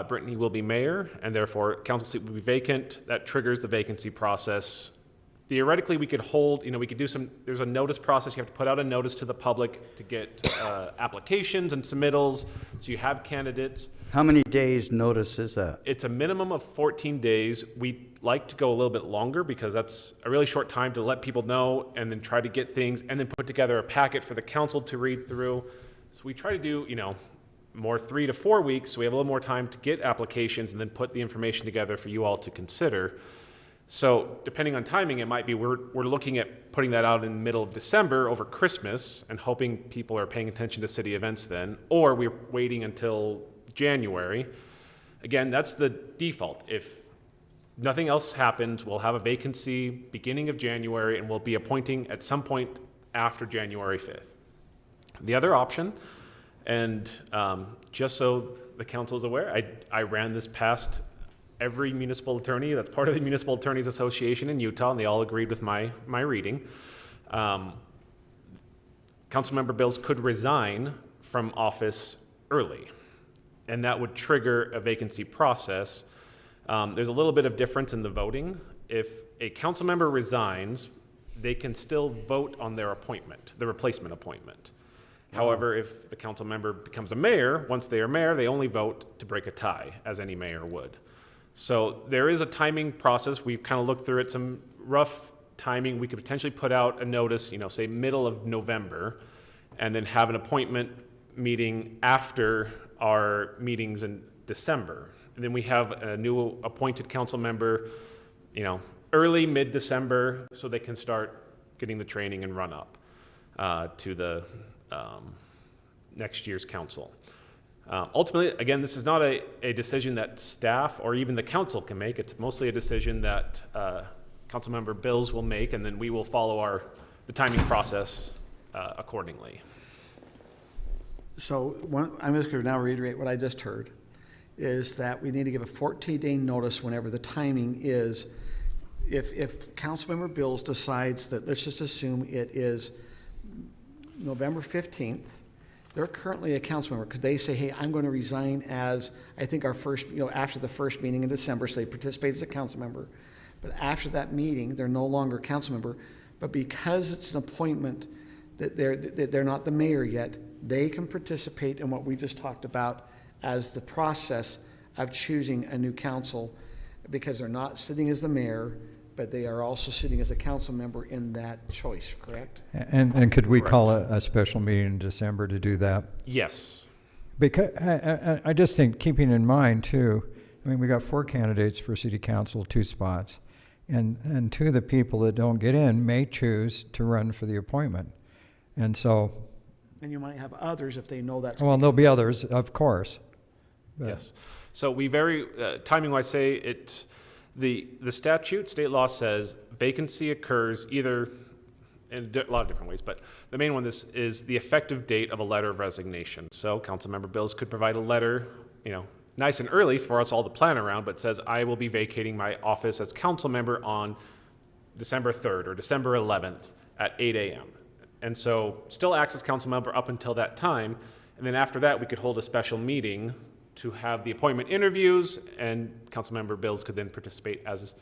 Brittany will be mayor, and therefore council seat will be vacant. That triggers the vacancy process theoretically, we could hold, we could do there's a notice process. You have to put out a notice to the public to get applications and submittals, so you have candidates. How many days' notice is that? It's a minimum of 14 days. We like to go a little bit longer because that's a really short time to let people know and then try to get things and then put together a packet for the council to read through. So we try to do, more 3 to 4 weeks, so we have a little more time to get applications and then put the information together for you all to consider. So depending on timing, it might be we're looking at putting that out in the middle of December over Christmas and hoping people are paying attention to city events then, or we're waiting until January. Again, that's the default. If nothing else happens, we'll have a vacancy beginning of January and we'll be appointing at some point after January 5th. The other option, and just so the council is aware, I ran this past every municipal attorney that's part of the Municipal Attorneys Association in Utah, and they all agreed with my reading. Councilmember Bills could resign from office early, and that would trigger a vacancy process. There's a little bit of difference in the voting. If a council member resigns, they can still vote on their appointment, the replacement appointment. However, if the council member becomes a mayor, once they are mayor, they only vote to break a tie, as any mayor would. So there is a timing process. We've kind of looked through it, some rough timing. We could potentially put out a notice, say middle of November, and then have an appointment meeting after our meetings in December. And then we have a new appointed council member, early, mid-December, so they can start getting the training and run up to the next year's council. Ultimately, again, this is not a decision that staff or even the council can make. It's mostly a decision that Councilmember Bills will make, and then we will follow the timing process accordingly. So I'm just going to now reiterate what I just heard, is that we need to give a 14-day notice whenever the timing is. If Councilmember Bills decides that, let's just assume it is November 15th, they're currently a council member. Could they say, hey, I'm going to resign as, I think our first, after the first meeting in December, so they participate as a council member. But after that meeting, they're no longer a council member. But because it's an appointment that they're not the mayor yet, they can participate in what we just talked about as the process of choosing a new council, because they're not sitting as the mayor, but they are also sitting as a council member in that choice, correct? And could we call a special meeting in December to do that? Yes. Because I just think, keeping in mind too, we got 4 candidates for city council, 2 spots, and 2 of the people that don't get in may choose to run for the appointment, and so. And you might have others if they know that's. Well, there'll be others, of course. But. Yes. So we timing-wise say it. The statute, state law says vacancy occurs either in a lot of different ways, but the main one is the effective date of a letter of resignation. So Councilmember Bills could provide a letter, nice and early for us all to plan around, but says, I will be vacating my office as council member on December 3rd or December 11th at 8 a.m. And so still acts as council member up until that time. And then after that, we could hold a special meeting to have the appointment interviews, and Councilmember Bills could then participate as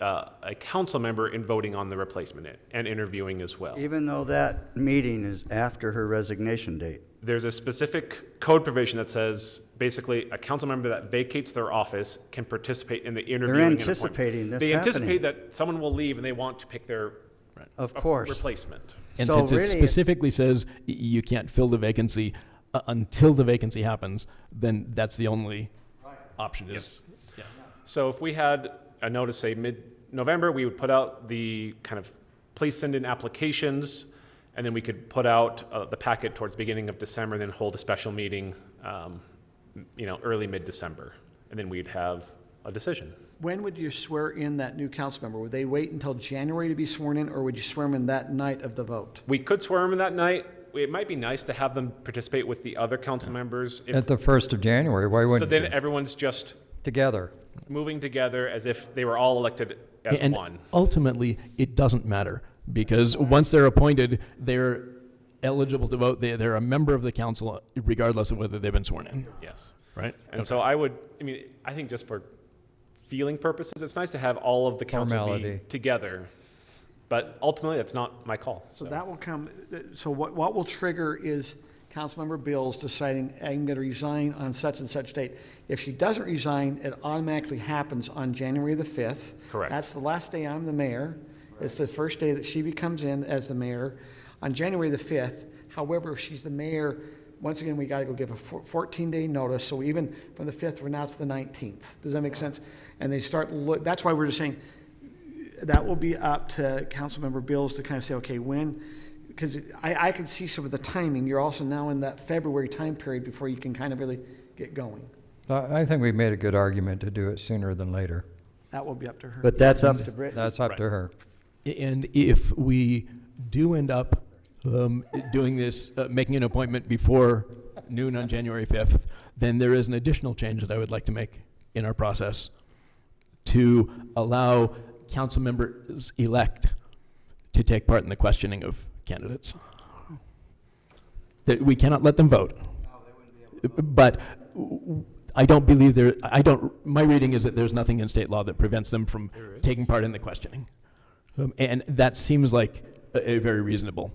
a council member in voting on the replacement and interviewing as well. Even though that meeting is after her resignation date? There's a specific code provision that says basically a council member that vacates their office can participate in the interviewing. They're anticipating this They happening. Anticipate that someone will leave and they want to pick their replacement. And So since really it specifically says you can't fill the vacancy until the vacancy happens, then that's the only option. Is yeah. So if we had a notice, say mid-November, we would put out the kind of please send in applications, and then we could put out the packet towards the beginning of December, then hold a special meeting, early mid-December, and then we'd have a decision. When would you swear in that new council member? Would they wait until January to be sworn in, or would you swear them in that night of the vote? We could swear them in that night. It might be nice to have them participate with the other council members. At the 1st of January, why wouldn't So then you? everyone's just Together. moving together as if they were all elected as and one. ultimately, it doesn't matter, because once they're appointed, they're eligible to vote. They're a member of the council, regardless of whether they've been sworn in. Yes. Right? And so I think just for feeling purposes, it's nice to have all of the council be Formality. together But ultimately, that's not my call. So that will come, so what will trigger is Councilmember Bills deciding, I'm going to resign on such and such date. If she doesn't resign, it automatically happens on January the 5th. Correct. That's the last day I'm the mayor. It's the first day that she becomes in as the mayor on January the 5th. However, if she's the mayor, once again, we got to go give a 14-day notice. So even from the 5th, we're now to the 19th. Does that make sense? And they start, that's why we're just saying that will be up to Councilmember Bills to kind of say, okay, when, because I can see some of the timing. You're also now in that February time period before you can kind of really get going. I think we made a good argument to do it sooner than later. That will be up to her. But that's up to Brittany. That's up to her. And if we do end up doing this, making an appointment before noon on January 5th, then there is an additional change that I would like to make in our process to allow council members elect to take part in the questioning of candidates. That we cannot let them vote. But I don't believe my reading is that there's nothing in state law that prevents them from taking part in the questioning. And that seems like a very reasonable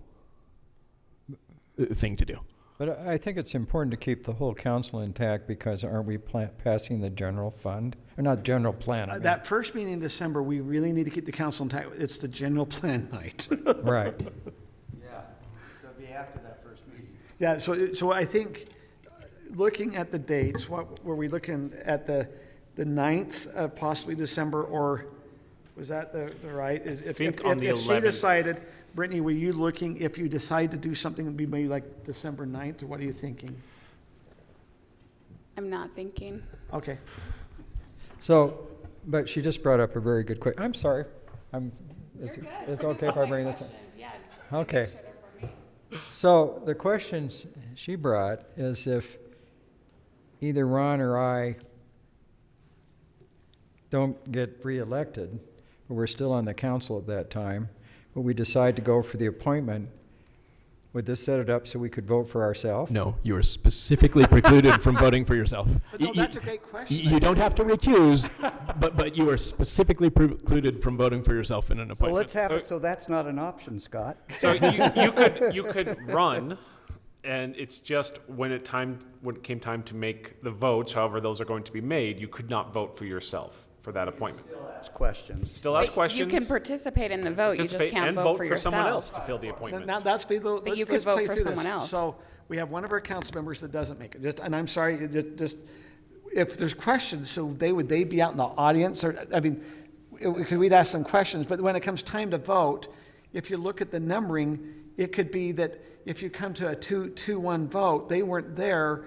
thing to do. But I think it's important to keep the whole council intact because aren't we passing the general fund? Or not general plan? I mean. That first meeting in December, we really need to keep the council intact. It's the general plan night. Right. Yeah, so it'll be after that first meeting. Yeah, so I think looking at the dates, what were we looking at the 9th of possibly December, or was that the right? If on the she 11th. decided, Brittany, were you looking, if you decide to do something, it'd be maybe like December 9th, or what are you thinking? I'm not thinking. Okay. So, but she just brought up a very good question. I'm sorry. It's okay if I bring this up? Okay. So the questions she brought is if either Ron or I don't get reelected, but we're still on the council at that time, but we decide to go for the appointment, would this set it up so we could vote for ourselves? No, you are specifically precluded from voting for yourself. But no, that's a great question. You don't have to recuse, but you are specifically precluded from voting for yourself in an So appointment. let's have it so that's not an option, Scott. So you could run, and it's just when it came time to make the votes, however those are going to be made, you could not vote for yourself for that appointment. Ask questions. Still ask But questions. You can participate in the vote, you just participate can't and vote for yourself. someone else to fill the appointment. Now that's be the. But you let's could vote play for through this. someone else. So we have one of our council members that doesn't make it. And I'm sorry, just if there's questions, so would they be out in the audience, or I mean, because we'd ask them questions. But when it comes time to vote, if you look at the numbering, it could be that if you come to a 2-1 vote, they weren't there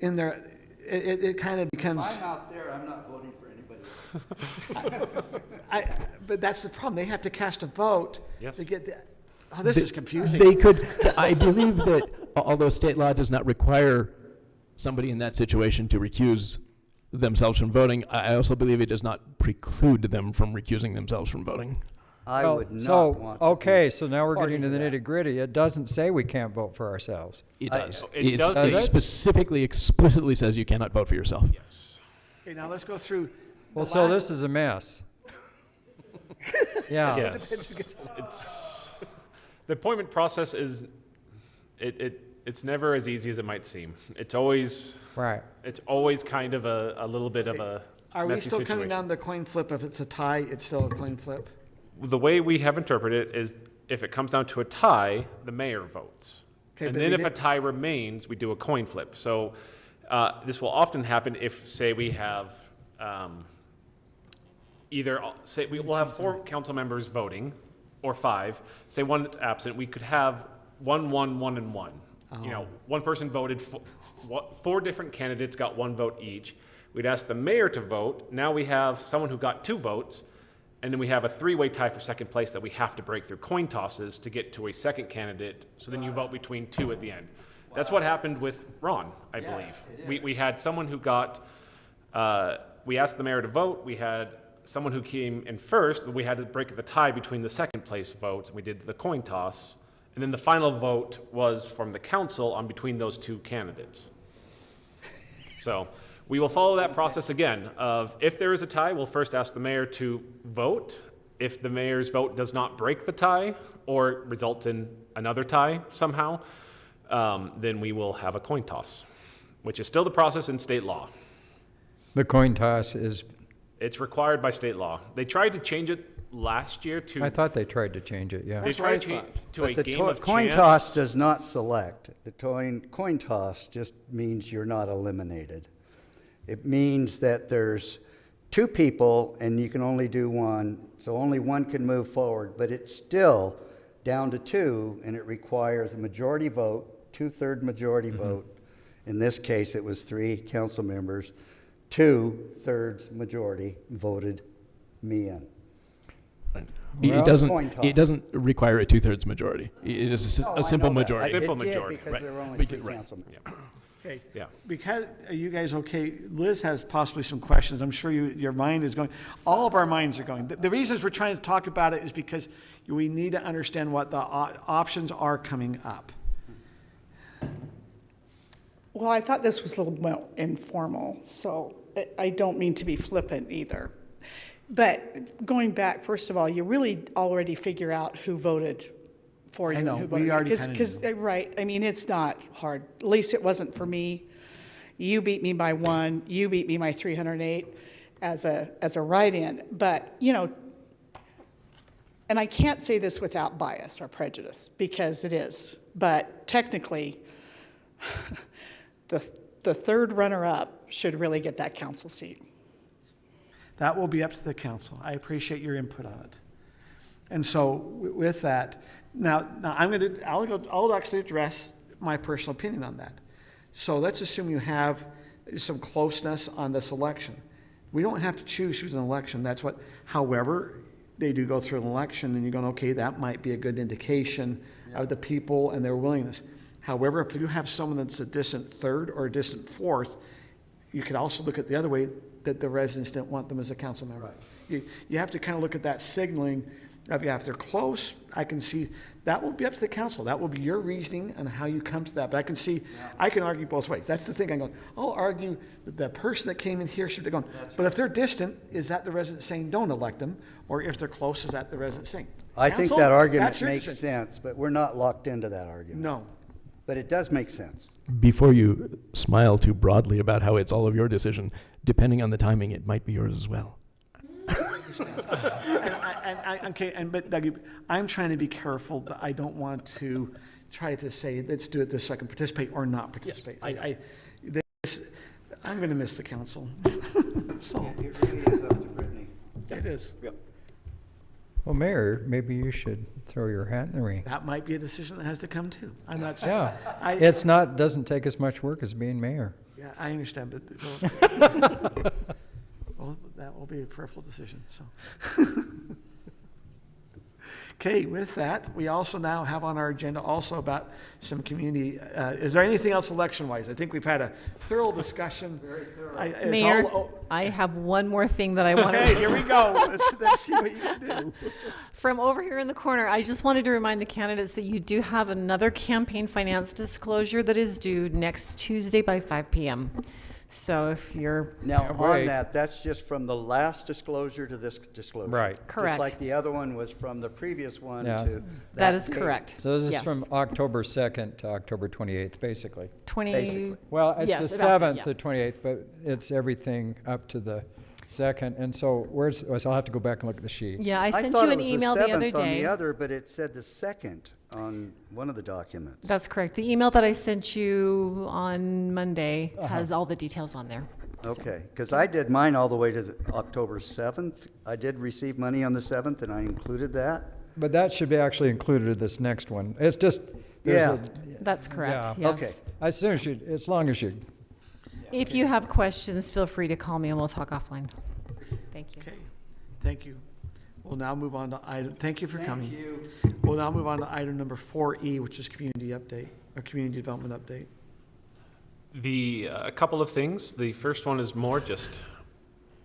in their. It kind of becomes. If I'm out there, I'm not voting for anybody else. But that's the problem. They have to cast a vote Yes. to get the. Oh, this is confusing. They could, I believe that although state law does not require somebody in that situation to recuse themselves from voting, I also believe it does not preclude them from recusing themselves from voting. I would not want to. Okay, so now we're getting to the that. nitty-gritty. It doesn't say we can't vote for ourselves. It does. It does It say- specifically, explicitly says you cannot vote for yourself. Yes. Okay, now let's go through. Well, the so last- this is a mess. Yeah. Yes. It's the appointment process is it's never as easy as it might seem. It's always Right. kind of a little bit of a Are we messy still coming situation. down the coin flip? If it's a tie, it's still a coin flip? The way we have interpreted it is if it comes down to a tie, the mayor votes. Okay, And but then we if a did- tie remains, we do a coin flip. So this will often happen if, say, we have we'll have 4 council members voting, or 5. Say one is absent, we could have 1, 1, 1, and 1. You know, one person voted, 4 different candidates got 1 vote each. We'd ask the mayor to vote. Now we have someone who got 2 votes, and then we have a 3-way tie for second place that we have to break through coin tosses to get to a second candidate. So then you vote between 2 at the end. That's what happened with Ron, I believe. We had someone who got, we asked the mayor to vote. We had someone who came in first, but we had to break the tie between the second place votes, and we did the coin toss. And then the final vote was from the council on between those 2 candidates. So we will follow that process again of if there is a tie, we'll first ask the mayor to vote, If the mayor's vote does not break the tie or result in another tie somehow, then we will have a coin toss, which is still the process in state law. The coin toss is, It's required by state law. They tried to change it last year to. I thought they tried to change it, yeah. They That's what I tried to change thought. to But a the game of coin chance. toss does not select. The coin toss just means you're not eliminated. It means that there's two people and you can only do one, so only one can move forward, but it's still down to two, and it requires a majority vote, two-third majority vote. In this case, it was 3 council members. 2/3 majority voted me in. It Well, doesn't. coin toss. It doesn't require a 2/3 majority. It is Oh, a I simple know that. majority. Simple It did majority, because right. there were only We 3 can- right. council members. Okay. Yeah. Because, are you guys okay? Liz has possibly some questions. I'm sure your mind is going, all of our minds are going. The reasons we're trying to talk about it is because we need to understand what the options are coming up. Well, I thought this was a little more informal, so I don't mean to be flippant either. But going back, first of all, you really already figure out who voted for you I know, and who we voted. already kinda Because, knew. right, I mean, it's not hard. At least it wasn't for me. You beat me by 1, you beat me by 308 as a write-in. But, you know, and I can't say this without bias or prejudice, because it is. But technically, the third runner-up should really get that council seat. That will be up to the council. I appreciate your input on it. And so with that, now I'll actually address my personal opinion on that. So let's assume you have some closeness on this election. We don't have to choose who's in an election. That's what, however, they do go through an election and you're going, okay, that might be a good indication of the people and their willingness. However, if you have someone that's a distant third or a distant fourth, you could also look at the other way, that the residents didn't want them as a council member. You have to kind of look at that signaling of, yeah, if they're close, I can see, that will be up to the council. That will be your reasoning and how you come to that. But I can see, I can argue both ways. That's the thing. I'm going, I'll argue that the person that came in here should be going, but if they're distant, is that the resident saying don't elect them? Or if they're close, is that the resident saying? I think Council, that that's argument your makes decision. sense, but we're not locked into that argument. No. But it does make sense. Before you smile too broadly about how it's all of your decision, depending on the timing, it might be yours as well. But Doug, I'm trying to be careful that I don't want to try to say, let's do it this so I can participate or not participate. I'm going to miss the council. So, It really is up to Brittany. it is. Well, Mayor, maybe you should throw your hat in the ring. That might be a decision that has to come too. I'm not. Yeah, I- doesn't take as much work as being mayor. Yeah, I understand, but well, that will be a peripheral decision, so. Okay, with that, we also now have on our agenda also about some community, is there anything else election-wise? I think we've had a thorough discussion. Very thorough. Mayor, I have one more thing that I want Okay, to. here we go. Let's see what you can do. From over here in the corner, I just wanted to remind the candidates that you do have another campaign finance disclosure that is due next Tuesday by 5 p.m. So if you're Now, on Right. that, that's just from the last disclosure to this disclosure. Right. Correct. Just like the other one was from the previous one Yeah. to that is date. correct. So this is Yes. from October 2nd to October 28th, basically. 20. Basically. Well, it's Yes, the about that, 7th yeah. to 28th, but it's everything up to the 2nd. And so so I'll have to go back and look at the sheet. Yeah, I sent thought you it an was email the other 7th on day. the other, but it said the 2nd on one of the documents. That's correct. The email that I sent you on Monday has all the details on there. So- Okay, because I did mine all the way to October 7th. I did receive money on the 7th, and I included that. But that should be actually included in this next one. It's just, there's Yeah. That's correct, Yeah. yes. Okay. as long as you, If you have questions, feel free to call me and we'll talk offline. Thank you. Okay, thank you. We'll now move on to item, thank you for coming. Thank you. We'll now move on to item number 4E, which is community update, or community development update. A couple of things. The first one is more just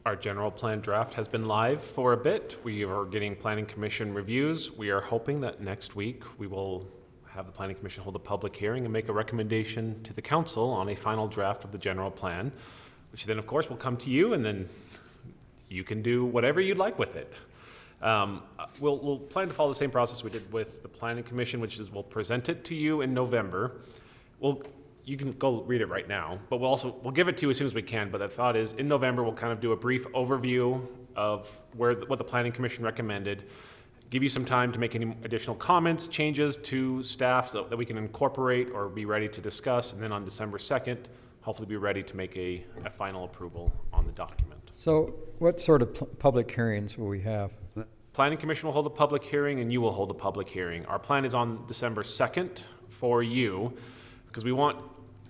our general plan draft has been live for a bit. We are getting planning commission reviews. We are hoping that next week we will have the planning commission hold a public hearing and make a recommendation to the council on a final draft of the general plan, which then of course will come to you and then you can do whatever you'd like with it. We'll plan to follow the same process we did with the Planning Commission, which is we'll present it to you in November. You can go read it right now, but we'll give it to you as soon as we can. But the thought is in November, we'll kind of do a brief overview of what the Planning Commission recommended, give you some time to make any additional comments, changes to staff so that we can incorporate or be ready to discuss. And then on December 2nd, hopefully be ready to make a final approval on the document. So what sort of public hearings will we have? Planning Commission will hold a public hearing and you will hold a public hearing. Our plan is on December 2nd for you because we want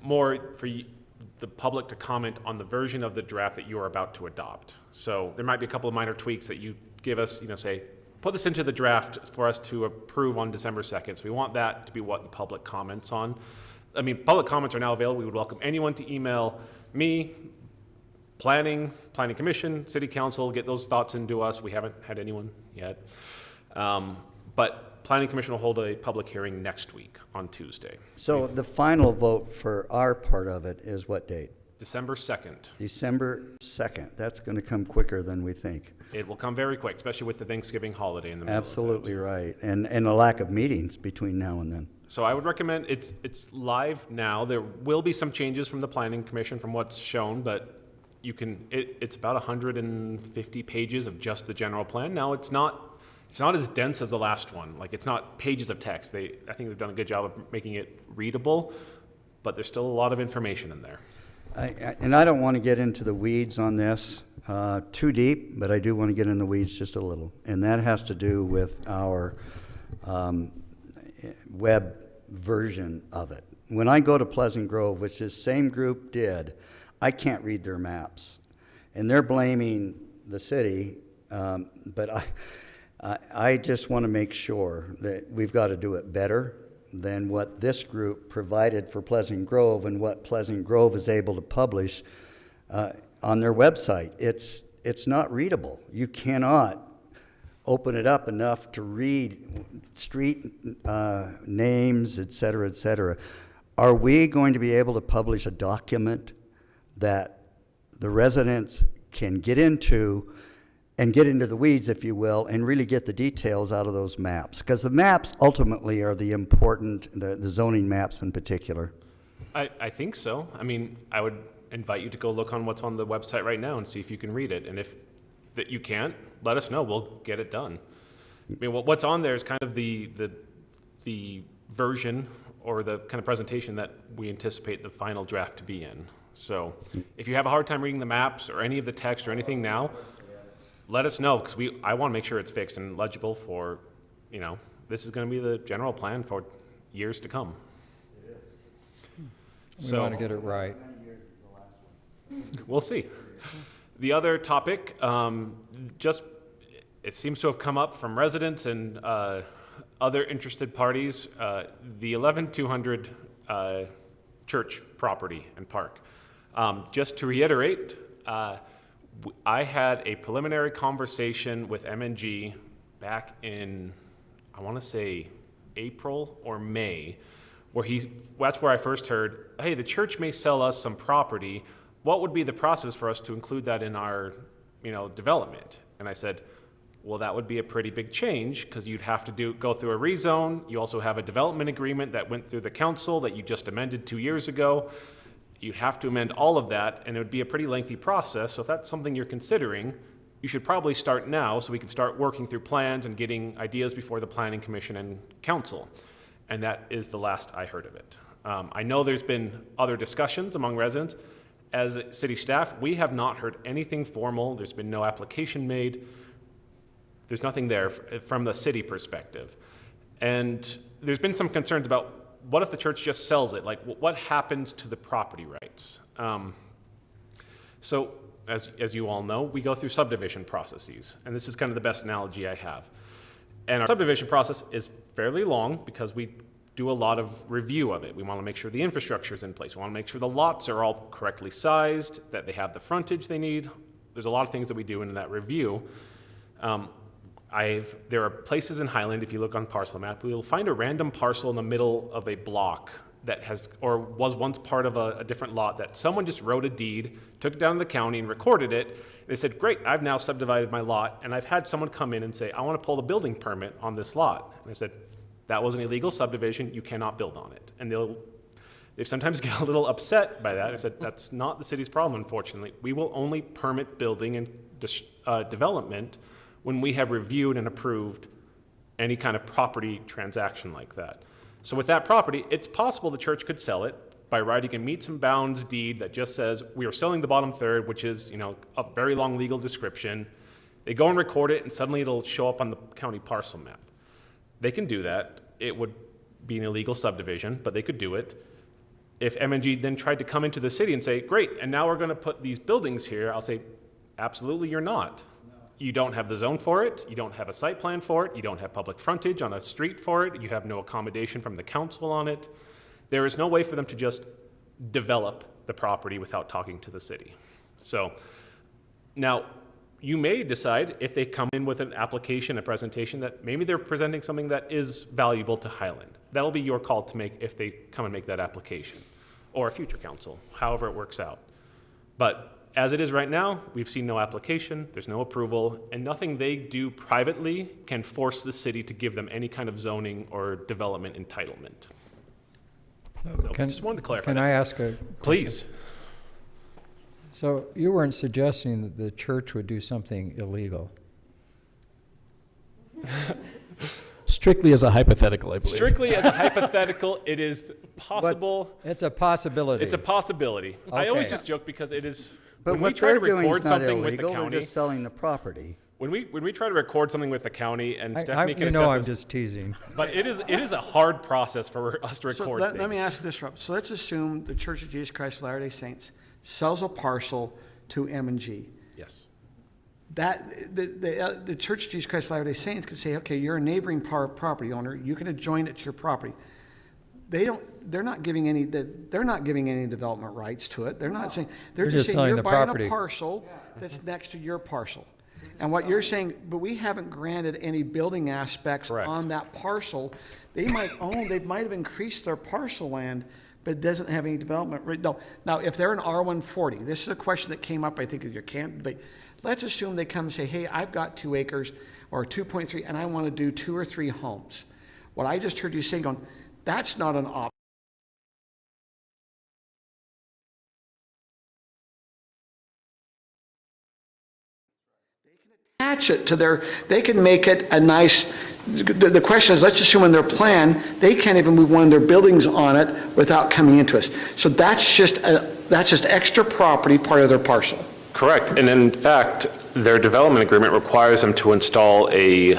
more for the public to comment on the version of the draft that you are about to adopt. So there might be a couple of minor tweaks that you give us, say, put this into the draft for us to approve on December 2nd. So we want that to be what the public comments on. I mean, public comments are now available. We would welcome anyone to email me, Planning Commission, City Council, get those thoughts into us. We haven't had anyone yet. But Planning Commission will hold a public hearing next week on Tuesday. So the final vote for our part of it is what date? December 2nd. December 2nd. That's going to come quicker than we think. It will come very quick, especially with the Thanksgiving holiday in the middle. Absolutely right. And a lack of meetings between now and then. So I would recommend, it's live now. There will be some changes from the Planning Commission from what's shown, but it's about 150 pages of just the general plan. Now it's not as dense as the last one. Like, it's not pages of text. I think they've done a good job of making it readable, but there's still a lot of information in there. And I don't want to get into the weeds on this too deep, but I do want to get in the weeds just a little. And that has to do with our web version of it. When I go to Pleasant Grove, which this same group did, I can't read their maps. And they're blaming the city, but I just want to make sure that we've got to do it better than what this group provided for Pleasant Grove and what Pleasant Grove is able to publish on their website. It's not readable. You cannot open it up enough to read street names, et cetera, et cetera. Are we going to be able to publish a document that the residents can get into and get into the weeds, if you will, and really get the details out of those maps? Because the maps ultimately are the important, the zoning maps in particular. I think so. I mean, I would invite you to go look on what's on the website right now and see if you can read it. And if that you can't, let us know. We'll get it done. I mean, what's on there is kind of the version or the kind of presentation that we anticipate the final draft to be in. So if you have a hard time reading the maps or any of the text or anything now, let us know, because I want to make sure it's fixed and legible for, this is going to be the general plan for years to come. We want to get it right. We'll see. The other topic, it seems to have come up from residents and other interested parties, the 11200 church property and park. Just to reiterate, I had a preliminary conversation with MNG back in, I want to say, April or May, where that's where I first heard, hey, the church may sell us some property. What would be the process for us to include that in our, development? And I said, well, that would be a pretty big change because you'd have to go through a rezone. You also have a development agreement that went through the council that you just amended 2 years ago. You'd have to amend all of that, and it would be a pretty lengthy process. So if that's something you're considering, you should probably start now so we can start working through plans and getting ideas before the Planning Commission and Council. And that is the last I heard of it. I know there's been other discussions among residents. As city staff, we have not heard anything formal. There's been no application made. There's nothing there from the city perspective. And there's been some concerns about what if the church just sells it? Like, what happens to the property rights? So, as you all know, we go through subdivision processes, and this is kind of the best analogy I have. And our subdivision process is fairly long because we do a lot of review of it. We want to make sure the infrastructure is in place. We want to make sure the lots are all correctly sized, that they have the frontage they need. There's a lot of things that we do in that review. There are places in Highland, if you look on parcel map, you'll find a random parcel in the middle of a block that has, or was once part of a different lot, that someone just wrote a deed, took it down to the county and recorded it. They said, great, I've now subdivided my lot, and I've had someone come in and say, I want to pull the building permit on this lot. And I said, that was an illegal subdivision, you cannot build on it. And they sometimes get a little upset by that. I said, that's not the city's problem, unfortunately. We will only permit building and development when we have reviewed and approved any kind of property transaction like that. So with that property, it's possible the church could sell it by writing a meets and bounds deed that just says, we are selling the bottom third, which is, a very long legal description. They go and record it, and suddenly it'll show up on the county parcel map. They can do that. It would be an illegal subdivision, but they could do it. If MNG then tried to come into the city and say, great, and now we're going to put these buildings here, I'll say, absolutely you're not. You don't have the zone for it, you don't have a site plan for it, you don't have public frontage on a street for it, you have no accommodation from the council on it. There is no way for them to just develop the property without talking to the city. So now you may decide, if they come in with an application, a presentation, that maybe they're presenting something that is valuable to Highland. That'll be your call to make if they come and make that application, or a future council, however it works out. But as it is right now, we've seen no application, there's no approval, and nothing they do privately can force the city to give them any kind of zoning or development entitlement. So just wanted to clarify. Can that. I ask a Please. So you weren't suggesting that the church would do something illegal? Strictly as a hypothetical, I believe. Strictly as a hypothetical, it is possible. But it's a possibility. It's a possibility. I always Okay. just joke because it is. But when we what try to they're doing record is not something with the illegal, they're county, just selling the property. when we try to record something with the county, and Stephanie can you know attest I'm this, just teasing. but it is a hard process for us to record So things. let me ask this, Rob. So let's assume the Church of Jesus Christ of Latter-day Saints sells a parcel to M&G. Yes. That the Church of Jesus Christ of Latter-day Saints could say, okay, you're a neighboring property owner, you can adjoin it to your property. They're not giving any development rights to it. They're not saying, they're just saying selling you're the buying property. a parcel that's next to your parcel. And what you're saying, but we haven't granted any building aspects Correct. on that parcel. They might have increased their parcel land, but it doesn't have any development. No. Now, if they're an R140, this is a question that came up, I think, at your camp debate. Let's assume they come and say, hey, I've got 2 acres or 2.3, and I want to do 2 or 3 homes. What I just heard you saying, going, that's not an option. Attach it to they can make it a nice, the question is, let's assume in their plan, they can't even move one of their buildings on it without coming into us. So that's just extra property, part of their parcel. Correct. And in fact, their development agreement requires them to install a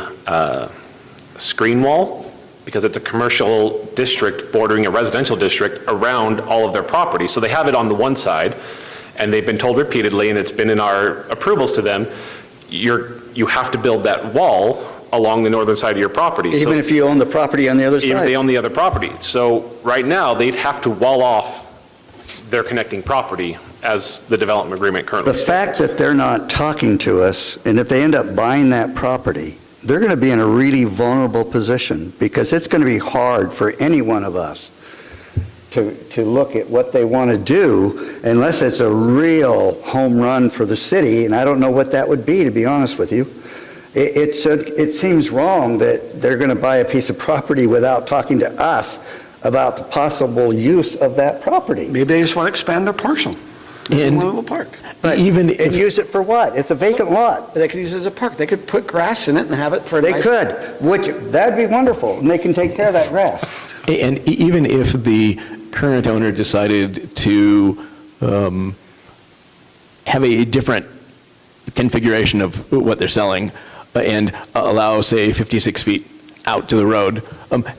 screen wall, because it's a commercial district bordering a residential district around all of their property. So they have it on the one side, and they've been told repeatedly, and it's been in our approvals to them, you have to build that wall along the northern side of your property. Even if you own the property on the other Even if side. they own the other property. So right now, they'd have to wall off their connecting property as the development agreement currently The states. fact that they're not talking to us, and if they end up buying that property, they're going to be in a really vulnerable position, because it's going to be hard for any one of us to look at what they want to do, unless it's a real home run for the city, and I don't know what that would be, to be honest with you. It seems wrong that they're going to buy a piece of property without talking to us about the possible use of that property. Maybe they just want to expand their parcel. And One little park. But even and if use it for what? It's a vacant lot. They could use it as a park. They could put grass in it and have it for a They nice- could, that'd be wonderful, and they can take care of that grass. And even if the current owner decided to have a different configuration of what they're selling and allow, say, 56 feet out to the road,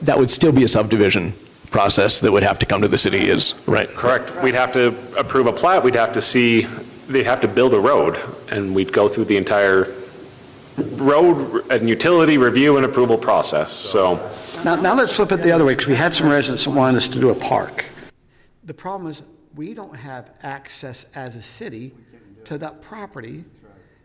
that would still be a subdivision process that would have to come to the city, is right? Correct. We'd have to approve a plat, we'd have to see, they'd have to build a road, and we'd go through the entire road and utility review and approval process, so. Now let's flip it the other way, because we had some residents that wanted us to do a park. The problem is, we don't have access as a city to that property.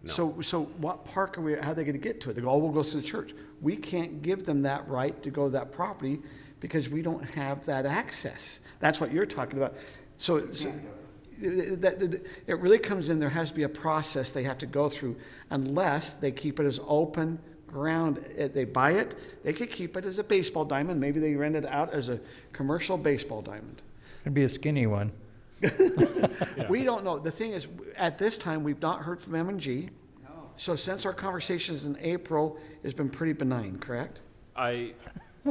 So what park how are they going to get to it? They go, oh, we'll go to the church. We can't give them that right to go to that property, because we don't have that access. That's what you're talking about. So it really comes in, there has to be a process they have to go through, unless they keep it as open ground. They buy it, they could keep it as a baseball diamond. Maybe they rent it out as a commercial baseball diamond. It'd be a skinny one. We don't know. The thing is, at this time, we've not heard from M&G. No. So since our conversations in April, it's been pretty benign, correct?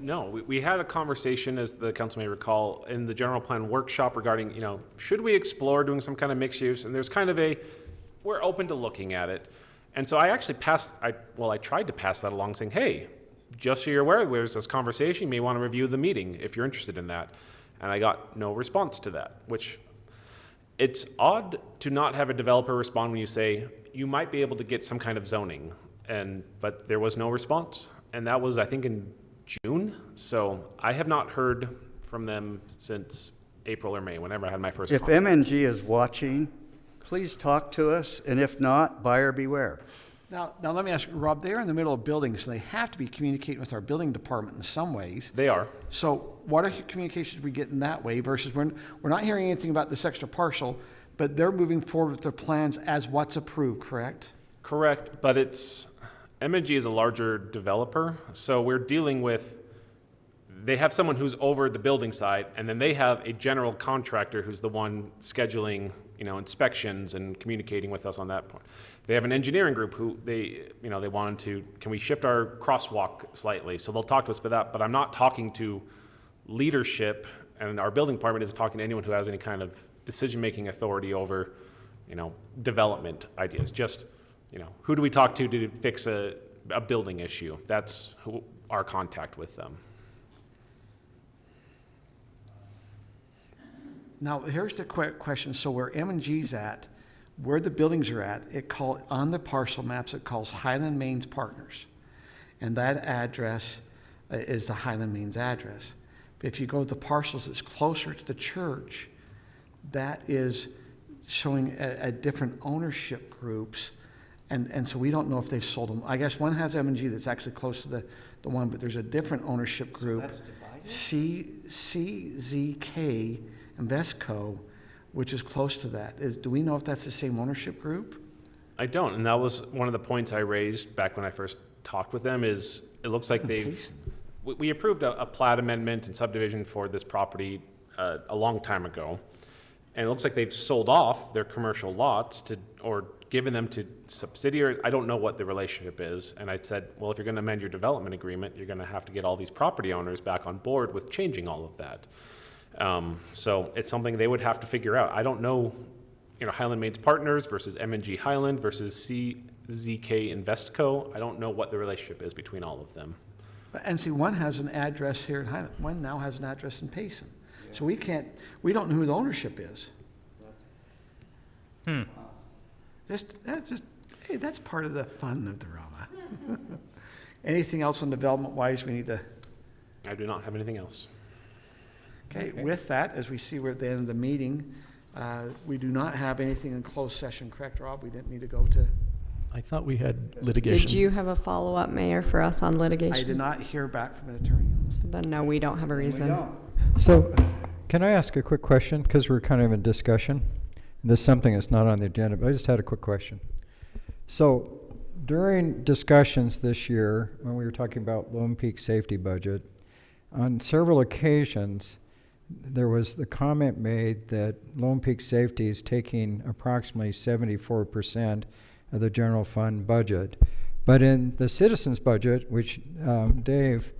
No, we had a conversation, as the council may recall, in the general plan workshop regarding, should we explore doing some kind of mixed use? And there's kind of we're open to looking at it. And so I actually I tried to pass that along saying, hey, just so you're aware, there's this conversation, you may want to review the meeting if you're interested in that. And I got no response to that, which it's odd to not have a developer respond when you say, you might be able to get some kind of zoning. But there was no response. And that was, I think, in June. So I have not heard from them since April or May, whenever I had my first If contact. M&G is watching, please talk to us, and if not, buyer beware. Now let me ask you, Rob, they're in the middle of building, so they have to be communicating with our building department in some ways. They are. So what are communications we get in that way versus we're not hearing anything about this extra parcel, but they're moving forward with their plans as what's approved, correct? Correct, but M&G is a larger developer, so we're dealing with, they have someone who's over the building site, and then they have a general contractor who's the one scheduling, inspections and communicating with us on that point. They have an engineering group who they wanted to, can we shift our crosswalk slightly? So they'll talk to us about that, but I'm not talking to leadership, and our building department isn't talking to anyone who has any kind of decision-making authority over, development ideas. Just, who do we talk to fix a building issue? That's our contact with them. Now, here's the question. So where M&G's at, where the buildings are at, on the parcel maps, it calls Highland Mains Partners. And that address is the Highland Mains address. But if you go to the parcels that's closer to the church, that is showing a different ownership groups. And so we don't know if they've sold them. I guess one has M&G that's actually close to the one, but there's a different ownership group. So that's divided? CZK Investco, which is close to that. Do we know if that's the same ownership group? I don't, and that was one of the points I raised back when I first talked with them, is it looks like we approved a plat amendment and subdivision for this property a long time ago, and it looks like they've sold off their commercial lots or given them to subsidiaries. I don't know what the relationship is, and I said, well, if you're going to amend your development agreement, you're going to have to get all these property owners back on board with changing all of that. So it's something they would have to figure out. I don't know, Highland Mains Partners versus M&G Highland versus CZK Investco. I don't know what the relationship is between all of them. And see, one has an address here in Highland, one now has an address in Payson. So we don't know who the ownership is. That's part of the fun of the Rama. Anything else on development-wise we need to? I do not have anything else. Okay, with that, as we see we're at the end of the meeting, we do not have anything in closed session, correct, Rob? We didn't need to go to? I thought we had litigation. Did you have a follow-up, Mayor, for us on litigation? I did not hear back from an attorney. So then, no, we don't have a reason. So, can I ask a quick question? Because we're kind of in discussion. There's something that's not on the agenda, but I just had a quick question. So, during discussions this year, when we were talking about Lone Peak safety budget, on several occasions, there was the comment made that Lone Peak Safety is taking approximately 74% of the general fund budget. But in the citizens budget, which Dave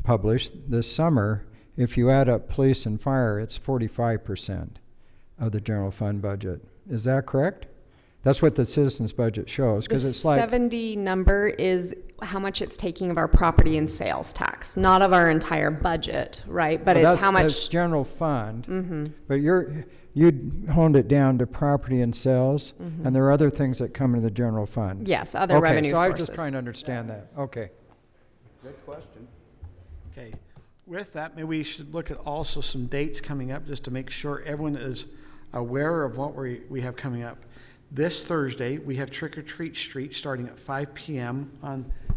published this summer, if you add up police and fire, it's 45% of the general fund budget. Is that correct? That's what the citizens budget shows, because it's like 70 number is how much it's taking of our property and sales tax, not of our entire budget, right? But it's how much that's general fund. But you honed it down to property and sales, and there are other things that come into the general fund. Yes, other revenue sources. I was sources. just trying to understand that. Okay. Good question. Okay, with that, maybe we should look at also some dates coming up, just to make sure everyone is aware of what we have coming up. This Thursday, we have Trick or Treat Street starting at 5 p.m.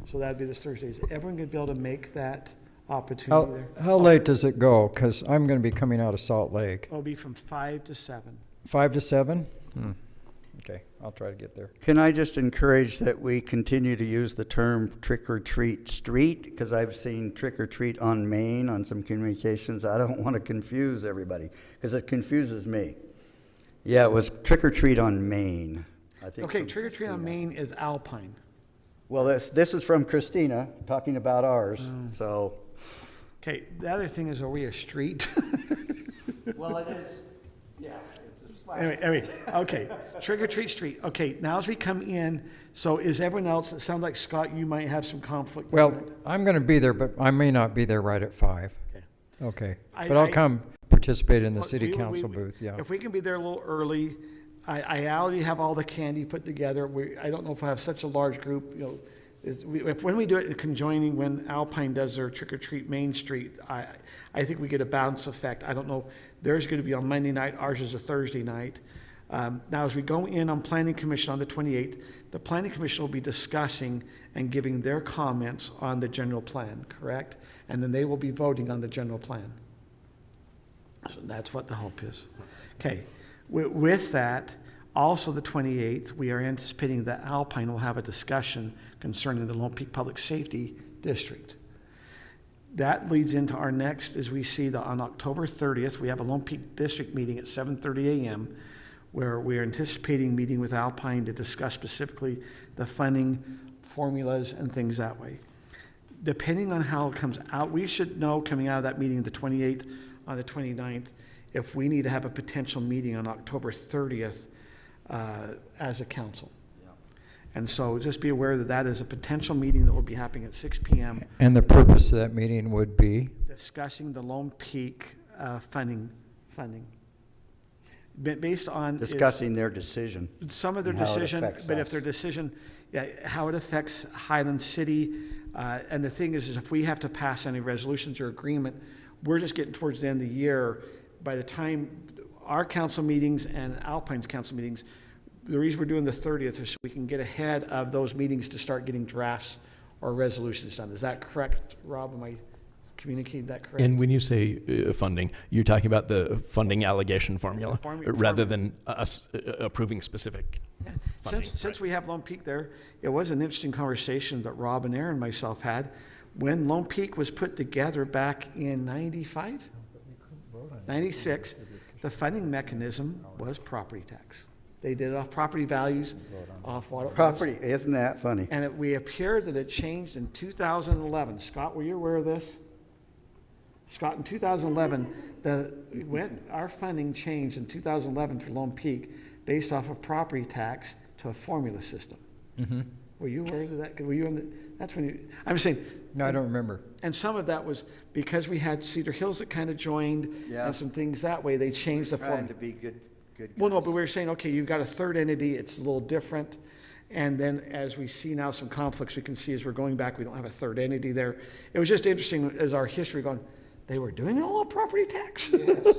So that'd be this Thursday. Is everyone going to be able to make that opportunity there. How late does it go? Because I'm going to be coming out of Salt Lake. It'll be from 5 to 7. 5 to 7? Okay, I'll try to get there. Can I just encourage that we continue to use the term trick or treat street? Because I've seen trick or treat on Main on some communications. I don't want to confuse everybody because it confuses me. Yeah, it was trick or treat on Main, I think. Okay, from trick or treat on Christina. Main is Alpine. Well, this is from Christina talking about ours. So, Okay, the other thing is, are we a street? well, it is. Yeah. Anyway, okay, trick or treat street. Okay, now as we come in, so is everyone else, it sounds like Scott, you might have some conflict. Well, with it. I'm going to be there, but I may not be there right at 5. Okay. Okay. I- But I'll I- come participate in the Well, city council booth, yeah. If we can be there a little early, I already have all the candy put together. I don't know if I have such a large group, when we do it in conjoining, when Alpine does their trick or treat Main Street, I think we get a bounce effect. I don't know, theirs is going to be on Monday night, ours is a Thursday night. Now, as we go in on Planning Commission on the 28th, the Planning Commission will be discussing and giving their comments on the general plan, correct? And then they will be voting on the general plan. So that's what the hope is. Okay, with that, also the 28th, we are anticipating that Alpine will have a discussion concerning the Lone Peak Public Safety District. That leads into our next, as we see that on October 30th, we have a Lone Peak District meeting at 7:30 a.m. where we are anticipating meeting with Alpine to discuss specifically the funding formulas and things that way. Depending on how it comes out, we should know coming out of that meeting the 28th, on the 29th, if we need to have a potential meeting on October 30th as a council. And so just be aware that that is a potential meeting that will be happening at 6 p.m. And the purpose of that meeting would be? discussing the Lone Peak funding. Based on discussing their decision. some of their and how it decision, affects but if us. their decision, how it affects Highland City. And the thing is if we have to pass any resolutions or agreement, we're just getting towards the end of the year. By the time our council meetings and Alpine's council meetings, the reason we're doing the 30th is so we can get ahead of those meetings to start getting drafts or resolutions done. Is that correct, Rob? Am I communicating that correct? And when you say funding, you're talking about the funding allocation formula rather than us approving specific funding. Since we have Lone Peak there, it was an interesting conversation that Rob and Aaron and myself had. When Lone Peak was put together back in 95, 96, the funding mechanism was property tax. They did it off property values, off what it was. Property, isn't that funny? And we appeared that it changed in 2011. Scott, were you aware of this? Scott, in 2011, our funding changed in 2011 for Lone Peak based off of property tax to a formula system. Mm-hmm. Were you aware of that? Were you in the, that's when you, I'm saying. No, I don't remember. And some of that was because we had Cedar Hills that kind of joined and some things that way, they changed the Trying formula. to be good. Well, no, but we were saying, okay, you've got a third entity, it's a little different. And then as we see now some conflicts, we can see as we're going back, we don't have a third entity there. It was just interesting as our history going, they were doing it all on property tax? Yes.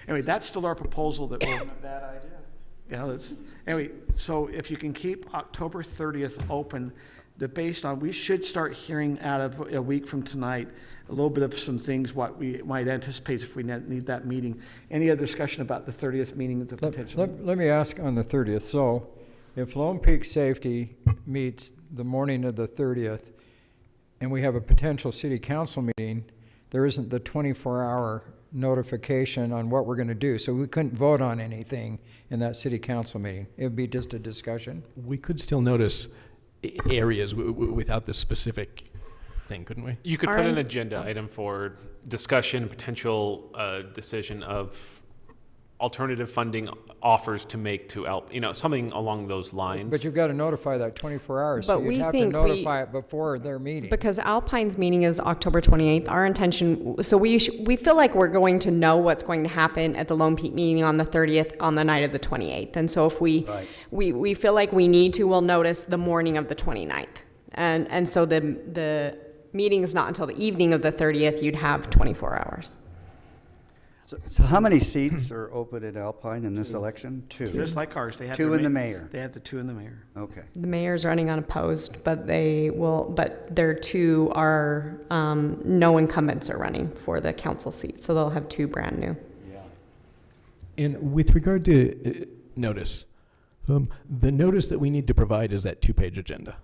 Anyway, that's still our proposal that we'll. Not a bad idea. Yeah, anyway, so if you can keep October 30th open, based on, we should start hearing out of a week from tonight, a little bit of some things, what we might anticipate if we need that meeting. Any other discussion about the 30th meeting, the potential? Let me ask on the 30th. So if Lone Peak Safety meets the morning of the 30th and we have a potential city council meeting, there isn't the 24-hour notification on what we're going to do. So we couldn't vote on anything in that city council meeting. It would be just a discussion. We could still notice areas without this specific thing, couldn't we? You could put an agenda item for discussion, potential decision of alternative funding offers to make to something along those lines. But you've got to notify that 24 hours. But so we you'd have to think notify it before their meeting. Because Alpine's meeting is October 28th, our intention, so we feel like we're going to know what's going to happen at the Lone Peak meeting on the 30th on the night of the 28th. And so if we feel like we need to, we'll notice the morning of the 29th. And so the meeting is not until the evening of the 30th, you'd have 24 hours. So how many seats are open in Alpine in this election? Two. Just like ours, they have Two their in the ma- mayor. They have the two in the mayor. Okay. The mayor's running unopposed, but their two are, no incumbents are running for the council seat, so they'll have two brand new. And with regard to notice, the notice that we need to provide is that 2-page agenda.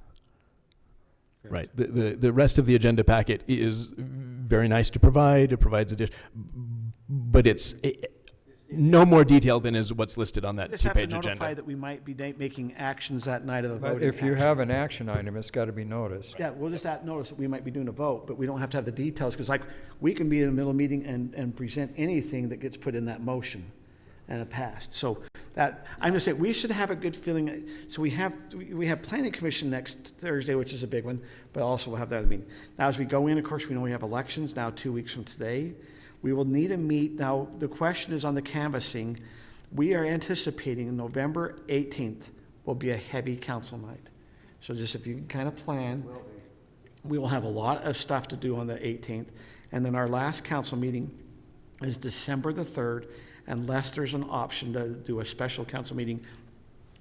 Right. The rest of the agenda packet is very nice to provide. It provides but it's no more detailed than is what's listed on that Just have to 2-page notify agenda. that we might be making actions that night of a But voting if you action. have an action item, it's got to be noticed. Yeah, we'll just notice that we might be doing a vote, but we don't have to have the details, because like, we can be in the middle of a meeting and present anything that gets put in that motion and it passed. So that, I'm just saying, we should have a good feeling. So we have planning commission next Thursday, which is a big one, but also we'll have that other meeting. Now, as we go in, of course, we know we have elections now 2 weeks from today. We will need a meet. Now, the question is on the canvassing. We are anticipating November 18th will be a heavy council night. So just if you can kind of plan, we will have a lot of stuff to do on the 18th. And then our last council meeting is December the 3rd, unless there's an option to do a special council meeting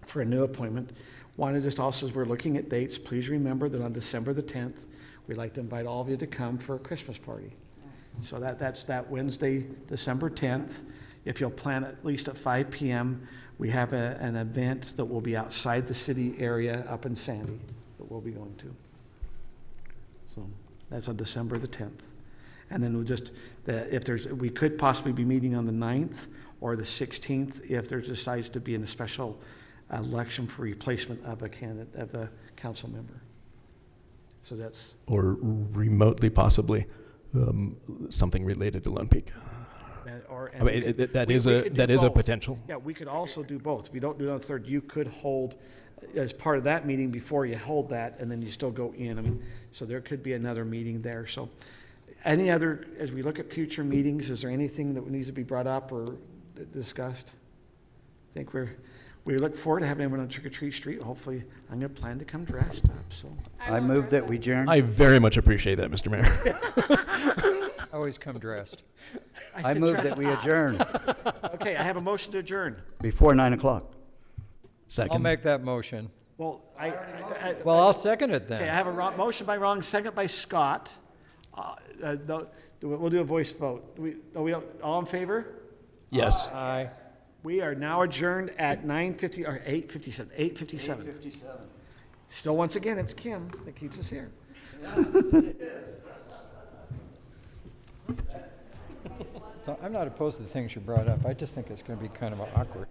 for a new appointment. Wanted just also, as we're looking at dates, please remember that on December the 10th, we'd like to invite all of you to come for a Christmas party. So that's that Wednesday, December 10th. If you'll plan at least at 5 p.m., we have an event that will be outside the city area up in Sandy that we'll be going to. So that's on December the 10th. And then we'll just, we could possibly be meeting on the 9th or the 16th if there decides to be a special election for replacement of a candidate, of a council member. So that's. Or remotely, possibly, something related to Lone Peak. That is a potential. Yeah, we could also do both. If you don't do it on the 3rd, you could hold as part of that meeting before you hold that, and then you still go in. I mean, so there could be another meeting there. So any other, as we look at future meetings, is there anything that needs to be brought up or discussed? I think we look forward to having everyone on Trick or Treat Street. Hopefully, I'm going to plan to come dressed up. So I move that we adjourn. I very much appreciate that, Mr. Mayor. Always come dressed. I move that we adjourn Okay, I have a motion to adjourn. before 9 o'clock. Second. I'll make that motion. Well, Well, I'll second it then. okay, I have a motion by Ron, second by Scott. We'll do a voice vote. All in favor? Yes. Aye. We are now adjourned at 9:50 or 8:57. 8:57. Still, once again, it's Kim that keeps us here. So I'm not opposed to the things you brought up. I just think it's going to be kind of awkward.